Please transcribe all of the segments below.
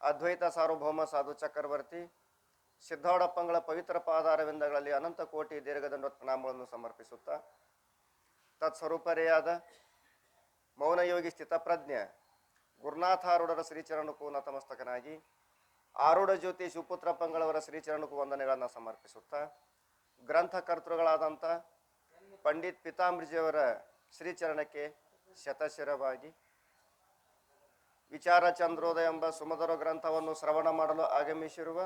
ಅದ್ವೈತ ಸಾರ್ವಭೌಮ ಸಾಧು ಚಕ್ರವರ್ತಿ ಸಿದ್ಧಾವಡಪ್ಪಂಗಳ ಪವಿತ್ರ ಪಾದಾರವಿಂದಗಳಲ್ಲಿ ಅನಂತ ಕೋಟಿ ದೀರ್ಘದಂಡ ಪ್ರಣಾಮಗಳನ್ನು ಸಮರ್ಪಿಸುತ್ತಾ ತತ್ಸ್ವರೂಪರೆಯಾದ ಮೌನಯೋಗಿ ಸ್ಥಿತಪ್ರಜ್ಞೆ ಗುರುನಾಥಾರೂಢರ ಶ್ರೀಚರಣಕ್ಕೂ ನತಮಸ್ತಕನಾಗಿ ಆರೂಢ ಜ್ಯೋತಿ ಶಿವಪುತ್ರಪ್ಪಂಗಳವರ ಶ್ರೀಚರಣಕ್ಕೂ ವಂದನೆಗಳನ್ನು ಸಮರ್ಪಿಸುತ್ತಾ ಗ್ರಂಥಕರ್ತೃಗಳಾದಂಥ ಪಂಡಿತ್ ಪಿತಾಂಬರ್ಜಿಯವರ ಶ್ರೀಚರಣಕ್ಕೆ ಶತಶಿರವಾಗಿ ವಿಚಾರ ಚಂದ್ರೋದಯ ಎಂಬ ಸುಮಧುರ ಗ್ರಂಥವನ್ನು ಶ್ರವಣ ಮಾಡಲು ಆಗಮಿಸಿರುವ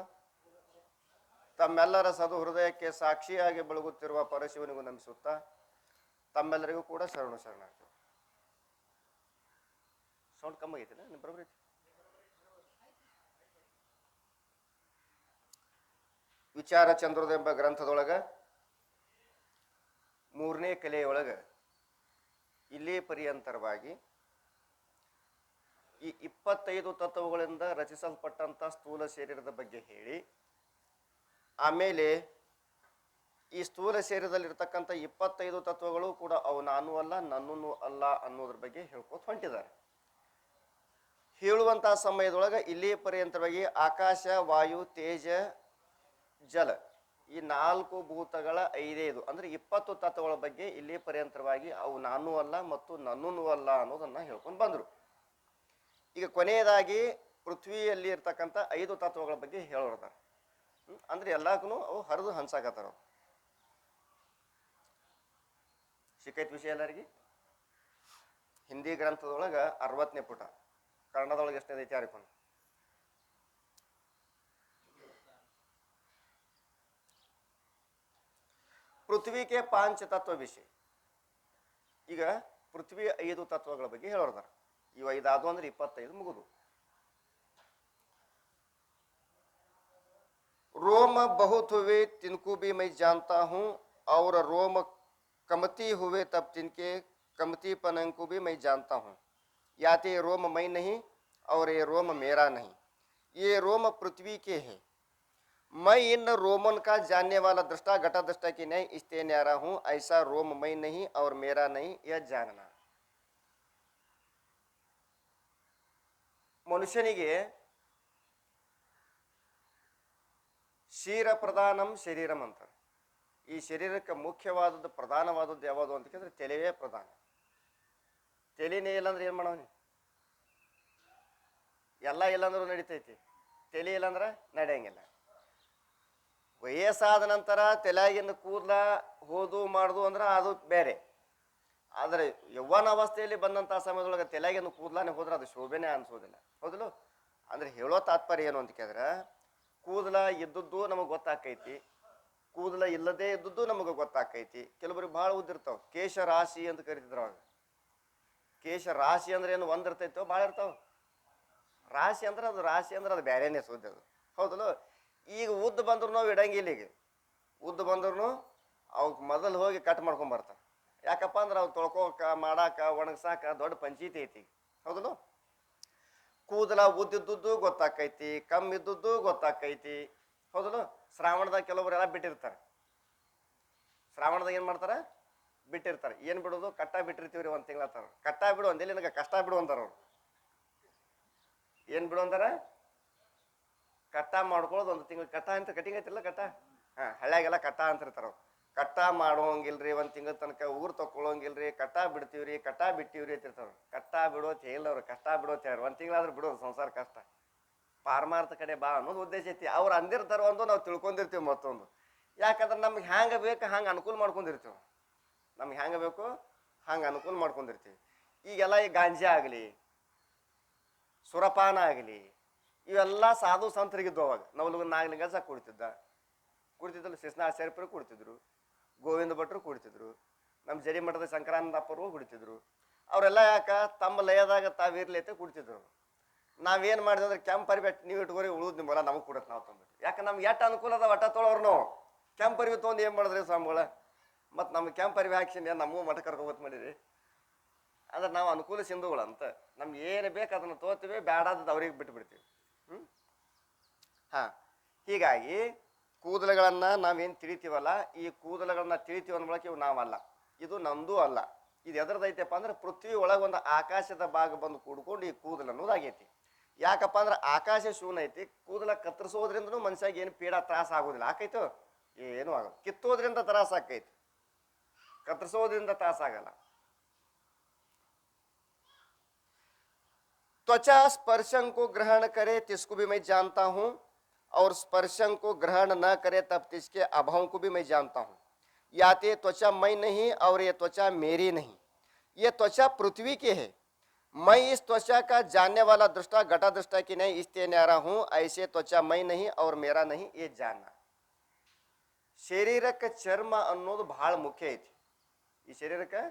ತಮ್ಮೆಲ್ಲರ ಸದು ಹೃದಯಕ್ಕೆ ಸಾಕ್ಷಿಯಾಗಿ ಬೆಳಗುತ್ತಿರುವ ಪರಶಿವನಿಗೂ ನಮಿಸುತ್ತಾ ತಮ್ಮೆಲ್ಲರಿಗೂ ಕೂಡ ಶರಣು ಶರಣಾರ್ಥಿ. ಸೌಂಡ್ ಕಮ್ಮಿ ಆಗೈತಿಲ್ಲ ನಿಮ್ಮ ಬರೋಬ್ಬರಿ ಐತಿ. ವಿಚಾರ ಚಂದ್ರೋದಯ ಎಂಬ ಗ್ರಂಥದೊಳಗೆ ಮೂರನೇ ಕಲೆಯೊಳಗೆ ಇಲ್ಲೇ ಪರ್ಯಂತರವಾಗಿ ಈ 25 ತತ್ವಗಳಿಂದ ರಚಿಸಲ್ಪಟ್ಟಂಥ ಸ್ಥೂಲ ಶರೀರದ ಬಗ್ಗೆ ಹೇಳಿ, ಆಮೇಲೆ ಈ ಸ್ಥೂಲ ಶರೀರದಲ್ಲಿರ್ತಕ್ಕಂಥ 25 ತತ್ವಗಳು ಕೂಡ ಅವು ನಾನು ಅಲ್ಲ ನನ್ನೂ ಅಲ್ಲ ಅನ್ನೋದ್ರ ಬಗ್ಗೆ ಹೇಳ್ಕೊತ ಹೊಂಟಿದ್ದಾರೆ. ಹೇಳುವಂಥ ಸಮಯದೊಳಗೆ ಇಲ್ಲಿ ಪರ್ಯಂತವಾಗಿ ಆಕಾಶ, ವಾಯು, ತೇಜ, ಜಲ ಈ 4 ಭೂತಗಳ 5 ಅಂದರೆ 20 ತತ್ವಗಳ ಬಗ್ಗೆ ಇಲ್ಲಿ ಪರ್ಯಂತರವಾಗಿ ಅವು ನಾನೂ ಅಲ್ಲ ಮತ್ತು ನನ್ನೂ ಅಲ್ಲ ಅನ್ನೋದನ್ನು ಹೇಳ್ಕೊಂಡು ಬಂದರು. ಈಗ ಕೊನೆಯದಾಗಿ ಪೃಥ್ವಿಯಲ್ಲಿ ಇರ್ತಕ್ಕಂಥ 5 ತತ್ವಗಳ ಬಗ್ಗೆ ಹೇಳೋರ್ತಾರೆ. ಅಂದ್ರೆ ಎಲ್ಲಕ್ಕೂ ಅವು ಹರಿದು ಹಂಚಾಕತ್ತಾರ. ಸಿಕ್ಕೈತ್ ವಿಷಯ ಎಲ್ಲರಿಗೆ. ಹಿಂದಿ ಗ್ರಂಥದೊಳಗೆ 60ನೇ ಪುಟ, ಕನ್ನಡದೊಳಗೆ ಎಷ್ಟನೇ ಐತಿ ಯಾರಿಕೊಂಡು. ಪೃಥ್ವಿಗೆ 5 ತತ್ವ ವಿಷಯ. ಈಗ ಪೃಥ್ವಿ 5 ತತ್ವಗಳ ಬಗ್ಗೆ ಹೇಳೋರ್ದಾರ. ಇವು 5 ಆದವು ಅಂದ್ರೆ 25 ಮುಗಿದು. रोम बहुत हुए तिनको भी मैं जानता हूँ और रोम कमती हुए तब तिनके कमतीपन को भी मैं जानता हूँ. या तो ये रोम मैं नहीं और ये रोम मेरा नहीं, ये रोम पृथ्वी के है. मैं इन रोमन का जानने वाला दृष्टा घटा दृष्टा की नहीं इसते न्यारा हूँ. ऐसा रोम मैं नहीं और मेरा नहीं यह जानना. ಮನುಷ್ಯನಿಗೆ ಶೀರ ಪ್ರಧಾನಂ ಶರೀರಂ ಅಂತಾರೆ. ಈ ಶರೀರಕ್ಕೆ ಮುಖ್ಯವಾದದ್ದು ಪ್ರಧಾನವಾದದ್ದು ಯಾವುದು ಅಂತ ಕೇಳಿದ್ರೆ ತಲೆಯೇ ಪ್ರಧಾನ. ತಲೆನೇ ಇಲ್ಲಂದ್ರೆ ಏನು ಮಾಡೋನಿ? ಎಲ್ಲ ಇಲ್ಲಂದ್ರೂ ನಡೀತೈತಿ, ತಲೆ ಇಲ್ಲಂದ್ರೆ ನಡೆಯಂಗಿಲ್ಲ. ವಯಸ್ಸಾದ ನಂತರ ತಲೆಯಾಗಿನ ಕೂದಲ ಹೋದು ಮಾಡುದು ಅಂದ್ರೆ ಅದು ಬೇರೆ. ಆದರೆ ಯೌವನ ಅವಸ್ಥೆಯಲ್ಲಿ ಬಂದಂಥ ಸಮಯದೊಳಗೆ ತಲೆಯಾಗಿನ ಕೂದಲಾನೆ ಹೋದ್ರೆ ಅದು ಶೋಭೆನೇ ಅನ್ಸೋದಿಲ್ಲ. ಹೌದಲ್ಲ? ಅಂದ್ರೆ ಹೇಳೋ ತಾತ್ಪರ್ಯ ಏನು ಅಂತ ಕೇಳಿದ್ರೆ, ಕೂದಲ ಇದ್ದದ್ದು ನಮಗೆ ಗೊತ್ತಾಕೈತಿ, ಕೂದಲ ಇಲ್ಲದೇ ಇದ್ದದ್ದು ನಮಗೆ ಗೊತ್ತಾಕೈತಿ. ಕೆಲವರಿಗೆ ಭಾಳ ಉದ್ದಿರ್ತಾವ, ಕೇಶ ರಾಶಿ ಅಂತ ಕರಿತಿದ್ರು ಅವಾಗ. ಕೇಶ ರಾಶಿ ಅಂದ್ರೆ ಏನು ಒಂದ್ ಇರ್ತೈತೋ ಭಾಳ ಇರ್ತಾವ. ರಾಶಿ ಅಂದ್ರೆ ಅದು ಬೇರೆನೇ ಸುದ್ದಿ ಅದು. ಹೌದಲ್ಲ? ಈಗ ಉದ್ದ ಬಂದ್ರು ನಾವು ಇಡಂಗಿಲ್ಲ. ಈಗ ಉದ್ದ ಬಂದ್ರು ಅವಕ್ಕೆ ಮೊದಲು ಹೋಗಿ ಕಟ್ ಮಾಡ್ಕೊಂಡ್ ಬರ್ತಾರೆ. ಯಾಕಪ್ಪ ಅಂದ್ರೆ ಅವು ತೊಳ್ಕೋಕ ಮಾಡಾಕ ಒಣಗ್ಸಾಕ ದೊಡ್ಡ ಪಂಚಾಯಿತಿ ಐತಿ. ಹೌದಲ್ಲ? ಕೂದಲ ಉದ್ದಿದ್ದು ಗೊತ್ತಾಕೈತಿ, ಕಮ್ಮಿದ್ದದ್ದು ಗೊತ್ತಾಕೈತಿ. ಹೌದಲ್ಲ? ಶ್ರಾವಣದಾಗ ಕೆಲವರೆಲ್ಲ ಬಿಟ್ಟಿರ್ತಾರೆ. ಶ್ರಾವಣದಾಗ ಏನು ಮಾಡ್ತಾರೆ? ಬಿಟ್ಟಿರ್ತಾರೆ. ಏನು ಬಿಡೋದು? ಕಟ್ಟ ಬಿಟ್ಟಿರ್ತೀವ್ರಿ 1 ತಿಂಗಳ ಅಂತಾರ. ಕಟ್ಟ ಬಿಡು ಅಂದೇಲಿ ನನಗೆ ಕಷ್ಟ ಬಿಡು ಅಂತಾರ ಅವ್ರು. ಏನು ಬಿಡು ಅಂತಾರ? ಕಟ್ಟ ಮಾಡ್ಕೊಳ್ಳೋದು 1 ತಿಂಗಳು. ಕಟ್ಟ ಅಂತ ಕಟಿಂಗ್ ಐತಿಲ್ಲ ಕಟ್ಟ, ಹಳ್ಳ್ಯಾಗೆಲ್ಲ ಕಟ್ಟ ಅಂತಿರ್ತಾರ ಅವ್ರು. ಕಟ್ಟ ಮಾಡೋಂಗಿಲ್ರಿ, 1 ತಿಂಗಳ ತನಕ ಊರು ತಗೊಳಂಗಿಲ್ರಿ, ಕಟ್ಟ ಬಿಡ್ತೀವ್ರಿ, ಕಟ್ಟ ಬಿಟ್ಟಿವ್ರಿ ಅಂತಿರ್ತಾರ. ಕಟ್ಟ ಬಿಡೋತ್ ಹೇಳಿದವ್ರು, ಕಷ್ಟ ಬಿಡೋತ್ ಯಾರು? 1 ತಿಂಗಳಾದ್ರೂ ಬಿಡೋದು ಸಂಸಾರ ಕಷ್ಟ. ಪಾರಮಾರ್ಥ ಕಡೆ ಬಾ ಅನ್ನೋದು ಉದ್ದೇಶ ಐತಿ. ಅವ್ರು ಅಂದಿರ್ತಾರ ಒಂದು, ನಾವು ತಿಳ್ಕೊಂಡಿರ್ತೀವಿ ಮತ್ತೊಂದು. ಯಾಕಂದ್ರೆ ನಮ್ಗೆ ಹ್ಯಾಂಗ ಬೇಕು ಹಂಗೆ ಅನುಕೂಲ ಮಾಡ್ಕೊಂಡಿರ್ತೀವಿ. ನಮ್ಗೆ ಹೆಂಗೆ ಬೇಕು ಹಂಗೆ ಅನುಕೂಲ ಮಾಡ್ಕೊಂಡಿರ್ತೀವಿ. ಈಗೆಲ್ಲ ಈ ಗಾಂಜಾ ಆಗಲಿ, ಸುರಪಾನ ಆಗಲಿ, ಇವೆಲ್ಲ ಸಾಧು ಸಂತರಿಗಿದ್ದು. ಅವಾಗ ನವಲುಗ ನಾಗಲಿಂಗಸ ಕುಡಿತಿದ್ದಲ್ಲ, ಶಿಸ್ನಾಚಾರ್ಯಪುರ ಕುಡಿತಿದ್ರು, ಗೋವಿಂದ ಭಟ್ರು ಕುಡಿತಿದ್ರು, ನಮ್ಮ ಜಡಿಮಠದ ಶಂಕರಾನಂದಪ್ಪರು ಕುಡಿತಿದ್ರು. ಅವರೆಲ್ಲ ಯಾಕ ತಮ್ಮ ಲಯದಾಗ ತಾವಿರ್ಲೈತೆ ಕುಡಿತಿದ್ರು. ನಾವೇನು ಮಾಡಿದ್ವಿ ಅಂದ್ರೆ ಕೆಂಪರಿಬೆಟ್ಟು ನೀವು ಇಟ್ಕೋರಿ, ಉಳಿದು ನಿಮ್ಮಲ್ಲ ನಮಗೆ ಕೊಡತ್ತೆ ನಾವು ತಂದ್ಬಿಟ್ಟು. ಯಾಕೆ ನಮ್ಗೆ ಎಷ್ಟು ಅನುಕೂಲ ಅದ ಒಟ್ಟ ತೊಳೋರು ನಾವು. ಕೆಂಪರಿವಿ ತೊಗೊಂಡು ಏನು ಮಾಡಿದ್ರಿ ಸ್ವಾಮಿಗಳ? ಮತ್ತು ನಮ್ಗೆ ಕೆಂಪರಿವಿ ಹಾಕ್ಸಿನಿ ನಮಗೂ ಮಠ ಕರ್ಕೊಬತ್ ಮಾಡಿರಿ. ಅಂದ್ರೆ ನಾವು ಅನುಕೂಲ ಸಿಂಧುಗಳಂತ ನಮ್ಗೆ ಏನು ಬೇಕು ಅದನ್ನು ತೋತೀವಿ, ಬೇಡಾದದ್ದು ಅವ್ರಿಗೆ ಬಿಟ್ಟು ಬಿಡ್ತೀವಿ. ಹೀಗಾಗಿ ಕೂದಲುಗಳನ್ನು ನಾವೇನು ತಿಳಿತೀವಲ್ಲ, ಈ ಕೂದಲುಗಳನ್ನ ತಿಳಿತೀವಿ ಅಂದ ಬಳಕೆ ಇವು ನಾವಲ್ಲ, ಇದು ನಮ್ಮದೂ ಅಲ್ಲ. ಇದು ಎದ್ರದೈತಪ್ಪ ಅಂದ್ರೆ ಪೃಥ್ವಿ ಒಳಗೆ ಒಂದು ಆಕಾಶದ ಭಾಗ ಬಂದು ಕೂಡ್ಕೊಂಡು ಈ ಕೂದಲು ಅನ್ನೋದಾಗೈತಿ. ಯಾಕಪ್ಪ ಅಂದ್ರೆ ಆಕಾಶ ಶೂನ್ ಐತಿ, ಕೂದಲ ಕತ್ತರಿಸೋದ್ರಿಂದನೂ ಮನುಷ್ಯಾಗ ಏನು ಪೀಡ ತ್ರಾಸ ಆಗೋದಿಲ್ಲ. ಆಕೈತು ಏನೂ ಆಗೋದು. ಕಿತ್ತೋದ್ರಿಂದ ತ್ರಾಸ ಆಕೈತಿ, ಕತ್ತರಿಸೋದ್ರಿಂದ ತ್ರಾಸ ಆಗಲ್ಲ. त्वचा स्पर्शन को ग्रहण करे तिसको भी मैं जानता हूं, और स्पर्शन को ग्रहण न करे तब तिसके अभाव को भी मैं जानता हूं. या तो त्वचा मैं नहीं और ये त्वचा मेरी नहीं, ये त्वचा पृथ्वी की है. मैं इस त्वचा का जानने वाला दृष्टा घटा दृष्टा की नहीं, इसलिए न्यारा हूं. ऐसे त्वचा मैं नहीं और मेरा नहीं ये जानना. ಶರೀರಕ್ಕೆ ಚರ್ಮ ಅನ್ನೋದು ಬಹಳ ಮುಖ್ಯ ಐತಿ. ಈ ಶರೀರಕ್ಕೆ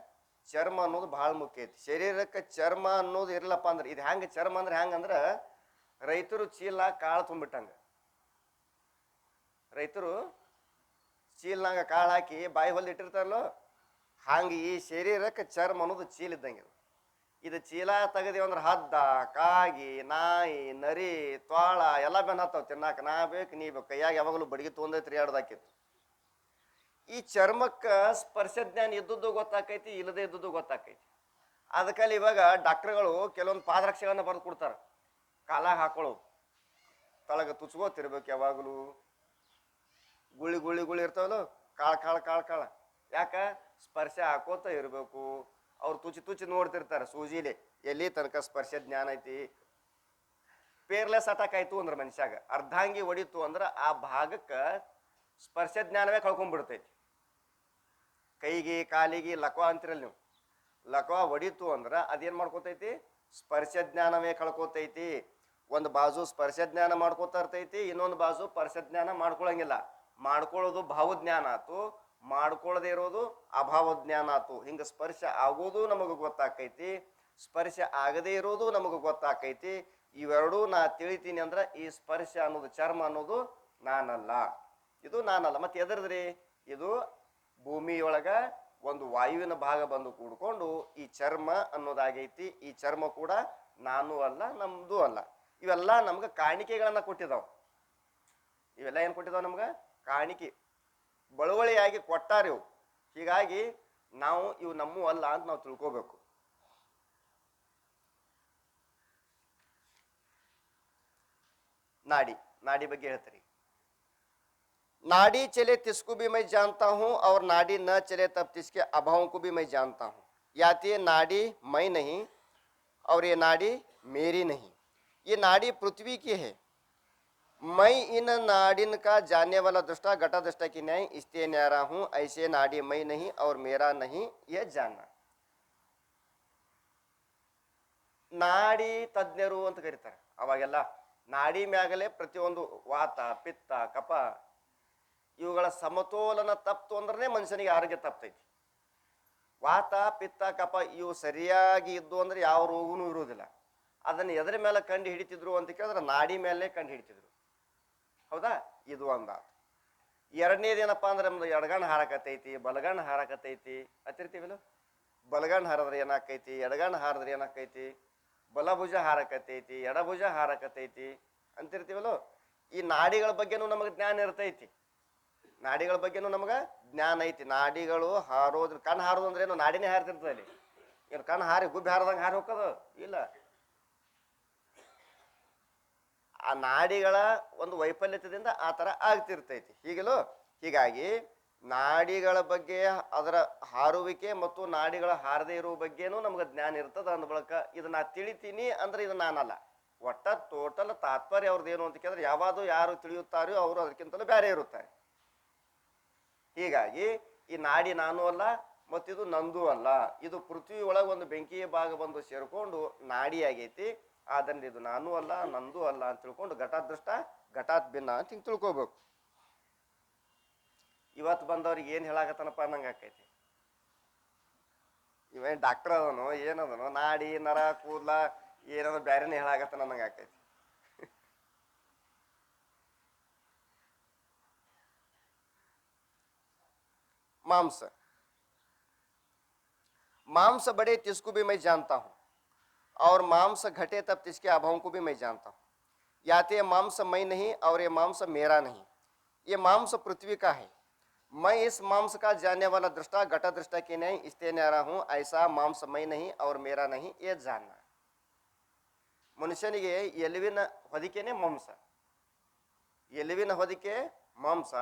ಚರ್ಮ ಅನ್ನೋದು ಬಹಳ ಮುಖ್ಯ ಐತಿ. ಶರೀರಕ್ಕೆ ಚರ್ಮ ಅನ್ನೋದು ಇರ್ಲಪ್ಪ ಅಂದ್ರೆ ಇದು ಹೆಂಗೆ ಚರ್ಮ ಅಂದ್ರೆ ಹೆಂಗಂದ್ರೆ ರೈತರು ಚೀಲ ಕಾಳು ತುಂಬಿಟ್ಟಂಗ. ರೈತರು ಚೀಲ್ನಾಗ ಕಾಳು ಹಾಕಿ ಬಾಯಿ ಹೊಲ್ದು ಇಟ್ಟಿರ್ತಾರಲ್ಲೋ, ಹಂಗೆ ಈ ಶರೀರಕ್ಕೆ ಚರ್ಮ ಅನ್ನೋದು ಚೀಲ ಇದ್ದಂಗೆ. ಇದು ಚೀಲ ತೆಗದೇವು ಅಂದ್ರೆ ಹದ್ದ, ಕಾಗಿ, ನಾಯಿ, ನರಿ, ತ್ವಾಳ ಎಲ್ಲ ಬೆನ್ನ ಹತ್ತಾವ ತಿನ್ನಾಕ. ನಾ ಬೇಕು ನೀ ಬೇಕು, ಕೈಯಾಗ ಯಾವಾಗಲೂ ಬಡಗಿ ತೊಗೊಂಡೈತಿ ತಿರುಗಾಡೋದಾಕಿತ್ತು. ಈ ಚರ್ಮಕ್ಕೆ ಸ್ಪರ್ಶ ಜ್ಞಾನ ಇದ್ದದ್ದು ಗೊತ್ತಾಕೈತಿ, ಇಲ್ಲದೆ ಇದ್ದದ್ದು ಗೊತ್ತಾಕೈತಿ. ಅದಕ್ಕಲ್ಲಿ ಇವಾಗ ಡಾಕ್ಟರ್ಗಳು ಕೆಲವೊಂದು ಪಾದರಕ್ಷೆಗಳನ್ನ ಬರೆದು ಕೊಡ್ತಾರೆ, ಕಾಲಾಗ ಹಾಕೊಳ್ಳೋ, ತಳಗ ತುಚ್ಕೋತಿರ್ಬೇಕು ಯಾವಾಗಲೂ. ಗುಳಿ ಗುಳಿ ಗುಳಿ ಇರ್ತಾವಲ್ಲ, ಕಾಳು ಕಾಳು ಕಾಳು ಕಾಳು. ಯಾಕ ಸ್ಪರ್ಶ ಹಾಕೋತ ಇರಬೇಕು. ಅವ್ರು ತುಚಿ ತುಚಿ ನೋಡ್ತಿರ್ತಾರೆ ಸೂಜಿಲೆ ಎಲ್ಲಿ ತನಕ ಸ್ಪರ್ಶ ಜ್ಞಾನ ಐತಿ. ಪೇರ್ಲೆಸ್ ಅಟ್ಯಾಕ್ ಆಯ್ತು ಅಂದ್ರೆ ಮನುಷ್ಯಾಗ ಅರ್ಧಾಂಗಿ ಹೊಡಿತು ಅಂದ್ರೆ ಆ ಭಾಗಕ್ಕೆ ಸ್ಪರ್ಶ ಜ್ಞಾನವೇ ಕಳ್ಕೊಂಡ್ಬಿಡ್ತೈತಿ. ಕೈಗೆ ಕಾಲಿಗೆ ಲಕ್ವ ಅಂತಿರಲ್ಲ ನೀವು, ಲಕ್ವ ಹೊಡಿತು ಅಂದ್ರೆ ಅದೇನ್ ಮಾಡ್ಕೋತೈತಿ, ಸ್ಪರ್ಶ ಜ್ಞಾನವೇ ಕಳ್ಕೋತೈತಿ. ಒಂದು ಬಾಜು ಸ್ಪರ್ಶ ಜ್ಞಾನ ಮಾಡ್ಕೋತಾ ಇರ್ತೈತಿ, ಇನ್ನೊಂದು ಬಾಜು ಸ್ಪರ್ಶ ಜ್ಞಾನ ಮಾಡ್ಕೊಳಂಗಿಲ್ಲ. ಮಾಡ್ಕೊಳ್ಳೋದು ಭಾವಜ್ಞಾನ ಆತು, ಮಾಡ್ಕೊಳ್ಳದೆ ಇರೋದು ಅಭಾವ ಜ್ಞಾನ ಆತು. ಹಿಂಗ ಸ್ಪರ್ಶ ಆಗೋದು ನಮಗೆ ಗೊತ್ತಾಕೈತಿ, ಸ್ಪರ್ಶ ಆಗದೇ ಇರೋದು ನಮಗೆ ಗೊತ್ತಾಕೈತಿ. ಇವೆರಡೂ ನಾ ತಿಳಿತೀನಿ ಅಂದ್ರೆ ಈ ಸ್ಪರ್ಶ ಅನ್ನೋದು ಚರ್ಮ ಅನ್ನೋದು ನಾನಲ್ಲ, ಇದು ನಾನಲ್ಲ. ಮತ್ತೆ ಎದರದ್ರಿ, ಇದು ಭೂಮಿಯೊಳಗ ಒಂದು ವಾಯುವಿನ ಭಾಗ ಬಂದು ಕೂಡ್ಕೊಂಡು ಈ ಚರ್ಮ ಅನ್ನೋದಾಗೈತಿ. ಈ ಚರ್ಮ ಕೂಡ ನಾನು ಅಲ್ಲ, ನಮ್ದು ಅಲ್ಲ. ಇವೆಲ್ಲ ನಮ್ಗೆ ಕಾಣಿಕೆಗಳನ್ನ ಕೊಟ್ಟಿದಾವ. ಇವೆಲ್ಲ ಏನ್ ಕೊಟ್ಟಿದಾವ ನಮ್ಗೆ ಕಾಣಿಕೆ, ಬಳುವಳಿಯಾಗಿ ಕೊಟ್ಟಾರ ಇವು. ಹೀಗಾಗಿ ನಾವು ಇವು ನಮ್ಮ ಅಲ್ಲ ಅಂತ ನಾವು ತಿಳ್ಕೋಬೇಕು. नाड़ी, नाड़ी ಬಗ್ಗೆ ಹೇಳ್ತಾರೆ. नाड़ी चले तिसको भी मैं जानता हूं और नाड़ी न चले तब तिसके अभाव को भी मैं जानता हूं. या तो ये नाड़ी मैं नहीं और ये नाड़ी मेरी नहीं, ये नाड़ी पृथ्वी की है. मैं इन नाड़िन का जानने वाला दृष्टा घटा दृष्टा की न्याय इसलिए न्यारा हूं. ऐसे नाड़ी मैं नहीं और मेरा नहीं यह जानना. ನಾಡಿ ತಜ್ಞರು ಅಂತ ಕರೀತಾರೆ. ಅವಾಗೆಲ್ಲ ನಾಡಿ ಮ್ಯಾಗಲೇ ಪ್ರತಿಯೊಂದು ವಾತ ಪಿತ್ತ ಕಫ ಇವುಗಳ ಸಮತೋಲನ ತಪ್ತು ಅಂದ್ರೆ ಮನುಷ್ಯನಿಗೆ ಆರೋಗ್ಯ ತಪ್ತೈತಿ. ವಾತ ಪಿತ್ತ ಕಫ ಇವು ಸರಿಯಾಗಿ ಇದ್ದು ಅಂದ್ರೆ ಯಾವ ರೋಗನೂ ಇರುವುದಿಲ್ಲ. ಅದನ್ನು ಎದರ ಮೇಲೆ ಕಂಡು ಹಿಡಿತಿದ್ರು ಅಂತ ಕೇಳಿದ್ರೆ ನಾಡಿ ಮೇಲೆ ಕಂಡು ಹಿಡಿತಿದ್ರು. ಹೌದಾ, ಇದು ಒಂದಾತು. ಎರಡನೇದೇನಪ್ಪ ಅಂದ್ರೆ ನಮ್ದು ಎಡಗಣ್ಣು ಹಾರಕತ್ತೈತಿ, ಬಲಗಣ್ಣು ಹಾರಕತ್ತೈತಿ ಅತ್ತಿರ್ತೀವಿಲ್ಲ. ಬಲಗಣ್ಣು ಹಾರಿದ್ರೆ ಏನಾಕೈತಿ, ಎಡಗಣ್ಣು ಹಾರಿದ್ರೆ ಏನಾಕೈತಿ, ಬಲಭುಜ ಹಾರಕತ್ತೈತಿ, ಎಡಭುಜ ಹಾರಕತ್ತೈತಿ ಅಂತಿರ್ತೀವಲ್ಲೋ. ಈ ನಾಡಿಗಳ ಬಗ್ಗೆನೂ ನಮಗೆ ಜ್ಞಾನ ಇರ್ತೈತಿ. ನಾಡಿಗಳ ಬಗ್ಗೆನೂ ನಮಗೆ ಜ್ಞಾನ ಐತಿ. ನಾಡಿಗಳು ಹಾರೋದ್ರ, ಕಣ್ಣು ಹಾರೋದು ಅಂದ್ರೆ ಏನು, ನಾಡಿನೇ ಹಾರ್ತಿರ್ತದೆ ಅಲ್ಲಿ. ಏನು ಕಣ್ಣು ಹಾರಿ ಗುಬ್ಬಿ ಹಾರದಂಗೆ ಹಾರಿ ಹೋಗೋದು ಇಲ್ಲ. ಆ ನಾಡಿಗಳ ಒಂದು ವೈಫಲ್ಯತೆಯಿಂದ ಆ ಥರ ಆಗ್ತಿರ್ತೈತಿ ಹೀಗಲೋ. ಹೀಗಾಗಿ ನಾಡಿಗಳ ಬಗ್ಗೆ, ಅದರ ಹಾರುವಿಕೆ ಮತ್ತು ನಾಡಿಗಳ ಹಾರದೇ ಇರುವ ಬಗ್ಗೆನೂ ನಮ್ಗೆ ಜ್ಞಾನ ಇರ್ತದ. ಅಂದ ಬಳಿಕ ಇದು ನಾ ತಿಳಿತೀನಿ ಅಂದ್ರೆ ಇದು ನಾನಲ್ಲ. ಒಟ್ಟ ಟೋಟಲ್ ತಾತ್ಪರ್ಯ ಅವ್ರದ್ದೇನು ಅಂತ ಕೇಳಿದ್ರೆ ಯಾವುದು ಯಾರು ತಿಳಿಯುತ್ತಾರೋ ಅವರು ಅದಕ್ಕಿಂತಲೂ ಬೇರೆ ಇರುತ್ತಾರೆ. ಹೀಗಾಗಿ ಈ ನಾಡಿ ನಾನು ಅಲ್ಲ ಮತ್ತಿದು ನಂದು ಅಲ್ಲ. ಇದು ಪೃಥ್ವಿ ಒಳಗೆ ಒಂದು ಬೆಂಕಿಯ ಭಾಗ ಬಂದು ಸೇರ್ಕೊಂಡು ನಾಡಿ ಆಗೈತಿ. ಆದ್ರಿಂದ ಇದು ನಾನು ಅಲ್ಲ ನಂದು ಅಲ್ಲ ಅಂತ ತಿಳ್ಕೊಂಡು ಘಟಾದೃಷ್ಟ ಘಟಾತ್ ಭಿನ್ನ ಅಂತ ಹಿಂಗೆ ತಿಳ್ಕೊಬೇಕು. ಇವತ್ತು ಬಂದವ್ರಿಗೆ ಏನು ಹೇಳಾಕತ್ತನಪ್ಪ ಅನ್ನಂಗೆ ಆಕೈತಿ. ಇವೇನು ಡಾಕ್ಟರ್ ಅದನೋ ಏನದನೋ, ನಾಡಿ ನರ ಕೂದಲ ಏನೋ ಬೇರೆನೇ ಹೇಳಾಕತ್ತನ ಅನ್ನಂಗೆ ಆಕೈತಿ. मांस, मांस बढ़े तिसको भी मैं जानता हूं और मांस घटे तब तिसके अभाव को भी मैं जानता हूं. या तो ये मांस मैं नहीं और ये मांस मेरा नहीं, ये मांस पृथ्वी का है. मैं इस मांस का जानने वाला दृष्टा घटा दृष्टा की नहीं इसलिए न्यारा हूं. ऐसा मांस मैं नहीं और मेरा नहीं ये जानना. ಮನುಷ್ಯನಿಗೆ ಎಲುವಿನ ಹೊದಿಕೆನೇ ಮಾಂಸ, ಎಲುವಿನ ಹೊದಿಕೆ ಮಾಂಸ,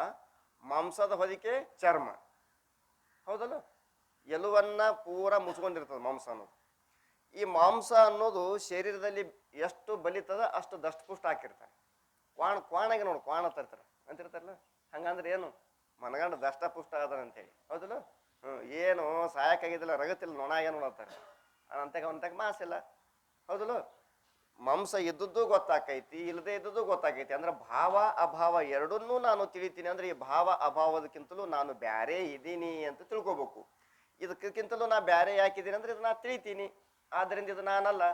ಮಾಂಸದ ಹೊದಿಕೆ ಚರ್ಮ. ಹೌದಲ್ಲ? ಎಲುವನ್ನ ಪೂರ ಮುಚ್ಕೊಂಡಿರ್ತದೆ ಮಾಂಸ ಅನ್ನೋದು. ಈ ಮಾಂಸ ಅನ್ನೋದು ಶರೀರದಲ್ಲಿ ಎಷ್ಟು ಬಲಿತದ ಅಷ್ಟು ದಷ್ಟಪುಷ್ಟ ಹಾಕಿರ್ತಾರೆ. ಕ್ವಾಣಗೆ ನೋಡು, ಕ್ವಾಣ ತರ್ತಾರೆ ಅಂತಿರ್ತಾರಲ್ಲ, ಹಂಗಂದ್ರೆ ಏನು ಮನಗಂಡ ದಷ್ಟಪುಷ್ಟ ಅದ ಅಂತೇಳಿ. ಹೌದಲ್ಲ? ಏನು ಸಾಯಕ್ಕಾಗಿದ್ದಿಲ್ಲ, ರಗತಿಲ್ಲ, ನೊಣ ಏನು ನೋಡ್ತಾರೆ ಅಂತಾಗ ಮಾಸಿಲ್ಲ. ಹೌದಲ್ಲ? ಮಾಂಸ ಇದ್ದದ್ದು ಗೊತ್ತಾಕೈತಿ, ಇಲ್ಲದೆ ಇದ್ದದ್ದು ಗೊತ್ತಾಕೈತಿ. ಅಂದ್ರೆ ಭಾವ ಅಭಾವ ಎರಡನ್ನೂ ನಾನು ತಿಳಿತೀನಿ. ಅಂದ್ರೆ ಈ ಭಾವ ಅಭಾವದಕ್ಕಿಂತಲೂ ನಾನು ಬ್ಯಾರೆ ಇದ್ದೀನಿ ಅಂತ ತಿಳ್ಕೊಬೇಕು. ಇದಕ್ಕಿಂತಲೂ ನಾ ಬ್ಯಾರೆ ಯಾಕಿದ್ದೀನಿ ಅಂದ್ರೆ ಇದು ನಾ ತಿಳಿತೀನಿ, ಆದ್ರಿಂದ ಇದು ನಾನಲ್ಲ.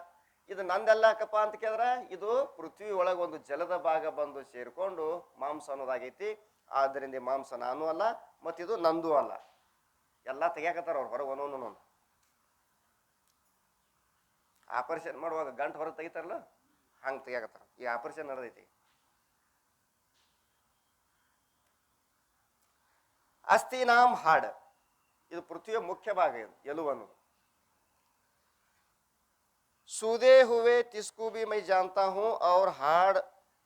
ಇದು ನಂದೆಲ್ಲಕಪ್ಪ ಅಂತ ಕೇಳಿದ್ರೆ ಇದು ಪೃಥ್ವಿ ಒಳಗೆ ಒಂದು ಜಲದ ಭಾಗ ಬಂದು ಸೇರ್ಕೊಂಡು ಮಾಂಸ ಅನ್ನೋದಾಗೈತಿ. ಆದ್ರಿಂದ ಮಾಂಸ ನಾನು ಅಲ್ಲ, ಮತ್ತಿದು ನಂದು ಅಲ್ಲ. ಎಲ್ಲ ತೆಗಿಯಾಕತ್ತಾರ ಅವ್ರು ಹೊರಗೆ ಒಂದೊಂದು. ಆಪರೇಷನ್ ಮಾಡುವಾಗ ಗಂಟು ಹೊರಗೆ ತೆಗಿತಾರಲ್ಲ, ಹಂಗೆ ತೆಗಿಯಾಕತ್ತಾರ. ಈ ಆಪರೇಷನ್ ನಡೆದೈತಿ. ಅಸ್ಥಿನಾಂ ಹಾಡ್, ಇದು ಪೃಥ್ವಿಯ ಮುಖ್ಯ ಭಾಗ. ಇದು ಎಲುವು ಅನ್ನೋದು. सूदे हुए तिसको भी मैं जानता हूँ और हाड़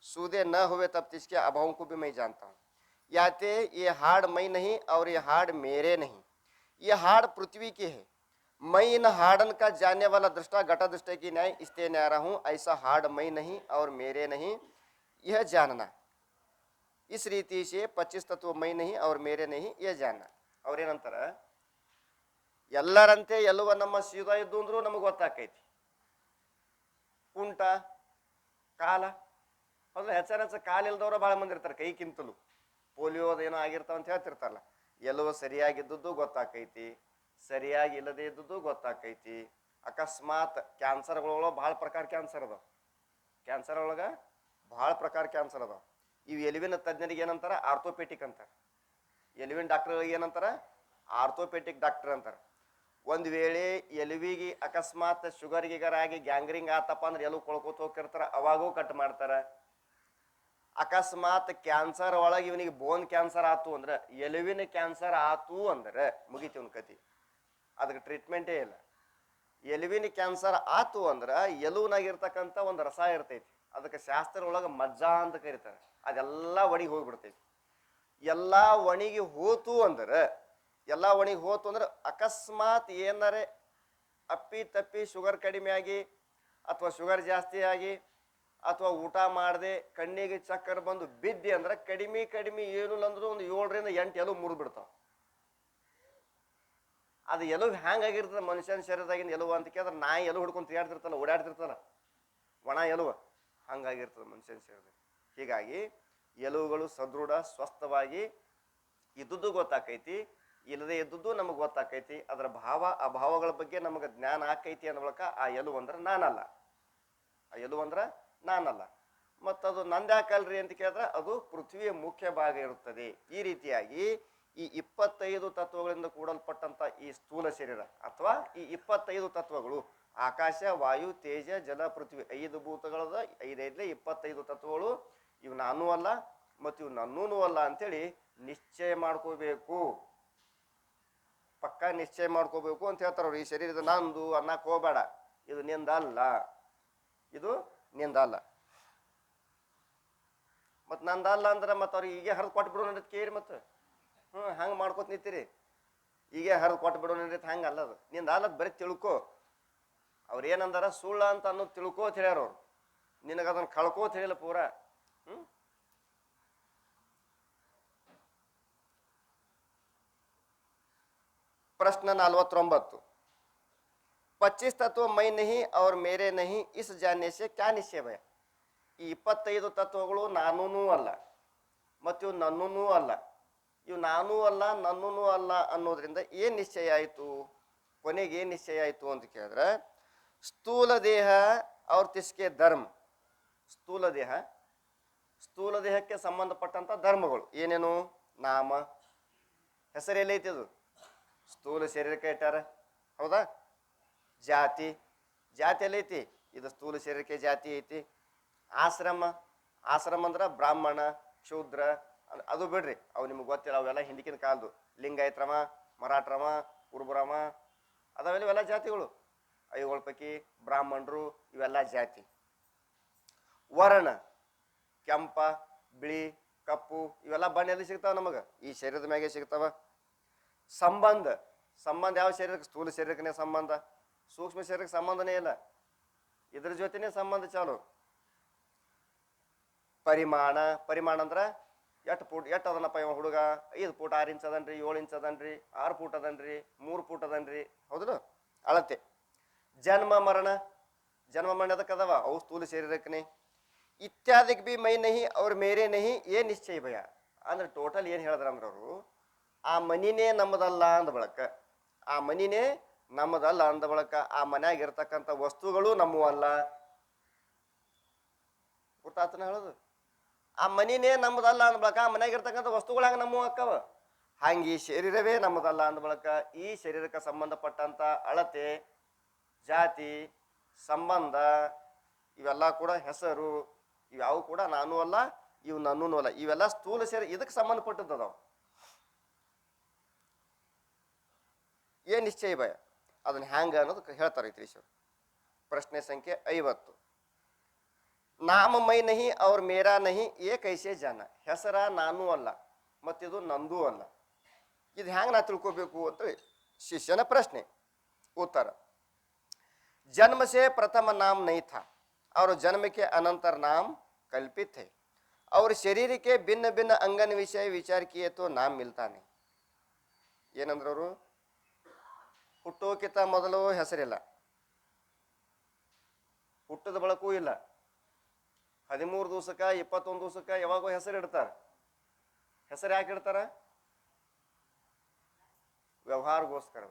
सूदे न हुए तब तिसके अभावों को भी मैं जानता हूँ. याते ये हाड़ मैं नहीं और ये हाड़ मेरे नहीं. ये हाड़ पृथ्वी की है. मैं इन हाड़न का जानने वाला दृष्टा घटा दृष्टि की न्याय इसलिए न्यारा हूँ. ऐसा हाड़ मैं नहीं और मेरे नहीं, यह जानना. इस रीति से 25 तत्व मैं नहीं और मेरे नहीं, यह जानना. ಅವ್ರೇನಂತಾರ, ಎಲ್ಲರಂತೆ ಎಲ್ಲುವ ನಮ್ಮ ಸೀದಾ ಇದ್ದು ಅಂದ್ರೂ ನಮಗೆ ಗೊತ್ತಾಕೈತಿ. ಕುಂಟ ಕಾಲ, ಅಂದ್ರೆ ಹೆಚ್ಚ ಕಾಲ ಇಲ್ದವ್ರ ಭಾಳ ಮಂದಿ ಇರ್ತಾರೆ. ಕೈಗಿಂತಲೂ ಪೋಲಿಯೋದ ಏನೋ ಆಗಿರ್ತಾವ ಅಂತ ಹೇಳ್ತಿರ್ತಾರಲ್ಲ. ಎಲ್ಲವೂ ಸರಿಯಾಗಿದ್ದದ್ದು ಗೊತ್ತಾಕೈತಿ, ಸರಿಯಾಗಿ ಇಲ್ಲದೆ ಇದ್ದದ್ದು ಗೊತ್ತಾಕೈತಿ. ಅಕಸ್ಮಾತ್ ಕ್ಯಾನ್ಸರ್ಗಳೊಳಗೆ ಭಾಳ ಪ್ರಕಾರ ಕ್ಯಾನ್ಸರ್ ಅದಾವ. ಕ್ಯಾನ್ಸರ್ ಒಳಗೆ ಭಾಳ ಪ್ರಕಾರ ಕ್ಯಾನ್ಸರ್ ಅದಾವ. ಇವು ಎಲುವಿನ ತಜ್ಞರಿಗೆ ಏನಂತಾರ, ಆರ್ಥೋಪೆಟಿಕ್ ಅಂತಾರೆ. ಎಲುವಿನ ಡಾಕ್ಟರ್ಗಳಿಗೆ ಏನಂತಾರ, ಆರ್ಥೋಪೆಟಿಕ್ ಡಾಕ್ಟರ್ ಅಂತಾರೆ. ಒಂದು ವೇಳೆ ಎಲುವಿಗೆ ಅಕಸ್ಮಾತ್ ಶುಗರ್ ಗಿಗರ್ ಆಗಿ ಗ್ಯಾಂಗ್ರಿಂಗ್ ಆತಪ್ಪ ಅಂದ್ರೆ ಎಲುವು ಕೊಳ್ಕೋತ ಹೋಗಿರ್ತಾರ, ಅವಾಗೂ ಕಟ್ ಮಾಡ್ತಾರ. ಅಕಸ್ಮಾತ್ ಕ್ಯಾನ್ಸರ್ ಒಳಗೆ ಇವನಿಗೆ ಬೋನ್ ಕ್ಯಾನ್ಸರ್ ಆತು ಅಂದ್ರೆ, ಎಲುವಿನ ಕ್ಯಾನ್ಸರ್ ಆತು ಅಂದ್ರೆ ಮುಗಿತು ಇವನ್ ಕತಿ, ಅದಕ್ಕೆ ಟ್ರೀಟ್ಮೆಂಟೇ ಇಲ್ಲ. ಎಲುವಿನ ಕ್ಯಾನ್ಸರ್ ಆತು ಅಂದ್ರೆ ಎಲುವಿನಾಗಿರ್ತಕ್ಕಂಥ ಒಂದು ರಸ ಇರ್ತೈತಿ, ಅದಕ್ಕೆ ಶಾಸ್ತ್ರ ಒಳಗೆ ಮಜ್ಜಾ ಅಂತ ಕರೀತಾರೆ. ಅದೆಲ್ಲ ಒಣಗಿ ಹೋಗ್ಬಿಡ್ತೈತಿ. ಎಲ್ಲ ಒಣಗಿ ಹೋತು ಅಂದ್ರೆ, ಎಲ್ಲ ಒಣಗಿ ಹೋತು ಅಂದ್ರೆ ಅಕಸ್ಮಾತ್ ಏನಾರೆ ಅಪ್ಪಿ ತಪ್ಪಿ ಶುಗರ್ ಕಡಿಮೆ ಆಗಿ ಅಥವಾ ಶುಗರ್ ಜಾಸ್ತಿ ಆಗಿ ಅಥವಾ ಊಟ ಮಾಡದೆ ಕಣ್ಣಿಗೆ ಚಕ್ಕರ್ ಬಂದು ಬಿದ್ದಿ ಅಂದ್ರೆ ಕಡಿಮೆ ಏನು ಅಂದ್ರೂ ಒಂದು 7 ರಿಂದ 8 ಎಲುವು ಮುರಿದು ಬಿಡ್ತಾವ. ಅದು ಎಲುವು ಹ್ಯಾಂಗಾಗಿರ್ತದೆ ಮನುಷ್ಯನ ಶರೀರದಾಗಿನ ಎಲುವು ಅಂತ ಕೇಳಿದ್ರೆ, ನಾಯಿ ಎಲುವು ಹಿಡ್ಕೊಂಡು ತಿರುಗಾಡ್ತಿರ್ತಲ್ಲ, ಓಡಾಡ್ತಿರ್ತಲ್ಲ, ಒಣ ಎಲುವು ಹಂಗಾಗಿರ್ತದೆ ಮನುಷ್ಯನ ಶರೀರದಾಗ. ಹೀಗಾಗಿ ಎಲುವುಗಳು ಸದೃಢ ಸ್ವಸ್ಥವಾಗಿ ಇದ್ದುದು ಗೊತ್ತಾಕೈತಿ, ಇಲ್ಲದೆ ಇದ್ದುದು ನಮಗೆ ಗೊತ್ತಾಕೈತಿ. ಅದರ ಭಾವ ಅಭಾವಗಳ ಬಗ್ಗೆ ನಮಗೆ ಜ್ಞಾನ ಆಕೈತಿ ಅನ್ನೋ ಮೂಲಕ ಆ ಎಲುವು ಅಂದ್ರೆ ನಾನಲ್ಲ, ಆ ಎಲುವು ಅಂದ್ರೆ ನಾನಲ್ಲ. ಮತ್ತದು ನಂದ್ಯಾಕಲ್ರಿ ಅಂತ ಕೇಳಿದ್ರೆ ಅದು ಪೃಥ್ವಿಯ ಮುಖ್ಯ ಭಾಗ ಇರುತ್ತದೆ. ಈ ರೀತಿಯಾಗಿ ಈ 25 ತತ್ವಗಳಿಂದ ಕೂಡಲ್ಪಟ್ಟಂತ ಈ ಸ್ಥೂಲ ಶರೀರ ಅಥವಾ ಈ 25 ತತ್ವಗಳು ಆಕಾಶ, ವಾಯು, ತೇಜ, ಜಲ, ಪೃಥ್ವಿ 5 ಭೂತಗಳದ 5 25 ತತ್ವಗಳು. ಇವು ನಾನೂ ಅಲ್ಲ ಮತ್ತು ಇವು ನನ್ನೂ ಅಲ್ಲ ಅಂತೇಳಿ ನಿಶ್ಚಯ ಮಾಡ್ಕೋಬೇಕು, ಪಕ್ಕಾ ನಿಶ್ಚಯ ಮಾಡ್ಕೋಬೇಕು ಅಂತ ಹೇಳ್ತಾರ ಅವ್ರು. ಈ ಶರೀರದ ನಂದು ಅನ್ನಕ್ ಹೋಗ್ಬೇಡ, ಇದು ನಿಂದಲ್ಲ, ಇದು ನಿಂದಲ್ಲ. ಮತ್ ನಂದಲ್ಲ ಅಂದ್ರೆ ಮತ್ತೆ ಅವ್ರಿಗೆ ಈಗ ಹರಿದು ಕೊಟ್ಬಿಡು ನಡೀತ್ ಕೇಳಿ. ಮತ್ತೆ ಹಂಗೆ ಮಾಡ್ಕೋತ ನಿಂತೀರಿ, ಈಗ ಹರಿದು ಕೊಟ್ಬಿಡು ನಡೀತ್, ಹಂಗೆ ಅಲ್ಲದು ನಿಂದ ಅಲ್ಲದ್ ಬರೀ ತಿಳ್ಕೊ. ಅವ್ರು ಏನಂದಾರ, ಸುಳ್ಳ ಅಂತ ಅನ್ನೋದು ತಿಳ್ಕೋತ ಹೇಳ್ಯಾರ ಅವ್ರು, ನಿನಗದನ್ನ ಕಳ್ಕೋತ ಹೇಳಿಲ್ಲ ಪೂರ. प्रश्न 49, 25 तत्व मैं नहीं और मेरे नहीं, इस जानने से क्या निश्चय भया. ಈ 25 ತತ್ವಗಳು ನಾನೂ ಅಲ್ಲ ಮತ್ತು ಇವು ನನ್ನೂ ಅಲ್ಲ. ಇವು ನಾನೂ ಅಲ್ಲ ನನ್ನೂ ಅಲ್ಲ ಅನ್ನೋದ್ರಿಂದ ಏನು ನಿಶ್ಚಯ ಆಯಿತು, ಕೊನೆಗೆ ಏನು ನಿಶ್ಚಯ ಆಯಿತು ಅಂತ ಕೇಳಿದ್ರೆ, ಸ್ಥೂಲ ದೇಹ ಅವ್ರ ತಿಸ್ಕೆ ಧರ್ಮ. ಸ್ಥೂಲ ದೇಹಕ್ಕೆ ಸಂಬಂಧಪಟ್ಟಂತ ಧರ್ಮಗಳು ಏನೇನು, ನಾಮ, ಹೆಸರು ಎಲ್ಲೈತಿ, ಅದು ಸ್ಥೂಲ ಶರೀರಕ್ಕೆ ಇಟ್ಟಾರ. ಹೌದಾ? ಜಾತಿ ಎಲ್ಲೈತಿ, ಇದು ಸ್ಥೂಲ ಶರೀರಕ್ಕೆ ಜಾತಿ ಐತಿ. ಆಶ್ರಮ ಅಂದ್ರೆ ಬ್ರಾಹ್ಮಣ, ಶೂದ್ರ, ಅದು ಬಿಡ್ರಿ, ಅವು ನಿಮ್ಗೆ ಗೊತ್ತಿಲ್ಲ, ಅವೆಲ್ಲ ಹಿಂದಿಕಿನ ಕಾಲದ್ದು. ಲಿಂಗಾಯತ್ರಮ, ಮರಾಠರಮ, ಕುರುಬರಮ ಅದಾವೆಲ್ಲ ಇವೆಲ್ಲ ಜಾತಿಗಳು. ಅವುಗಳ ಪೈಕಿ ಬ್ರಾಹ್ಮಣರು ಇವೆಲ್ಲ ಜಾತಿ. ವರ್ಣ ಕೆಂಪ, ಬಿಳಿ, ಕಪ್ಪು ಇವೆಲ್ಲ ಬಣ್ಣ ಎಲ್ಲಿ ಸಿಗ್ತಾವ ನಮಗೆ? ಈ ಶರೀರದ ಮ್ಯಾಗೆ ಸಿಗ್ತಾವ. ಸಂಬಂಧ, ಸಂಬಂಧ ಯಾವ ಶರೀರಕ್ಕೆ? ಸ್ಥೂಲ ಶರೀರಕ್ಕೆ ಸಂಬಂಧ, ಸೂಕ್ಷ್ಮ ಶರೀರಕ್ಕೆ ಸಂಬಂಧನೇ ಇಲ್ಲ, ಇದ್ರ ಜೊತೆನೆ ಸಂಬಂಧ ಚಾಲು. ಪರಿಮಾಣ, ಪರಿಮಾಣ ಅಂದ್ರ ಎಷ್ಟು ಫೂಟ್ ಎಷ್ಟು ಅದನ್ನಪ್ಪ ಇವ ಹುಡುಗ? 5 ಫೂಟ್ 6 ಇಂಚ್ ಅದನ್ರಿ, 7 ಇಂಚ್ ಅದನ್ರಿ, 6 ಫೂಟ್ ಅದನ್ರಿ, 3 ಫೂಟ್ ಅದನ್ರಿ, ಹೌದಲ್ಲ? ಅಳತೆ. ಜನ್ಮ ಮರಣ, ಜನ್ಮ ಮರಣ ಅದಕ್ಕೆ ಅದಾವ, ಅವು ಸ್ಥೂಲ ಶರೀರಕ್ಕೆ. ಇತ್ಯಾದಿಗೆ ಬಿ ಮೈ ನಹಿ ಅವ್ರ ಮೇರೆ ನಹಿ ಏನ್ ನಿಶ್ಚಯ ಭಯ ಅಂದ್ರೆ ಟೋಟಲ್ ಏನ್ ಹೇಳಿದ್ರ ಅಂದ್ರೆ ಅವರು ಆ ಮನಿನೇ ನಮ್ಮದಲ್ಲ ಅಂದ ಬಳಕ, ಆ ಮನಿನೇ ನಮ್ಮದಲ್ಲ ಅಂದ ಬಳಕ ಆ ಮನ್ಯಾಗ ಇರ್ತಕ್ಕಂಥ ವಸ್ತುಗಳು ನಮ್ಮವಲ್ಲ. ಗೊತ್ತಾತನ ಹೇಳೋದು? ಆ ಮನಿನೇ ನಮ್ಮದಲ್ಲ ಅಂದ ಬಳಕ ಆ ಮನ್ಯಾಗ ಇರ್ತಕ್ಕಂಥ ವಸ್ತುಗಳು ಹಂಗ ನಮ್ಮವು ಅಕ್ಕವ. ಹಂಗೆ ಈ ಶರೀರವೇ ನಮ್ಮದಲ್ಲ ಅಂದ ಬಳಕ ಈ ಶರೀರಕ್ಕೆ ಸಂಬಂಧಪಟ್ಟಂತ ಅಳತೆ, ಜಾತಿ, ಸಂಬಂಧ ಇವೆಲ್ಲ ಕೂಡ ಹೆಸರು, ಇವ್ಯಾವು ಕೂಡ ನಾನು ಅಲ್ಲ, ಇವು ನನ್ನೂ ಅಲ್ಲ, ಇವೆಲ್ಲ ಸ್ಥೂಲ ಶರೀರ ಇದಕ್ಕೆ ಸಂಬಂಧಪಟ್ಟದ್ದದಾವ. ಏನ್ ನಿಶ್ಚಯ ಭಯ ಅದನ್ನ ಹ್ಯಾಂಗ ಅನ್ನೋದು ಹೇಳ್ತಾರೆ ಇತ್ರೀಶ್ವರು. ಪ್ರಶ್ನೆ ಸಂಖ್ಯೆ 50. ನಾಮ ಮೈ ನಹಿ ಅವ್ರ ಮೇರಾ ನಹಿ ಏ ಕೈಸೆ ಜಾನ, ಹೆಸರ ನಾನು ಅಲ್ಲ ಮತ್ತಿದು ನಂದೂ ಅಲ್ಲ, ಇದು ಹ್ಯಾಂಗ ನಾ ತಿಳ್ಕೋಬೇಕು ಅಂತ ಶಿಷ್ಯನ ಪ್ರಶ್ನೆ. ಉತ್ತರ: जन्म से प्रथम नाम नहीं था और जन्म के अनंतर नाम कल्पित है और शरीर के भिन्न भिन्न अंगन विषय विचार किए तो नाम मिलता नहीं. ಏನಂದ್ರವರು? ಹುಟ್ಟೋಕ್ಕಿಂತ ಮೊದಲು ಹೆಸರಿಲ್ಲ, ಹುಟ್ಟದ ಬಳಕೂ ಇಲ್ಲ, 13 ದಿವಸಕ್ಕ 21 ದಿವಸಕ್ಕ ಯಾವಾಗೋ ಹೆಸರು ಇಡ್ತಾರ. ಹೆಸರು ಯಾಕೆ ಇಡ್ತಾರ? ವ್ಯವಹಾರಗೋಸ್ಕರ.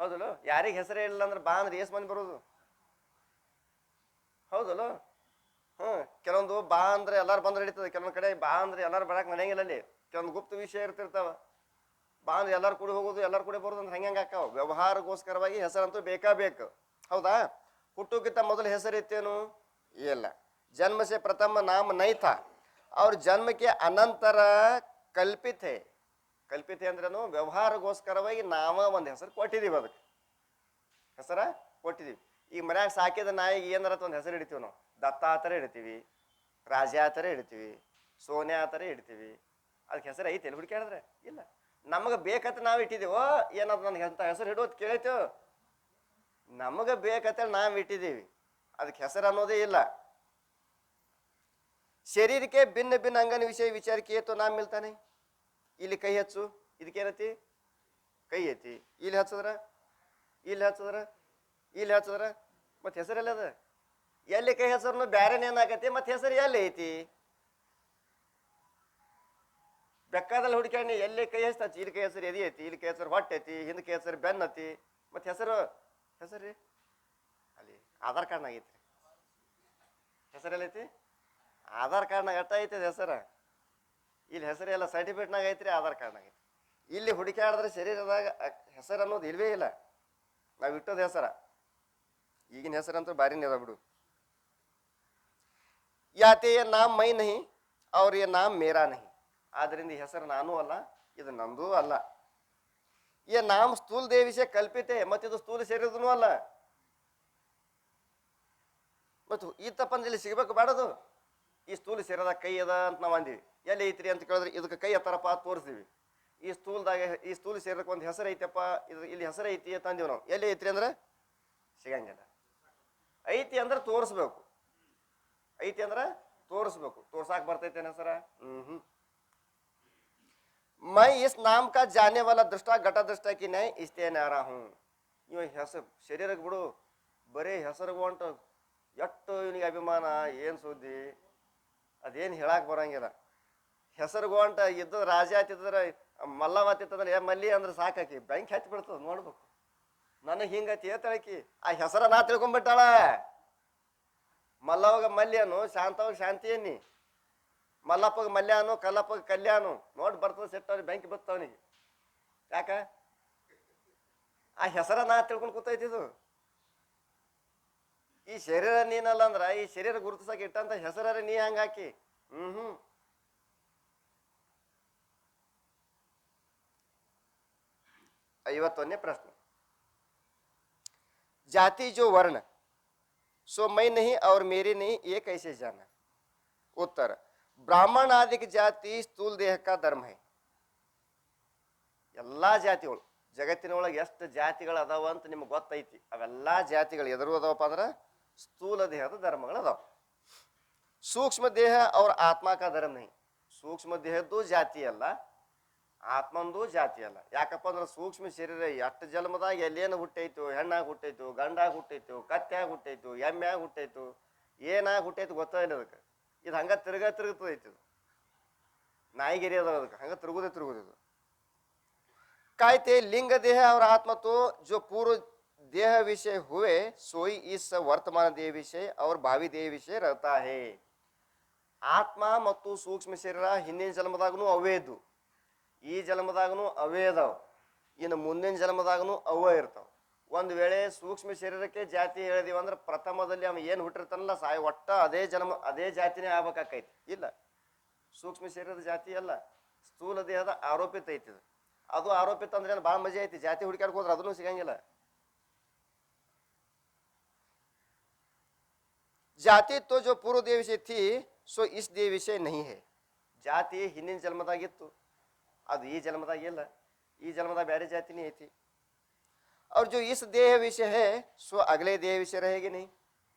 ಹೌದಲ್ಲ? ಯಾರಿಗೆ ಹೆಸರೇ ಇಲ್ಲ ಅಂದ್ರೆ ಬಾ ಅಂದ್ರೆ ಏಸ್ ಮಂದಿ ಬರೋದು? ಹೌದಲ್ಲ? ಕೆಲವೊಂದು ಬಾ ಅಂದ್ರೆ ಎಲ್ಲಾರು ಬಂದ್ರೆ ಹಿಡಿತದೆ, ಕೆಲವೊಂದ್ ಕಡೆ ಬಾ ಅಂದ್ರೆ ಎಲ್ಲಾರು ಬರಕ್ ನಡೆಯಂಗಿಲ್ಲ. ಅಲ್ಲಿ ಕೆಲವೊಂದು ಗುಪ್ತ ವಿಷಯ ಇರ್ತಿರ್ತಾವ. ಬಾ ಅಂದ್ರೆ ಎಲ್ಲಾರು ಕೂಡ ಹೋಗೋದು, ಎಲ್ಲಾರು ಕೂಡ ಬರೋದು ಅಂದ್ರೆ ಹೆಂಗ ಹಾಕಾವ. ವ್ಯವಹಾರಗೋಸ್ಕರವಾಗಿ ಹೆಸರಂತೂ ಬೇಕಾ ಬೇಕು. ಹೌದಾ? ಹುಟ್ಟೋಕ್ಕಿಂತ ಮೊದಲು ಹೆಸರು ಇತ್ತೇನು? ಇಲ್ಲ. ಜನ್ಮ ಸೆ ಪ್ರಥಮ ನಾಮ ನೈ ಥಾ ಅವ್ರ ಜನ್ಮಕ್ಕೆ ಅನಂತರ ಕಲ್ಪಿತ ಹೇ. ಕಲ್ಪಿತ ಅಂದ್ರೇನು? ವ್ಯವಹಾರಗೋಸ್ಕರವಾಗಿ ನಾವ ಒಂದು ಹೆಸರು ಕೊಟ್ಟಿದೀವಿ, ಅದಕ್ಕೆ ಹೆಸರ ಕೊಟ್ಟಿದೀವಿ. ಈಗ ಮನ್ಯಾಗ ಸಾಕಿದ ನಾಯಿಗೆ ಏನಾರ ಒಂದು ಹೆಸರು ಇಡ್ತೀವಿ ನಾವು. ದತ್ತ ಆ ಥರ ಇಡ್ತೀವಿ, ರಾಜ ಆ ಥರ ಇಡ್ತೀವಿ, ಸೋನ್ಯಾ ಆ ಥರ ಇಡ್ತೀವಿ. ಅದಕ್ಕೆ ಹೆಸರು ಐತಿ ಎಲ್ಲಿ ಹುಡುಕಾಡಿದ್ರೆ? ಇಲ್ಲ. ನಮಗೆ ಬೇಕಂತ ನಾವು ಇಟ್ಟಿದ್ದೀವೋ ಏನಾದ್ರು ನನಗೆ ಅಂತ ಹೆಸರು ಇಡೋದು ಕೇಳೈತೇವ? ನಮಗೆ ಬೇಕಂತೇಳಿ ನಾವು ಇಟ್ಟಿದ್ದೀವಿ, ಅದಕ್ಕೆ ಹೆಸರು ಅನ್ನೋದೇ ಇಲ್ಲ. ಶರೀರಕ್ಕೆ ಭಿನ್ನ ಭಿನ್ನ ಅಂಗನ ವಿಷಯ ವಿಚಾರ ಕಿಯೇ ತೋ ನಾಮ ಮಿಲ್ತಾನೆ. ಇಲ್ಲಿ ಕೈ ಹಚ್ಚು, ಇದಕ್ಕೇನತಿ? ಕೈ ಐತಿ. ಇಲ್ಲಿ ಹಚ್ಚದ್ರ, ಇಲ್ಲಿ ಹಚ್ಚದ್ರ, ಇಲ್ಲಿ ಹಚ್ಚದ್ರ ಮತ್ತೆ ಹೆಸರೆಲ್ಲ ಅದ? ಎಲ್ಲಿ ಕೈ ಹೆಸರು ಬ್ಯಾರೇನ ಏನಾಗತಿ, ಮತ್ತೆ ಹೆಸರು ಎಲ್ಲಿ ಐತಿ? ಬೆಕ್ಕಾದಲ್ಲಿ ಹುಡುಕಾಡಿ ಎಲ್ಲಿ ಕೈ ಹಚ್ಚ, ಇಲ್ಲಿ ಕೈ ಹೆಸರು ಎದಿ ಐತಿ, ಇಲ್ಲಿ ಕೈ ಹೆಸರು ಹೊಟ್ಟೆ ಐತಿ, ಹಿಂದ ಕೈ ಹೆಸರು ಬೆನ್ನತಿ, ಮತ್ತೆ ಹೆಸರು ಹೆಸರು ಅಲ್ಲಿ ಆಧಾರ್ ಕಾರ್ಡ್ನಾಗ ಐತ್ರಿ. ಹೆಸರೆಲ್ಲ ಐತಿ? ಆಧಾರ್ ಕಾರ್ಡ್ನಾಗ ಅಟ್ಟ ಐತಿ ಹೆಸರ. ಇಲ್ಲಿ ಹೆಸರು ಎಲ್ಲ ಸರ್ಟಿಫಿಕೇಟ್ನಾಗ ಐತ್ರಿ, ಆಧಾರ್ ಕಾರ್ಡ್ನಾಗ ಐತಿ. ಇಲ್ಲಿ ಹುಡುಕಾಡಿದ್ರೆ ಶರೀರದಾಗ ಹೆಸರು ಅನ್ನೋದು ಇಲ್ವೇ ಇಲ್ಲ. ನಾವು ಇಟ್ಟದ ಹೆಸರ. ಈಗಿನ ಹೆಸರಂತೂ ಬಾರಿನೇ ಅದ ಬಿಡು. ಯಾತೆ ಯೇ ನಾಮ್ ಮೈ ನಹಿ ಅವ್ರ ಯೇ ನಾಮ್ ಮೇರಾ ನಹಿ. ಆದ್ರಿಂದ ಈ ಹೆಸರು ನಾನೂ ಅಲ್ಲ, ಇದು ನಂದೂ ಅಲ್ಲ. ಈ ನಾಮ್ ಸ್ಥೂಲ ದೇವಿಸೆ ಕಲ್ಪಿತೆ, ಮತ್ತಿದು ಸ್ಥೂಲ ಶರೀರದೂ ಅಲ್ಲ. ಮತ್ತು ಈ ತಪ್ಪಂದಲ್ಲಿ ಸಿಗಬೇಕು ಬಾಡದು. ಈ ಸ್ಥೂಲ ಶರೀರದ ಕೈ ಅದ ಅಂತ ನಾವು ಅಂದೀವಿ. ಎಲ್ಲಿ ಐತ್ರಿ ಅಂತ ಕೇಳಿದ್ರೆ ಇದಕ್ಕೆ ಕೈ ಹತ್ತಾರಪ್ಪ ತೋರಿಸ್ತೀವಿ. ಈ ಸ್ಥೂಲದಾಗ ಈ ಸ್ಥೂಲ ಶರೀರಕ್ಕೆ ಒಂದು ಹೆಸರು ಐತಪ್ಪ, ಇದು ಇಲ್ಲಿ ಹೆಸರು ಐತಿ ಅಂತ ಅಂದೀವಿ ನಾವು. ಎಲ್ಲಿ ಐತ್ರಿ ಅಂದ್ರೆ ಸಿಗಂಗಿಲ್ಲ. ಐತಿ ಅಂದ್ರೆ ತೋರಿಸ್ಬೇಕು, ಐತಿ ಅಂದ್ರೆ ತೋರಿಸ್ಬೇಕು. ತೋರ್ಸಾಕ್ ಬರ್ತೈತೆ ಹೆಸರ? मैं इस नाम का जाने वाला दृष्टा घटा दृष्टा की नहीं इसलिए ना रहा हूँ. ಇವ ಹೆಸರು ಶರೀರಕ್ಕೆ ಬಿಡು, ಬರೀ ಹೆಸರು ಹೊಂಟ ಎಷ್ಟು ಇವನಿಗೆ ಅಭಿಮಾನ, ಏನು ಸುದ್ದಿ ಅದೇನು ಹೇಳಕ್ ಬರಂಗಿಲ್ಲ. ಹೆಸರು ಹೊಂಟ ಇದ್ದ ರಾಜ ಆತಿದ್ರೆ ಮಲ್ಲವ ಆತಿತ್ತಂದ್ರೆ ಮಲ್ಲಿ ಅಂದ್ರೆ ಸಾಕಾಕಿ ಬೆಂಕಿ ಹಚ್ಚಿ ಬಿಡ್ತದ. ನೋಡ್ಬೇಕು ನನಗೆ ಹಿಂಗತಿ ಏತಳಕಿ ಆ ಹೆಸರ ನಾ ತಿಳ್ಕೊಂಡ್ಬಿಟ್ಟಾಳ. ಮಲ್ಲವಾಗ ಮಲ್ಯನು, ಶಾಂತವಾಗ ಶಾಂತಿ ಅನ್ನಿ, ಮಲ್ಲಪ್ಪಗೆ ಮಲ್ಯಾನು, ಕಲ್ಲಪ್ಪಗೆ ಕಲ್ಯಾನು. ನೋಡಿ ಬರ್ತದ ಸೆಟ್ಟವ್ರಿ ಬೆಂಕಿ ಬರ್ತವನಿಗೆ. ಯಾಕ? ಆ ಹೆಸರ ನಾ ತಿಳ್ಕೊಂಡು ಕೂತೈತಿದು. ಈ ಶರೀರ ನೀನಲ್ಲ ಅಂದ್ರ ಈ ಶರೀರ ಗುರುತಿಸಕ್ಕೆ ಇಟ್ಟಂತ ಹೆಸರ ನೀ ಹಂಗ ಹಾಕಿ. 51ನೇ ಪ್ರಶ್ನೆ. ಜಾತಿ ಜೋ ವರ್ಣ सो मैं नहीं और मेरी नहीं ये कैसे जाना। उत्तर, ब्राह्मण आदि की जाति स्थूल देह का धर्म है। ಎಲ್ಲಾ ಜಾತಿಗಳು ಜಗತ್ತಿನೊಳಗೆ ಎಷ್ಟು ಜಾತಿಗಳು ಅದಾವ ಅಂತ ನಿಮ್ಗೆ ಗೊತ್ತೈತಿ. ಅವೆಲ್ಲಾ ಜಾತಿಗಳು ಎದುರು ಅದಾವಪ್ಪ ಅಂದ್ರೆ ಸ್ಥೂಲ ದೇಹದ ಧರ್ಮಗಳು ಅದಾವ. ಸೂಕ್ಷ್ಮ ದೇಹ ಅವ್ರ ಆತ್ಮ ಕಾ ಧರ್ಮ नहीं. ಸೂಕ್ಷ್ಮ ದೇಹದ್ದು ಜಾತಿ ಅಲ್ಲ, ಆತ್ಮಂದು ಜಾತಿ ಅಲ್ಲ. ಯಾಕಪ್ಪ ಅಂದ್ರೆ ಸೂಕ್ಷ್ಮ ಶರೀರ ಎಷ್ಟು ಜನ್ಮದಾಗ ಎಲ್ಲೇನು ಹುಟ್ಟೈತು, ಹೆಣ್ಣಾಗಿ ಹುಟ್ಟೈತು, ಗಂಡಾಗಿ ಹುಟ್ಟೈತು, ಕತ್ಯಾಗಿ ಹುಟ್ಟೈತು, ಎಮ್ಮ್ಯಾಗಿ ಹುಟ್ಟೈತು, ಏನಾಗಿ ಹುಟ್ಟೈತು ಗೊತ್ತಿಲ್ಲ ಅದಕ್ಕೆ. ಇದು ಹಂಗ ತಿರುಗತೈತಿ. ಇದು ನಾಯಿಗಿರಿ ಅದ ಅದಕ್ಕೆ ಹಂಗ ತಿರುಗುದಿದು. कहते लिंग देह और आत्मा तो जो पूर्व देह विषय हुए सोई इस वर्तमान देह विषय और भावी देह विषय रहता है. ಆತ್ಮ ಮತ್ತು ಸೂಕ್ಷ್ಮ ಶರೀರ ಹಿಂದಿನ ಜನ್ಮದಾಗನು ಅವೇ ಇದ್ದು, ಈ ಜನ್ಮದಾಗನು ಅವೇ ಅದಾವ, ಇನ್ನು ಮುಂದಿನ ಜನ್ಮದಾಗನು ಅವೇ ಇರ್ತಾವ. ಒಂದು ವೇಳೆ ಸೂಕ್ಷ್ಮ ಶರೀರಕ್ಕೆ ಜಾತಿ ಹೇಳಿದೀವಿ ಅಂದ್ರೆ ಪ್ರಥಮದಲ್ಲಿ ಅವ ಏನು ಹುಟ್ಟಿರ್ತಾನಲ್ಲ ಸಾಯಿ ಒಟ್ಟ ಅದೇ ಜನ್ಮ ಅದೇ ಜಾತಿನೇ ಆಗ್ಬೇಕಾಕೈತಿ. ಇಲ್ಲ, ಸೂಕ್ಷ್ಮ ಶರೀರದ ಜಾತಿ ಅಲ್ಲ, ಸ್ಥೂಲ ದೇಹದ ಆರೋಪಿತ ಐತಿ. ಅದು ಆರೋಪಿತ ಅಂದ್ರೆ ಏನು ಭಾಳ ಮಜಾ ಐತಿ. ಜಾತಿ ಹುಡುಕಾಡ್ಕ ಹೋದ್ರೆ ಅದನ್ನು ಸಿಗಂಗಿಲ್ಲ. ಜಾತಿ तो जो पूर्व देह विषय थी सो इस देह विषय नहीं है. ಜಾತಿ ಹಿಂದಿನ ಜನ್ಮದಾಗಿತ್ತು, ಅದು ಈ ಜನ್ಮದಾಗ ಇಲ್ಲ. ಈ ಜನ್ಮದಾಗ ಬೇರೆ ಜಾತಿನೇ ಐತಿ. और जो इस देह विषय है सो अगले देह विषय रहेगी नहीं.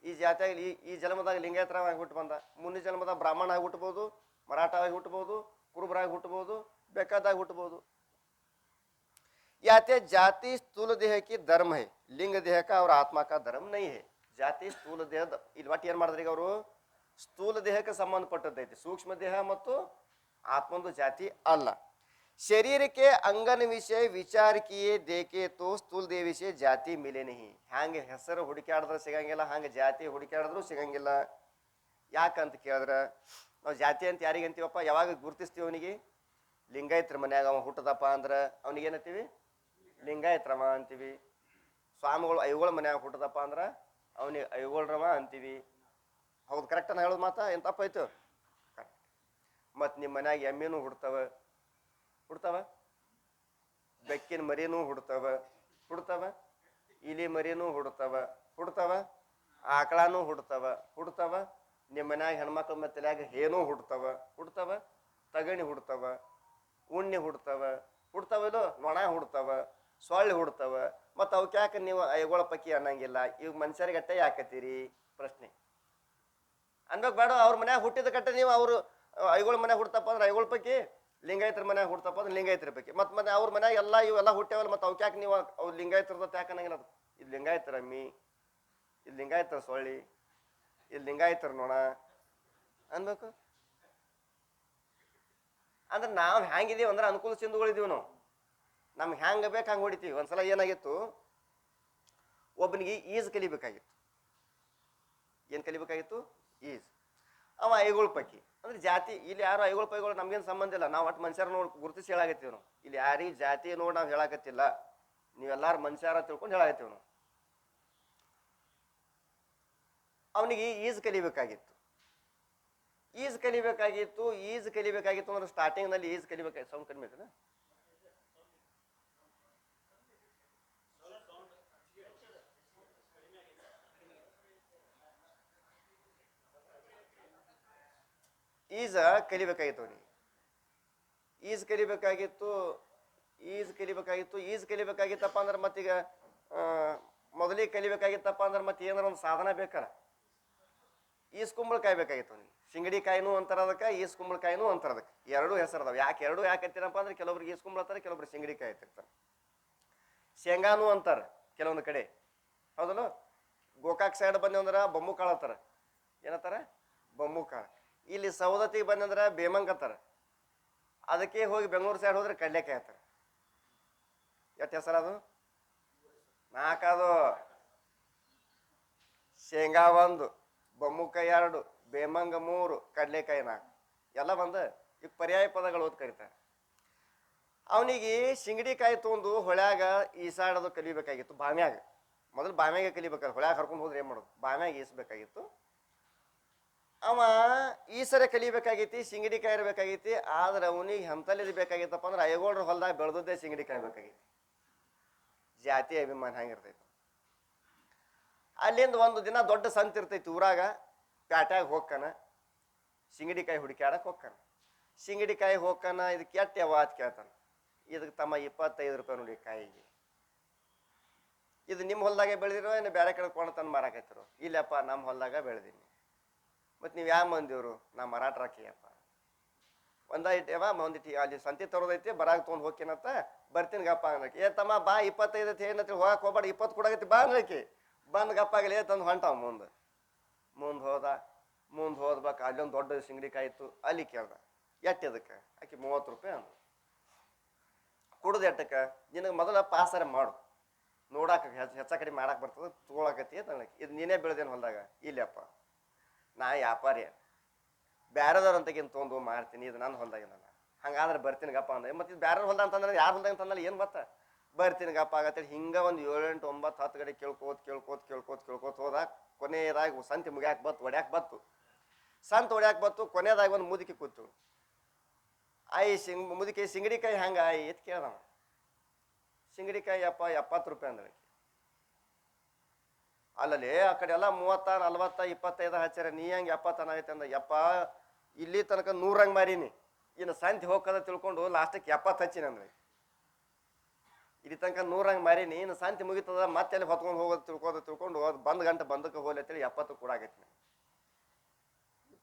ಈ ಜಾತಿಯಾಗ ಈ ಜನ್ಮದಾಗ ಲಿಂಗಾಯತರಾಗಿ ಹುಟ್ಟು ಬಂದ, ಮುಂದಿನ ಜನ್ಮದಾಗ ಬ್ರಾಹ್ಮಣ ಆಗಿ ಹುಟ್ಟಬಹುದು, ಮರಾಠವಾಗಿ ಹುಟ್ಟಬಹುದು, ಕುರುಬರಾಗಿ ಹುಟ್ಟಬಹುದು, ಬೇಕಾದಾಗ ಹುಟ್ಟಬಹುದು. याते जाति स्थूल देह की धर्म है, लिंग देह का और आत्मा का धर्म नहीं है. ಜಾತಿ ಸ್ಥೂಲ ದೇಹದ ಇಲ್ಲಿ ಒಟ್ಟು ಏನ್ ಮಾಡಿದ್ರಿ ಈಗ ಅವರು ಸ್ಥೂಲ ದೇಹಕ್ಕೆ ಸಂಬಂಧಪಟ್ಟದ್ದೈತಿ. ಸೂಕ್ಷ್ಮ ದೇಹ ಮತ್ತು ಆತ್ಮಂದು ಜಾತಿ ಅಲ್ಲ. शरीर के अंगन विषय विचार किए देखे तो स्थूल देह विषय ಜಾತಿ ಮಿಲೆ नहीं. ಹ್ಯಾಂಗೆ ಹೆಸರು ಹುಡುಕಾಡಿದ್ರೆ ಸಿಗಂಗಿಲ್ಲ, ಹಂಗೆ ಜಾತಿ ಹುಡುಕಾಡಿದ್ರು ಸಿಗಂಗಿಲ್ಲ. ಯಾಕಂತ ಕೇಳಿದ್ರೆ ನಾವು ಜಾತಿ ಅಂತ ಯಾರಿಗೆ ಅಂತೀವಪ್ಪ, ಯಾವಾಗ ಗುರುತಿಸ್ತೀವಿ ಅವನಿಗೆ? ಲಿಂಗಾಯತ್ರ ಮನ್ಯಾಗ ಅವ ಹುಟ್ಟದಪ್ಪ ಅಂದ್ರೆ ಅವನಿಗೆ ಏನಂತೀವಿ? ಲಿಂಗಾಯತ್ರವ ಅಂತೀವಿ. ಸ್ವಾಮಿಗಳು ಐಗಳು ಮನ್ಯಾಗ ಹುಟ್ಟದಪ್ಪ ಅಂದ್ರೆ ಅವನಿಗೆ ಐಗೋಳ್ರವ ಅಂತೀವಿ. ಹೌದು, ಕರೆಕ್ಟ್ ನಾನು ಹೇಳೋದು ಮಾತಾ ಏನು ತಪ್ಪಾಯ್ತು? ಕರೆಕ್ಟ್. ಮತ್ತು ನಿಮ್ಮ ಮನ್ಯಾಗ ಎಮ್ಮೆನೂ ಹುಡ್ತಾವ, ಬೆಕ್ಕಿನ ಮರಿನೂ ಹುಡ್ತಾವ, ಇಲಿ ಮರಿನೂ ಹುಡ್ತಾವ, ಆಕಳನೂ ಹುಡ್ತಾವ, ನಿಮ್ಮ ಮನ್ಯಾಗ ಹೆಣ್ಮಕ್ಳ ಮತ್ತಲ್ಯಾಗ ಹೇನೂ ಹುಡ್ತಾವ, ತಗಣಿ ಹುಡ್ತಾವ, ಉಣ್ಣಿ ಹುಡ್ತಾವಿಲ್ಲೋ, ನೊಣ ಹುಡ್ತಾವ, ಸೊಳ್ಳೆ ಹುಡ್ತಾವ. ಮತ್ತು ಅವಕ್ಕೆ ಯಾಕೆ ನೀವು ಐಗೋಳ ಪಕ್ಕಿ ಅನ್ನಂಗಿಲ್ಲ? ಇವಾಗ ಮನುಷ್ಯರಿಗೆ ಅಟ್ಟೆ ಯಾಕತ್ತೀರಿ ಪ್ರಶ್ನೆ ಅನ್ಬೇಕು ಬೇಡ? ಅವ್ರ ಮನ್ಯಾಗ ಹುಟ್ಟಿದ ಕಟ್ಟೆ ನೀವು ಅವರು ಐಗೋಳ ಮನ್ಯಾಗ ಹುಡ್ತಪ್ಪ ಅಂದ್ರೆ ಐಗೋಳ ಪಕ್ಕಿ, ಲಿಂಗಾಯತರ ಮನ್ಯಾಗ ಹುಡ್ತಪ್ಪ ಅಂದ್ರೆ ಲಿಂಗಾಯತರ ಪಕ್ಕಿ. ಮತ್ತು ಮತ್ತೆ ಅವ್ರ ಮನ್ಯಾಗ ಎಲ್ಲ ಇವೆಲ್ಲ ಹುಟ್ಟ್ಯಾವಲ್ಲ, ಮತ್ತು ಅವಕ್ಕೆ ಯಾಕೆ ನೀವು ಅವ್ರು ಲಿಂಗಾಯತರದ ಯಾಕೆ ಅನ್ನಂಗಿಲ್ಲ? ಅದು ಇದು ಲಿಂಗಾಯತರ ಅಮ್ಮಿ, ಇದು ಲಿಂಗಾಯತರ ಸೊಳ್ಳಿ, ಇದು ಲಿಂಗಾಯತರ ನೋಣ ಅನ್ಬೇಕು. ಅಂದ್ರೆ ನಾವು ಹ್ಯಾಂಗಿದೀವಿ ಅಂದ್ರೆ ಅನುಕೂಲ ಸಿಂಧುಗಳಿದೀವಿ ನಾವು. ನಮ್ಗೆ ಹ್ಯಾಂಗೆ ಬೇಕು ಹಂಗೆ ಹೊಡಿತೀವಿ. ಒಂದ್ಸಲ ಏನಾಗಿತ್ತು, ಒಬ್ಬನಿಗೆ ಈಜ್ ಕಲಿಬೇಕಾಗಿತ್ತು. ಏನು ಕಲಿಬೇಕಾಗಿತ್ತು? ಈಜ್. ಅವ ಐಗೋಳು ಪಕ್ಕಿ ಅಂದ್ರೆ ಜಾತಿ. ಇಲ್ಲಿ ಯಾರು ಐಗೋಳು ಪೈಗಳು ನಮ್ಗೇನು ಸಂಬಂಧ ಇಲ್ಲ. ನಾವು ಒಟ್ಟು ಮನುಷ್ಯರ ನೋಡಿ ಗುರುತಿಸಿ ಹೇಳಾಕತ್ತೀವಿ ನಾವು. ಇಲ್ಲಿ ಯಾರಿಗೆ ಜಾತಿ ನೋಡಿ ನಾವು ಹೇಳಾಕತ್ತಿಲ್ಲ, ನೀವೆಲ್ಲಾರು ಮನುಷ್ಯರ ತಿಳ್ಕೊಂಡು ಹೇಳಾಕತ್ತೀವಿ ನಾವು. ಅವನಿಗೆ ಈಜ್ ಕಲಿಬೇಕಾಗಿತ್ತು. ಈಜ್ ಕಲಿಬೇಕಾಗಿತ್ತು ಅಂದ್ರೆ ಸ್ಟಾರ್ಟಿಂಗ್ನಲ್ಲಿ ಈಜ್ ಕಲಿಬೇಕಾಗಿತ್ತು. ಸೌಂಡ್ ಕಡಿಮೆ ಐತನ? ಈಜ ಕಲಿಬೇಕಾಗಿತ್ತು ಅವನಿಗೆ. ಈಜ್ ಕಲಿಬೇಕಾಗಿತ್ತಪ್ಪ ಅಂದ್ರೆ ಮತ್ತೀಗ ಮೊದಲಿಗೆ ಕಲಿಬೇಕಾಗಿತ್ತಪ್ಪ ಅಂದ್ರೆ ಮತ್ತೆ ಏನಾರ ಒಂದು ಸಾಧನ ಬೇಕಲ್ಲ. ಈಜ್ ಕುಂಬಳಕಾಯಿ ಬೇಕಾಗಿತ್ತು ಅವನಿಗೆ. ಶಿಂಗಡಿಕಾಯಿನೂ ಅಂತಾರ ಅದಕ್ಕೆ, ಈಜ್ ಕುಂಬಳಕಾಯಿನೂ ಅಂತಾರ ಅದಕ್ಕೆ. ಎರಡೂ ಹೆಸರು ಅದಾವ. ಎರಡು ಯಾಕತ್ತೀರಪ್ಪ ಅಂದ್ರೆ ಕೆಲವೊಬ್ರಿಗೆ ಈಜ್ ಕುಂಬಳ ಅಂತಾರೆ, ಕೆಲವೊಬ್ರು ಶಿಂಗಡಿಕಾಯಿ ಅಂತಿರ್ತಾರೆ. ಶೇಂಗಾನು ಅಂತಾರೆ ಕೆಲವೊಂದು ಕಡೆ, ಹೌದಲ್ಲ? ಗೋಕಾಕ್ ಸೈಡ್ ಬಂದಂದ್ರೆ ಬೊಮ್ಮು ಕಾಳು ಅಂತಾರೆ. ಏನಂತಾರ? ಬೊಮ್ಮು ಕಾಳು. ಇಲ್ಲಿ ಸವದತ್ತಿಗೆ ಬಂದಂದ್ರೆ ಬೇಮಂಗ್ ಅಂತಾರೆ. ಅದಕ್ಕೆ ಹೋಗಿ ಬೆಂಗಳೂರು ಸೈಡ್ ಹೋದ್ರೆ ಕಡ್ಲೆಕಾಯಿ ಅಂತಾರೆ. ಎಷ್ಟು ಹೆಸರು ಅದು? 4 ಅದು. ಶೇಂಗಾ 1, ಬೊಮ್ಮುಕಾಯಿ 2, ಬೇಮಂಗ 3, ಕಡ್ಲೆಕಾಯಿ 4 ಎಲ್ಲ ಬಂದ ಈಗ ಪರ್ಯಾಯ ಪದಗಳು ಓದ್ ಕರೀತಾರೆ. ಅವನಿಗೆ ಶಿಂಗಡಿಕಾಯಿ ತೊಗೊಂಡು ಹೊಳ್ಯಾಗ ಈಸಾಡೋದು ಕಲಿಬೇಕಾಗಿತ್ತು. ಬಾಮ್ಯಾಗ ಮೊದಲು ಬಾಮ್ಯಾಗೆ ಕಲಿಬೇಕಾದ್ರೆ ಹೊಳ್ಯಾಗ ಕರ್ಕೊಂಡು ಹೋದ್ರೆ ಏನು ಮಾಡೋದು? ಬಾಮ್ಯಾಗ ಈಸಬೇಕಾಗಿತ್ತು. ಅವ ಈಸರ ಕಲಿಬೇಕಾಗೈತಿ, ಶಿಂಗಡಿಕಾಯಿ ಇರಬೇಕಾಗೈತಿ. ಆದ್ರೆ ಅವನಿಗೆ ಎಂತಲ್ಲಿ ಬೇಕಾಗಿತ್ತಪ್ಪ ಅಂದ್ರೆ ಐಗೋಳ್ರ ಹೊಲದಾಗ ಬೆಳೆದದ್ದೇ ಶಿಂಗಡಿಕಾಯಿ ಬೇಕಾಗೈತಿ. ಜಾತಿ ಅಭಿಮಾನ ಹಂಗಿರ್ತೈತಿ. ಅಲ್ಲಿಂದ ಒಂದು ದಿನ ದೊಡ್ಡ ಸಂತ ಇರ್ತೈತಿ ಊರಾಗ, ಪ್ಯಾಟ್ಯಾಗ ಹೋಗ್ಕನ ಸಿಂಗಡಿಕಾಯಿ ಹುಡುಕ್ಯಾಡಕ್ಕೆ ಹೋಗ್ಕನ. ಸಿಂಗಡಿಕಾಯಿ ಹೋಗ್ಕನ, ಇದಕ್ಕೆ ಎಟ್ಟು ಯಾವ ಅಂತ ಕೇಳ್ತಾನ. ಇದಕ್ಕೆ ತಮ್ಮ 25 ರೂಪಾಯಿ ನೋಡಿ ಕಾಯಿಗೆ. ಇದು ನಿಮ್ಮ ಹೊಲದಾಗೆ ಬೆಳೆದಿರೋ ಏನು ಬೇರೆ ಕಡೆ ಕೊಂಡು ತಂದು ಮಾರಾಕೈತಿರೋ? ಇಲ್ಲಪ್ಪ ನಮ್ಮ ಹೊಲದಾಗ ಬೆಳೆದೀನಿ. ಮತ್ತು ನೀವು ಯಾವ ಮಂದಿವ್ರು? ನಾ ಮರಾಠರಾಕಿಯಪ್ಪ. ಒಂದಿಟ್ಟು ಒಂದಿಟ್ಟು ಅಲ್ಲಿ ಸಂತಿ ತರೋದೈತಿ, ಬರಾಗ ತೊಗೊಂಡು ಹೋಗ್ಕೇನತ್ತ, ಬರ್ತೀನಿ ಗಪ್ಪ ಅನ್ನಕ್ಕೆ. ತಮ್ಮ ಬಾ 25 ಐತಿ ಏನಂತ ಹೋಗಕ್ಕೆ ಹೋಗ್ಬೇಡ, 20 ಕೊಡಾಗೈತಿ ಬಾ ಅನ್ನಕ್ಕೆ. ಬಂದು ಗಪ್ಪ ಆಗಲಿ ತಂದು ಹೊಂಟಾವ. ಮುಂದೆ ಹೋದ್ಬೇಕು. ಅಲ್ಲೊಂದು ದೊಡ್ಡ ಸಿಂಗಡಿಕಾಯಿ ಇತ್ತು, ಅಲ್ಲಿ ಕೇಳ್ದ ಎಟ್ಟು ಇದಕ್ಕೆ? ಆಕೆ 30 ರೂಪಾಯಿ ಅಂದ. ಕುಡ್ದು ಎಟ್ಟಕ್ಕೆ? ನಿನಗೆ ಮೊದಲ ಪಾಸರೆ ಮಾಡು, ನೋಡಾಕ ಹೆಚ್ಚ ಕಡಿಮೆ ಮಾಡಕ್ಕೆ ಬರ್ತದೆ, ತೊಗೊಳಕತ್ತಿ ಅಂತ ಅನ್ನಕ್ಕೆ. ಇದು ನೀನೇ ಬೆಳೆದೇನು ಹೊಲದಾಗ? ಇಲ್ಲಪ್ಪ ನಾ ವ್ಯಾಪಾರಿ, ಬ್ಯಾರದವ್ರು ಅಂತಗಿಂತ ತೊಗೊಂಡು ಮಾಡ್ತೀನಿ, ಇದು ನನ್ನ ಹೊಲದಾಗ ನಾನು. ಹಂಗಾದ್ರೆ ಬರ್ತೀನಿ ಗಪ್ಪ ಅಂದ್ರೆ. ಮತ್ತು ಇದು ಬ್ಯಾರ ಹೊಲ್ದ ಅಂತಂದ್ರೆ ಯಾರು ಹೊಲ್ದಾಗ ಅಂತಂದ್ರೆ ಏನು ಬತ್ತ? ಬರ್ತೀನಿ ಗಪ್ಪ ಆಗತ್ತೇಳಿ ಹಿಂಗೆ ಒಂದು 7, 8, 9, 10 ಗಡಿ ಕೇಳ್ಕೋತ ಹೋದ. ಕೊನೆಯದಾಗಿ ಸಂತಿ ಮುಗ್ಯಾಕೆ ಬತ್ತು, ಹೊಡ್ಯಾಕೆ ಬತ್ತು. ಸಂತ ಹೊಡ್ಯಾಕೆ ಬತ್ತು. ಕೊನೆಯದಾಗಿ ಒಂದು ಮುದುಕಿ ಕೂತು, ಮುದುಕಿ ಸಿಂಗಡಿಕಾಯಿ ಹಂಗೆ ಎತ್ ಕೇಳ್ದವ. ಸಿಂಗಡಿಕಾಯಿ ಅಪ್ಪ 70 ರೂಪಾಯಿ ಅಂದ್ರೆ. ಅಲ್ಲಲ್ಲಿ ಆ ಕಡೆ ಎಲ್ಲ 30, 40, 25 ಹಚ್ಚಾರ, ನೀ ಹೆಂಗೆ 70 ಆಗೈತೆ ಅಂದ. ಯಪ್ಪ ಇಲ್ಲಿ ತನಕ 100 ಮಾರೀನಿ, ಇನ್ನು ಸಂತಿ ಹೋಗದ ತಿಳ್ಕೊಂಡು ಲಾಸ್ಟಕ್ಕೆ 70 ಹಚ್ಚಿನ ಅಂದ್ರೆ. ಇಲ್ಲಿ ತನಕ 100 ಮಾರೀನಿ, ಇನ್ನು ಸಂತಿ ಮುಗಿತದ ಮತ್ತೆ ಅಲ್ಲಿ ಹೊತ್ಕೊಂಡು ಹೋಗೋದು ತಿಳ್ಕೊಂಡು ಬಂದ್ ಗಂಟೆ ಬಂದಕ್ಕೆ ಹೋಗ್ಲಿ ಅಂತೇಳಿ 70 ಕೂಡ ಆಗೈತಿ.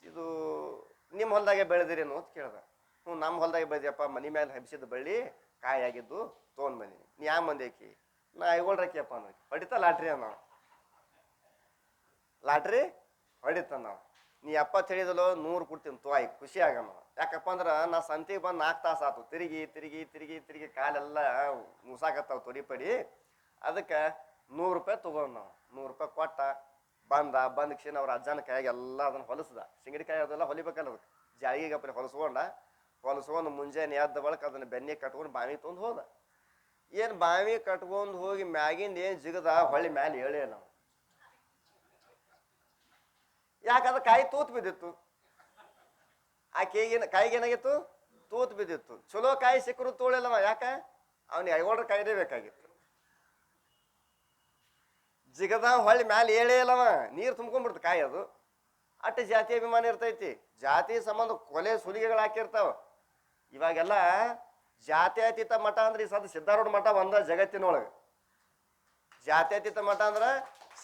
ಇದು ನಿಮ್ಮ ಹೊಲದಾಗೆ ಬೆಳೆದಿರೇನು ಅಂತ ಕೇಳ್ದ. ನಮ್ಮ ಹೊಲದಾಗೆ ಬೆಳೆದಿಯಪ್ಪ, ಮನೆ ಮೇಲೆ ಹಬ್ಸಿದ ಬಳ್ಳಿ ಕಾಯಿ ಆಗಿದ್ದು ತೊಗೊಂಡು ಬಂದೀನಿ. ನೀ ಯಾವ ಮಂದಿ ಆಕಿ? ನಾ 5 ರಕಿಯಪ್ಪ ಅನ್ನೋಕೆ. ಹೊಡಿತಾ ಲಾಟ್ರಿ ಅನ್ನ, ಲಾಟ್ರಿ ಹೊಡಿತಾನ ನಾವು. ನೀ 70 ಹೇಳಿದಲ್ಲೋ 100 ಕೊಡ್ತೀನಿ ತೋಯ್, ಖುಷಿ ಆಗಮ್ಮ. ಯಾಕಪ್ಪ ಅಂದ್ರೆ ನಾ ಸಂತಿಗೆ ಬಂದು 4 ತಾಸು ಆತು, ತಿರುಗಿ ಕಾಲೆಲ್ಲ ಮುಸಾಕತ್ತಾವ ತೊಡಿ. ಅದಕ್ಕೆ 100 ರೂಪಾಯಿ ತೊಗೊಂಡು ನಾವು 100 ರೂಪಾಯಿ ಕೊಟ್ಟ ಬಂದ ಕ್ಷಣ ಅವ್ರ ಅಜ್ಜನ ಕೈಯಾಗ ಎಲ್ಲ ಅದನ್ನು ಹೊಲಸ್ದ. ಸಿಂಗಡಿಕಾಯಿ ಅದೆಲ್ಲ ಹೊಲಿಬೇಕಲ್ಲ, ಅದಕ್ಕೆ ಜಾಳಿಗೆಗಪ್ಪಲೆ ಹೊಲಸ್ಕೊಂಡು ಮುಂಜಾನೆ ಎದ್ದ ಬಳಕ ಅದನ್ನು ಬೆನ್ನಿ ಕಟ್ಕೊಂಡು ಬಾವಿ ತೊಗೊಂಡು ಹೋದ. ಏನು ಬಾವಿ ಕಟ್ಕೊಂಡು ಹೋಗಿ ಮ್ಯಾಗಿಂದ ಏನು ಜಿಗದ ಹೊಳ್ಳಿ ಮ್ಯಾಲೆ ಹೇಳೇ ನಾವು. ಯಾಕಂದ್ರೆ ಕಾಯಿ ತೂತ್ ಬಿದ್ದಿತ್ತು. ಆ ಕಾಯಿಗೇನಾಗಿತ್ತು? ತೂತ್ ಬಿದ್ದಿತ್ತು. ಚಲೋ ಕಾಯಿ ಸಿಕ್ಕರು ತೋಳಿಲ್ಲವ. ಯಾಕ? ಅವನಿಗೆ 5 ಕಾಯಿದೇ ಬೇಕಾಗಿತ್ತು. ಜಿಗದ ಹೊಳ್ಳಿ ಮ್ಯಾಲೆ ಹೇಳೇ ಇಲ್ಲವ, ನೀರು ತುಂಬ್ಕೊಂಡ್ಬಿಡ್ತು ಕಾಯಿ. ಅದು ಅಟ್ಟು ಜಾತಿ ಅಭಿಮಾನ ಇರ್ತೈತಿ. ಜಾತಿ ಸಂಬಂಧ ಕೊಲೆ ಸುಲಿಗೆಗಳು ಹಾಕಿರ್ತಾವ. ಇವಾಗೆಲ್ಲ ಜಾತ್ಯತೀತ ಮಠ ಅಂದ್ರೆ ಈ ಸದ ಸಿದ್ಧಾರೂಢ ಮಠ ಒಂದ ಜಗತ್ತಿನೊಳಗೆ. ಜಾತ್ಯತೀತ ಮಠ ಅಂದ್ರೆ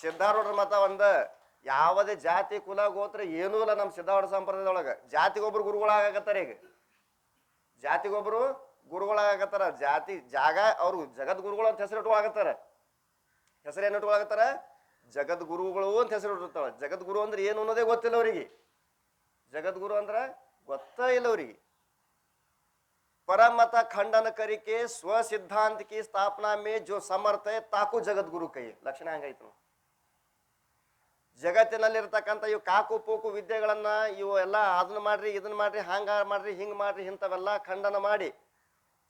ಸಿದ್ಧಾರೂಢರ ಮಠ ಒಂದ. ಯಾವುದೇ ಜಾತಿ ಕುಲ ಗೋತ್ರ ಏನೂ ಇಲ್ಲ ನಮ್ಮ ಸಿದ್ಧಾರೂಢ ಸಂಪ್ರದಾಯದೊಳಗೆ. ಜಾತಿಗೊಬ್ರು ಗುರುಗಳಾಗತ್ತಾರ. ಈಗ ಜಾತಿಗೊಬ್ರು ಗುರುಗಳಾಗತ್ತಾರ. ಜಾತಿ ಜಾಗ ಅವ್ರು ಜಗದ್ಗುರುಗಳು ಅಂತ ಹೆಸರು ಇಟ್ಕೊಳಕತ್ತಾರ. ಹೆಸರೇನು ಇಟ್ಕೊಳಕತ್ತಾರ? ಜಗದ್ಗುರುಗಳು ಅಂತ ಹೆಸರು ಇಟ್ಟಿರ್ತಾವ. ಜಗದ್ಗುರು ಅಂದ್ರೆ ಏನು ಅನ್ನೋದೇ ಗೊತ್ತಿಲ್ಲ ಅವರಿಗೆ. ಜಗದ್ಗುರು ಅಂದ್ರೆ ಗೊತ್ತಾ ಇಲ್ಲ ಅವರಿಗೆ. परमत खंडन करके स्व सिद्धांत की स्थापना में जो समर्थ है ताकू जगद्गुरु कही ಲಕ್ಷಣ ಹಂಗಾಯ್ತು. ಜಗತ್ತಿನಲ್ಲಿರ್ತಕ್ಕಂಥ ಇವು ಕಾಕು ಪೂಕು ವಿದ್ಯೆಗಳನ್ನ ಇವು ಎಲ್ಲ ಅದನ್ನ ಮಾಡ್ರಿ ಇದನ್ನ ಮಾಡ್ರಿ ಹಂಗ ಮಾಡ್ರಿ ಹಿಂಗ್ ಮಾಡ್ರಿ ಇಂಥವೆಲ್ಲ ಖಂಡನ ಮಾಡಿ